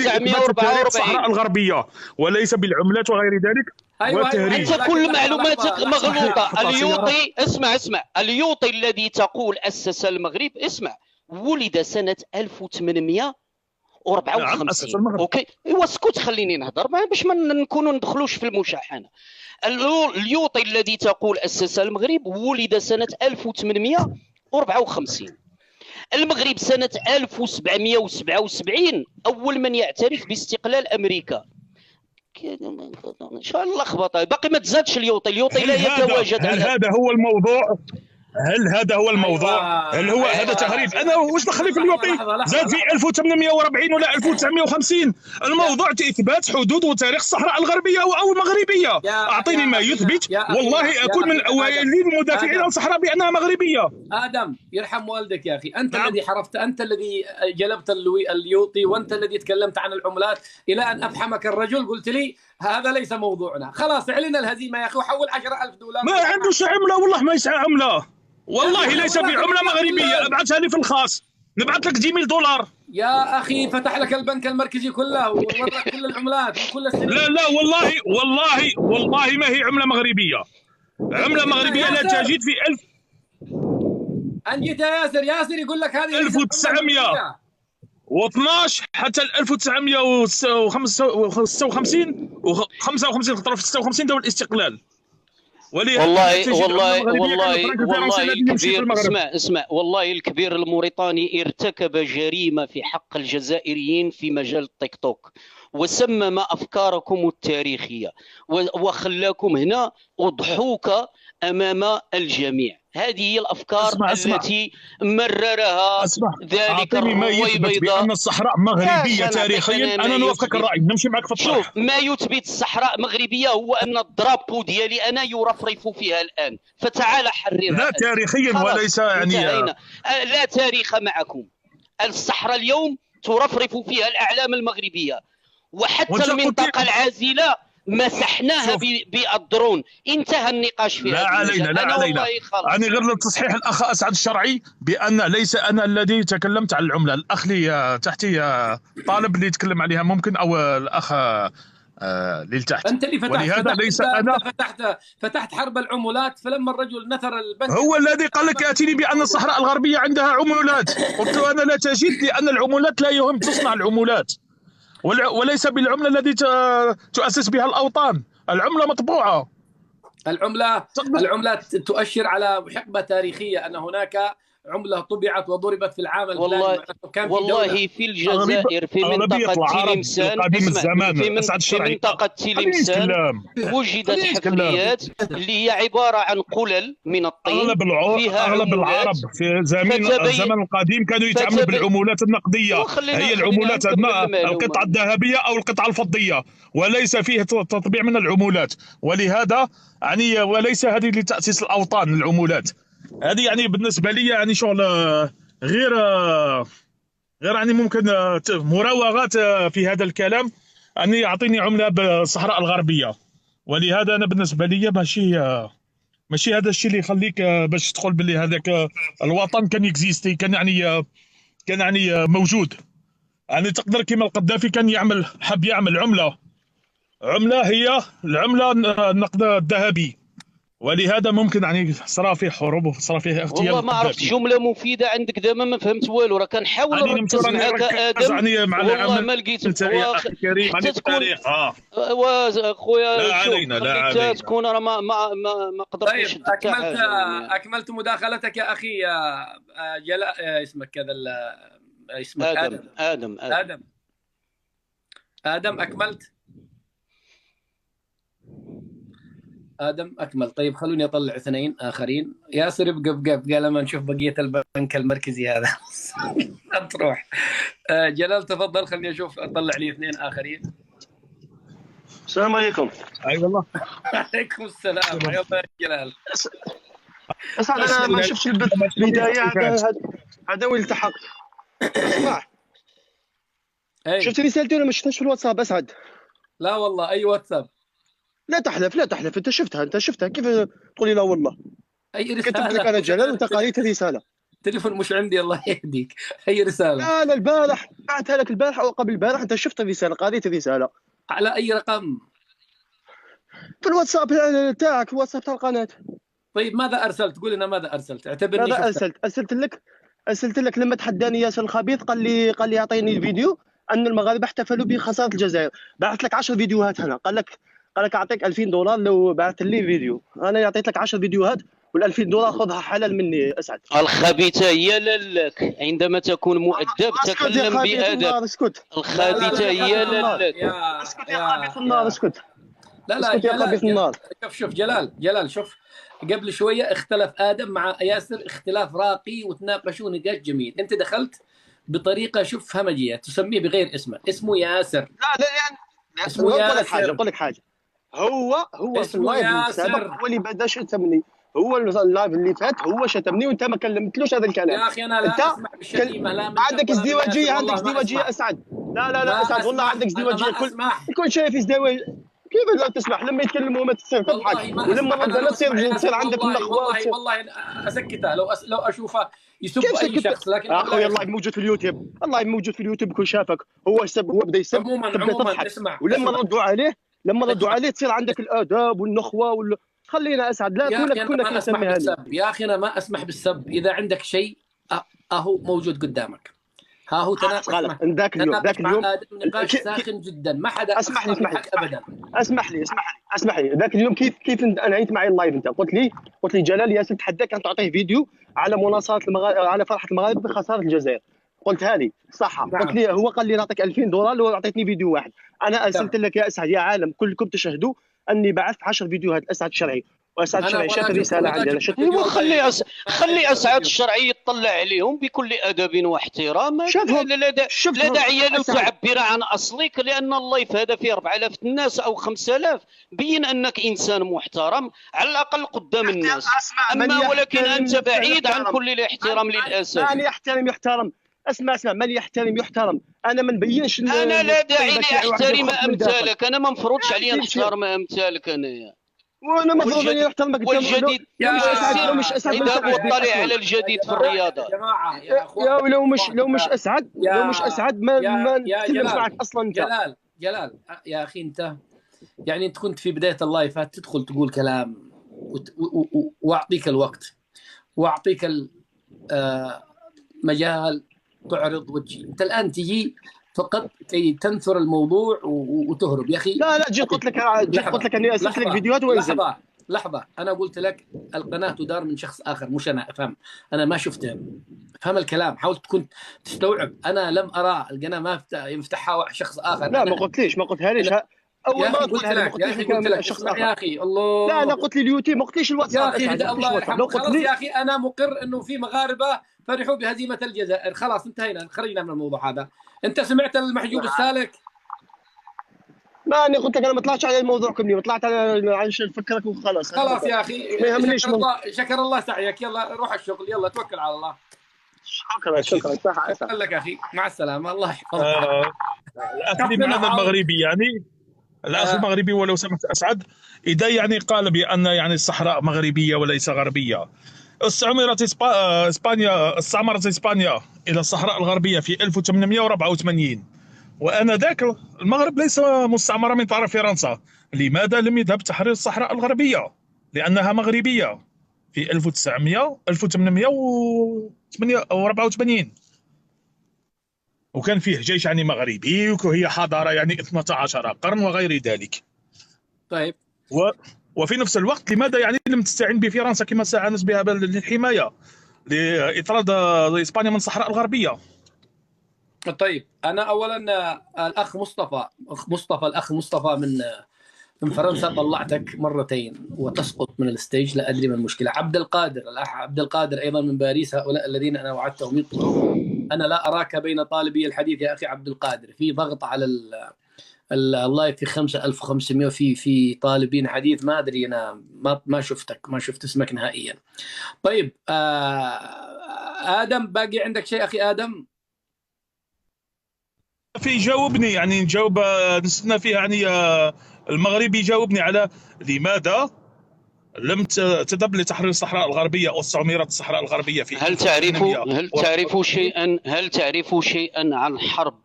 الصحراء الغربيه وليس بالعملات وغير ذلك. انت كل معلوماتك مغلوطه. اليوطي اسمع اليوطي الذي تقول اسس المغرب ولد سنه 1854. اوكي ايوا اسكت خليني نهضر باش ما نكونوا ندخلوش في المشاحنه. اليوطي الذي تقول اسس المغرب ولد سنه 1854. المغرب سنة 1777 أول من يعترف باستقلال أمريكا. شو اللخبطة باقي ما تزادش اليوطي لا يتواجد هل هذا هو الموضوع؟ هل هذا هو الموضوع؟ أيوة. هل هو هذا تهريب؟ انا واش دخلني في اليوطي؟ زاد في 1840 ولا 1950. الموضوع اثبات حدود وتاريخ الصحراء الغربيه او المغربيه. اعطيني ما يثبت والله اكون من اوائل المدافعين عن الصحراء بانها مغربيه. ادم يرحم والدك يا اخي، انت الذي حرفت، انت الذي جلبت اليوطي، وانت الذي تكلمت عن العملات الى ان افحمك الرجل قلت لي هذا ليس موضوعنا. خلاص اعلن الهزيمه يا اخي وحول 10,000 دولار. ما عندوش عمله والله ما يسعى عمله. والله ليس بعمله مغربيه. ابعثها لي في الخاص نبعث لك 10,000 دولار. يا اخي فتح لك البنك المركزي كله وورك كل العملات وكل السنين. لا والله ما هي عمله مغربيه. عمله مغربيه لا تجد في 1000. انجيت يا ياسر يقول لك هذه 1912 حتى 1955 و55 خطره في 56 دولة الاستقلال. والله الكبير اسمع والله الكبير الموريتاني ارتكب جريمة في حق الجزائريين في مجال التيك توك، وسمم أفكاركم التاريخية وخلاكم هنا أضحوك أمام الجميع. هذه هي الأفكار التي مررها ذلك الرويبضة بأن الصحراء مغربية تاريخيا. أنا نوافقك الرأي، نمشي معك في الطرح. شوف ما يثبت الصحراء مغربية هو أن الدرابو ديالي أنا يرفرف فيها الآن، فتعال حررها. لا تاريخيا وليس يعني لا تاريخ معكم. الصحراء اليوم ترفرف فيها الأعلام المغربية، وحتى المنطقة العازلة مسحناها بالدرون. انتهى النقاش فيها. لا علينا أنا غير لتصحيح الأخ أسعد الشرعي بأن ليس أنا الذي تكلمت عن العملة. الأخ لي تحتي طالب اللي يتكلم عليها ممكن، أو الأخ اللي تحت. أنت اللي فتحت حرب العملات، فلما الرجل نثر البنك هو الذي قال لك اتيني بأن الصحراء الغربية عندها عملات. قلت أنا لا تجد، لأن العملات لا يهم تصنع العملات، وليس بالعملة التي تؤسس بها الأوطان. العملة مطبوعة. العملات تؤشر على حقبة تاريخية، أن هناك عملة طبعت وضربت في العام الفلاني. والله في الجزائر في منطقة تلمسان وجدت حفريات اللي هي عبارة عن قلل من الطين. أغلب العرب في الزمن القديم كانوا يتعاملوا بالعملات النقدية. هي العملات القطعة الذهبية أو القطعة الفضية، وليس فيه تطبيع من العملات. ولهذا يعني وليس هذه لتأسيس الأوطان العملات هذه. يعني بالنسبة لي يعني شغل غير يعني ممكن مراوغات في هذا الكلام أن يعطيني عملة بالصحراء الغربية. ولهذا أنا بالنسبة لي ماشي هذا الشيء اللي يخليك باش تقول باللي هذاك الوطن كان يكزيستي، كان يعني موجود. يعني تقدر كما القذافي كان حب يعمل عملة هي العملة النقد الذهبي. ولهذا ممكن يعني صرا فيه حروب وصرا فيه اغتيال. والله ما عرفت جمله مفيده عندك دابا ما فهمت والو. راه كنحاول نركز معك ادم والله ما لقيت حتى تكون خويا. لا علينا تكون راه ما قدرتش. طيب اكملت مداخلتك يا اخي جلاء. اسمك كذا اسمك ادم اكملت. آدم أكمل. طيب خلوني أطلع اثنين آخرين. ياسر ابقى لما نشوف بقية البنك المركزي هذا تروح. جلال تفضل، خليني أشوف أطلع لي اثنين آخرين. السلام عليكم. أي والله. عليكم السلام. يلا جلال. أسعد أنا ما شفتش البداية. هذا وين التحقت. اسمع. شفت رسالتي ولا ما شفتهاش في الواتساب أسعد؟ لا والله. أي واتساب؟ لا تحلف انت شفتها كيف تقولي لا والله؟ اي رساله كتبت لك انا جلال وانت قريت رساله. التليفون مش عندي الله يهديك. اي رساله؟ انا البارح بعتها لك البارح او قبل البارح. انت شفت الرساله قريت الرساله على اي رقم؟ في الواتساب تاعك، الواتساب تاع القناه. طيب ماذا ارسلت؟ قول لنا ماذا ارسلت. اعتبرني ماذا ارسلت لك لما تحداني ياسر الخبيث قال لي يعطيني الفيديو ان المغاربه احتفلوا بخساره الجزائر. بعثت لك 10 فيديوهات هنا. قال لك اعطيك $2000 لو بعثت لي فيديو. انا عطيت لك 10 فيديوهات وال2000 دولار خذها حلال مني اسعد. الخبيثة هي لك، عندما تكون مؤدب تكلم بأدب. اسكت. الخبيثة هي لك. اسكت يا خبيث النار، اسكت. لا اسكت يا خبيث النار. شوف جلال شوف، قبل شويه اختلف ادم مع ياسر اختلاف راقي وتناقشوا نقاش جميل. انت دخلت بطريقه شوف همجيه تسميه بغير اسمه ياسر. لا يعني اسمه ياسر. اقول لك حاجه، هو في اللايف السابق هو اللي بدا شتمني، هو اللايف اللي فات هو شتمني وانت ما كلمتلوش هذا الكلام. يا اخي انا لا اسمع بالشتيمه، لا عندك ازدواجيه اسعد. لا اسعد والله عندك ازدواجيه. كل شيء في كيف لا تسمح لما يتكلموا ما تصير تضحك، ولما رد تصير عندك النخوه. والله اسكته لو اشوفه يسب اي شخص. لكن اخوي الله موجود في اليوتيوب، الله موجود في اليوتيوب كل شافك. هو بدا يسب تبدا تضحك، ولما ردوا عليه تصير عندك الاداب والنخوه خلينا اسعد. لا كونك اسمح بالسب يا اخي، انا ما اسمح بالسب. اذا عندك شيء اهو موجود قدامك، ها هو تناقش ذاك اليوم نقاش ساخن جدا، ما حدا اسمح لي ابدا. اسمح لي ذاك اليوم كيف انهيت معي اللايف. انت قلت لي جلال ياسر تحداك ان تعطيه فيديو على مناصره على فرحه المغاربه بخساره الجزائر. قلتها لي صح. نعم. قلت لي هو قال لي نعطيك 2000 دولار لو اعطيتني فيديو واحد. انا ارسلت لك يا اسعد يا عالم كلكم تشاهدوا اني بعثت 10 فيديوهات اسعد الشرعي، واسعد الشرعي شاف الرساله عندنا. خلي اسعد الشرعي يطلع عليهم بكل ادب واحترام. لا داعي له تعبر عن اصلك، لان اللايف هذا فيه 4000 الناس او 5000. بين انك انسان محترم على الاقل قدام الناس. اما ولكن انت بعيد عن كل الاحترام للاسف. من يحترم اسمع من يحترم. انا ما نبينش. انا لا داعي لاحترم امثالك، انا ما مفروضش عليا نحترم امثالك. وانا مفروض اني احترمك. والجديد لو مش اسعد اذا مطلع على الجديد في الرياضه يا جماعه يا اخوان. لو مش اسعد ما نتكلمش معك اصلا. انت جلال يا اخي، انت يعني انت كنت في بدايه اللايف تدخل تقول كلام واعطيك الوقت واعطيك مجال تعرض وجهي. انت الان تجي فقط كي تنثر الموضوع وتهرب يا اخي. لا جيت قلت لك اني ارسلت لك فيديوهات وانزل. لحظه انا قلت لك القناه تدار من شخص اخر، مش انا. افهم، انا ما شفتها. فهم الكلام، حاول تكون تستوعب. انا لم ارى القناه ما يفتحها شخص اخر. لا ما قلتها ليش. اول ما قلت لك شخص اخر يا اخي. الله لا قلت لي اليوتيوب، ما قلتليش الواتساب يا اخي. الله يرحمك. خلاص يا اخي، انا مقر انه في مغاربه فرحوا بهزيمه الجزائر. خلاص انتهينا، خرجنا من الموضوع هذا. انت سمعت المحجوب السالك؟ ما انا قلت لك انا ما طلعتش على الموضوع كلي، طلعت على نفكرك وخلاص. خلاص يا اخي، ما يهمنيش. شكر الله سعيك. يلا روح الشغل، يلا توكل على الله. شكرا صح لك اخي، مع السلامه. الله يحفظك. الاخ اللي معنا المغربي يعني الاخ المغربي ولو سمحت اسعد، اذا يعني قال بان يعني الصحراء مغربيه وليس غربيه. استعمرت اسبانيا الى الصحراء الغربيه في 1884، وانذاك المغرب ليس مستعمره من طرف فرنسا. لماذا لم يذهب تحرير الصحراء الغربيه؟ لانها مغربيه في 1884، وكان فيه جيش يعني مغربي، وهي حضاره يعني 12 قرن وغير ذلك. طيب وفي نفس الوقت لماذا يعني لم تستعين بفرنسا كما استعانت بها للحمايه لاطراد اسبانيا من الصحراء الغربيه؟ طيب انا اولا الاخ مصطفى من فرنسا طلعتك مرتين وتسقط من الستيج، لا ادري ما المشكله. الاخ عبد القادر ايضا من باريس، هؤلاء الذين انا وعدتهم يطلعوا. انا لا اراك بين طالبي الحديث يا اخي عبد القادر. في ضغط على اللايف في 5500 في طالبين حديث. ما ادري، انا ما شفت اسمك نهائيا. طيب ادم، باقي عندك شيء اخي ادم؟ في جاوبني يعني نجاوب، نستنى فيه يعني المغربي يجاوبني على لماذا لم تذهب لتحرير الصحراء الغربيه او استعمرت الصحراء الغربيه في هل تعرفوا شيئا عن حرب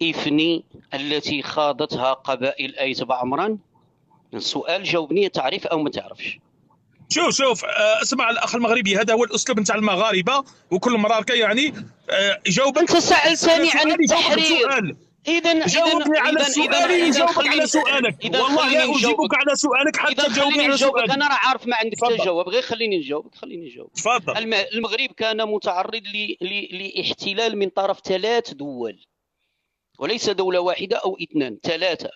إفني التي خاضتها قبائل أيت بعمران؟ السؤال جاوبني، تعرف أو ما تعرفش؟ شوف اسمع الاخ المغربي، هذا هو الاسلوب نتاع المغاربه، وكل مره يعني جاوب. انت سالتني عن التحرير، جاوبني على سؤالي نجاوبك على سؤالك. والله لا اجيبك على سؤالك حتى تجاوبني على سؤالك. انا راه عارف ما عندك تجاوب، غير خليني نجاوبك. تفضل. المغرب كان متعرض لاحتلال من طرف 3 دول، وليس دولة واحدة أو 2، 3.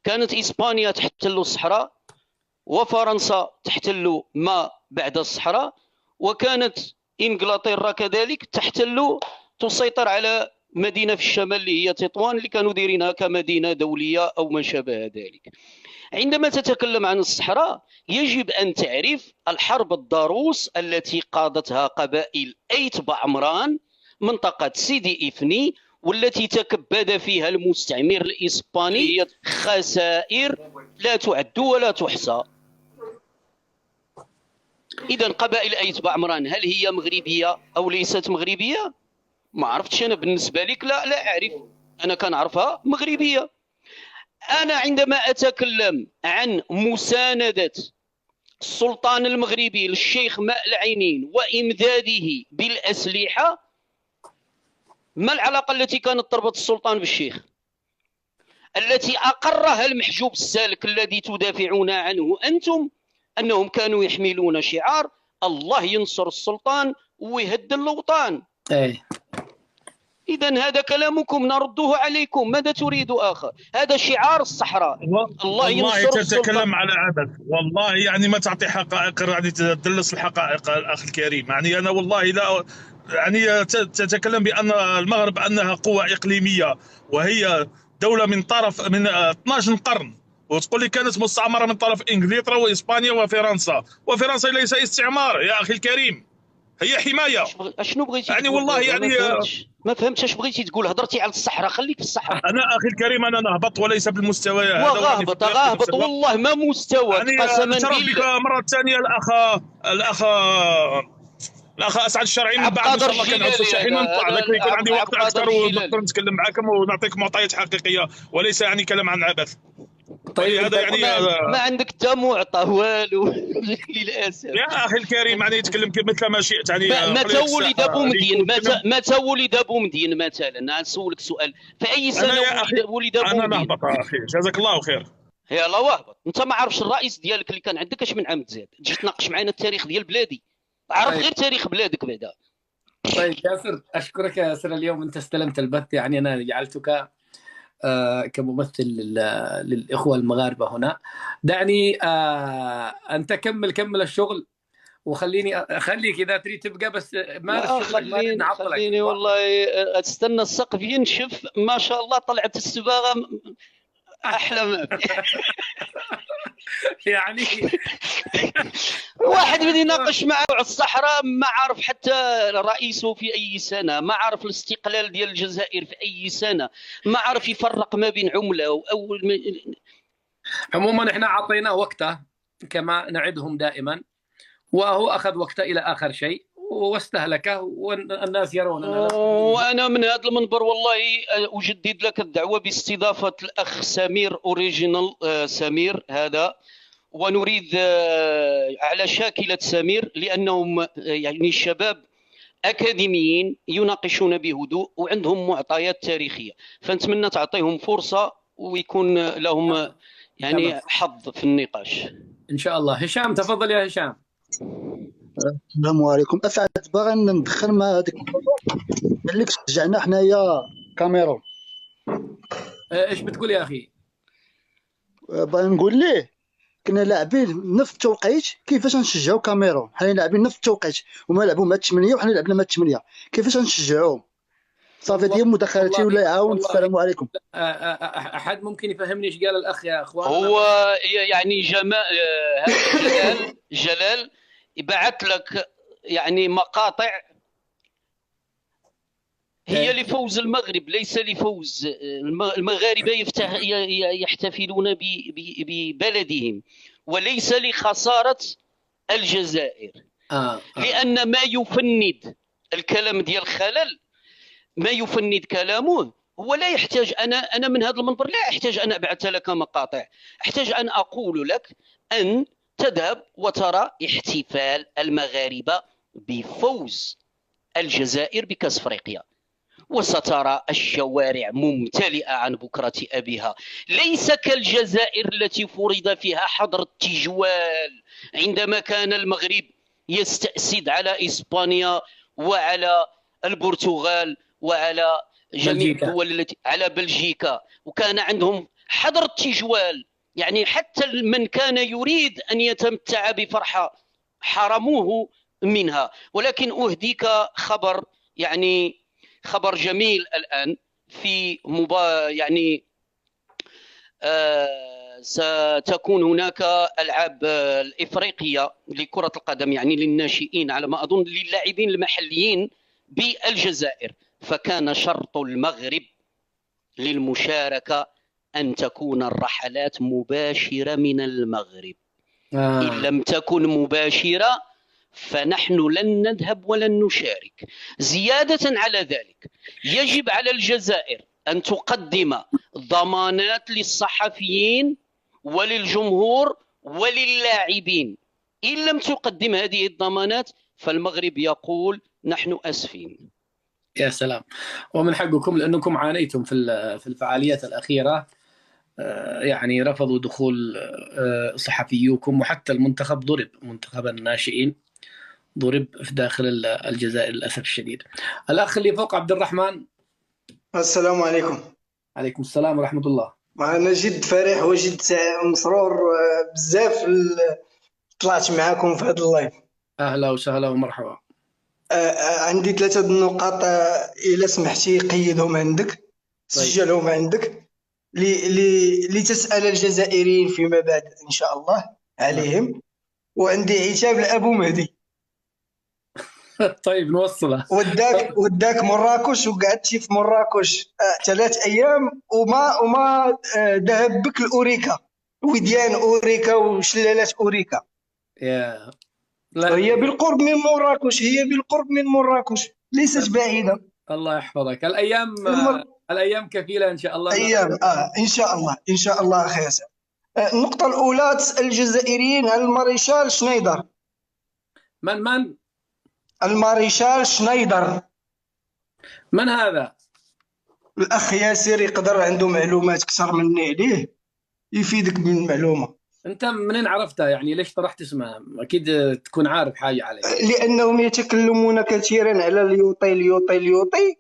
كانت إسبانيا تحتل الصحراء، وفرنسا تحتل ما بعد الصحراء، وكانت إنجلترا كذلك تسيطر على مدينة في الشمال اللي هي تطوان، اللي كانوا دايرينها كمدينة دولية أو ما شابه ذلك. عندما تتكلم عن الصحراء يجب أن تعرف الحرب الضروس التي قادتها قبائل أيت بعمران منطقة سيدي إفني، والتي تكبد فيها المستعمر الإسباني خسائر لا تعد ولا تحصى. إذن قبائل أيت بعمران هل هي مغربية أو ليست مغربية؟ ما عرفتش أنا. بالنسبة لك لا أعرف، أنا كنعرفها مغربية. أنا عندما أتكلم عن مساندة السلطان المغربي للشيخ ماء العينين وإمداده بالأسلحة، ما العلاقة التي كانت تربط السلطان بالشيخ التي أقرها المحجوب السالك الذي تدافعون عنه أنتم، أنهم كانوا يحملون شعار الله ينصر السلطان ويهد الأوطان؟ إذن هذا كلامكم نرده عليكم. ماذا تريد آخر؟ هذا شعار الصحراء الله ينصر السلطان. تتكلم على عبث والله، يعني ما تعطي حقائق، يعني تدلس الحقائق الأخ الكريم. يعني أنا والله لا، يعني تتكلم بأن المغرب أنها قوة إقليمية وهي دولة من 12 قرن، وتقول لي كانت مستعمرة من طرف إنجلترا وإسبانيا وفرنسا. وفرنسا ليس استعمار يا أخي الكريم، هي حماية. اشنو بغيتي يعني تقول؟ والله يعني ما فهمتش اش بغيتي تقول. هضرتي على الصحراء، خليك في الصحراء. أنا أخي الكريم أنا نهبط وليس بالمستوى هذا. وغاهبط والله ما مستوى. يعني قسما بالله مرة ثانية الأخ أسعد الشرعي من بعد إن شاء الله كنعرفوا شي حين نطلع لك يكون عندي وقت أكثر ونقدر نتكلم معكم ونعطيك معطيات حقيقية وليس يعني كلام عن عبث. طيب هذا يعني ما عندك حتى معطى والو للاسف يا اخي الكريم. يعني يتكلم مثل ما شئت. يعني متى ولد بومدين؟ متى ولد بومدين مثلا؟ نسولك سؤال، في اي سنه ولد بومدين؟ انا نهبط اخي، جزاك الله خير. يلا واهبط. انت ما عارفش الرئيس ديالك اللي كان عندك اش من عام تزاد؟ تجي تناقش معنا التاريخ ديال بلادي؟ عرف غير تاريخ بلادك بعدا. طيب ياسر، اشكرك يا ياسر. اليوم انت استلمت البث، يعني انا جعلتك كممثل للإخوة المغاربة هنا. دعني أنت كمل الشغل، خليك إذا تريد تبقى، بس ما خليني والله أستنى السقف ينشف. ما شاء الله طلعت السباغة أحلى ما يعني واحد بدي يناقش معه على الصحراء، ما عارف حتى رئيسه في أي سنة، ما عارف الاستقلال ديال الجزائر في أي سنة، ما عارف يفرق ما بين عملة أو عموما احنا عطيناه وقته كما نعدهم دائما، وهو أخذ وقته إلى آخر شيء واستهلكه، والناس يروننا. وأنا من هذا المنبر والله أجدد لك الدعوة باستضافة الأخ سمير أوريجينال سمير هذا، ونريد على شاكلة سمير، لأنهم يعني شباب أكاديميين يناقشون بهدوء وعندهم معطيات تاريخية، فنتمنى تعطيهم فرصة ويكون لهم يعني حظ في النقاش إن شاء الله. هشام تفضل يا هشام. السلام عليكم. اسعد باغي ندخل مع هذيك قال لك شجعنا حنايا كاميرون. ايش بتقول يا اخي؟ باغي نقول ليه كنا لاعبين نفس التوقيت، كيفاش نشجعوا كاميرون؟ حنا لاعبين نفس التوقيت وما لعبوا مع 8 وحنا لعبنا مع 8، كيفاش نشجعوهم؟ صافي ديال مداخلتي ولا يعاون. السلام عليكم. احد ممكن يفهمني ايش قال الاخ يا اخوان؟ هو يعني جلال يبعث لك يعني مقاطع هي لفوز المغرب ليس لفوز المغاربة. يحتفلون ببلدهم وليس لخسارة الجزائر. لأن ما يفند الكلام ديال خلل، ما يفند كلامه هو لا يحتاج. أنا من هذا المنبر لا أحتاج أن أبعث لك مقاطع، أحتاج أن أقول لك أن تذهب وترى احتفال المغاربة بفوز الجزائر بكأس أفريقيا، وسترى الشوارع ممتلئة عن بكرة أبيها. ليس كالجزائر التي فرض فيها حظر التجوال عندما كان المغرب يستأسد على إسبانيا وعلى البرتغال وعلى جميع الدول التي على بلجيكا، وكان عندهم حظر التجوال. يعني حتى من كان يريد أن يتمتع بفرحة حرموه منها. ولكن أهديك خبر، يعني خبر جميل الآن في يعني ستكون هناك ألعاب الإفريقية لكرة القدم، يعني للناشئين على ما أظن، للاعبين المحليين بالجزائر. فكان شرط المغرب للمشاركة أن تكون الرحلات مباشرة من المغرب. إن لم تكن مباشرة فنحن لن نذهب ولن نشارك. زيادة على ذلك يجب على الجزائر أن تقدم ضمانات للصحفيين وللجمهور وللاعبين. إن لم تقدم هذه الضمانات فالمغرب يقول نحن أسفين. يا سلام. ومن حقكم لأنكم عانيتم في الفعاليات الأخيرة، يعني رفضوا دخول صحفيوكم، وحتى المنتخب ضرب، منتخب الناشئين ضرب في داخل الجزائر للأسف الشديد. الأخ اللي فوق عبد الرحمن. السلام عليكم. عليكم السلام ورحمة الله. أنا جد فرح وجد مسرور بزاف طلعت معاكم في هذا اللايف. أهلا وسهلا ومرحبا. عندي 3 نقاط إذا سمحتي قيدهم عندك، سجلهم عندك لتسأل الجزائريين فيما بعد إن شاء الله عليهم. وعندي عتاب لأبو مهدي. طيب نوصله. وداك مراكش وقعدتي في مراكش 3 أيام وما ذهب بك الأوريكا، وديان أوريكا وشلالات أوريكا. يا هي بالقرب من مراكش، هي بالقرب من مراكش، ليست بعيدة. الله يحفظك. الأيام كفيلة إن شاء الله. أيام إن شاء الله، إن شاء الله أخي ياسر. النقطة الأولى تسأل الجزائريين عن الماريشال شنايدر. من؟ الماريشال شنايدر. من هذا؟ الأخ ياسر يقدر عنده معلومات أكثر مني عليه، يفيدك بالمعلومة. أنت منين عرفتها؟ يعني ليش طرحت اسمها؟ أكيد تكون عارف حاجة عليه. لأنهم يتكلمون كثيرا على اليوطي.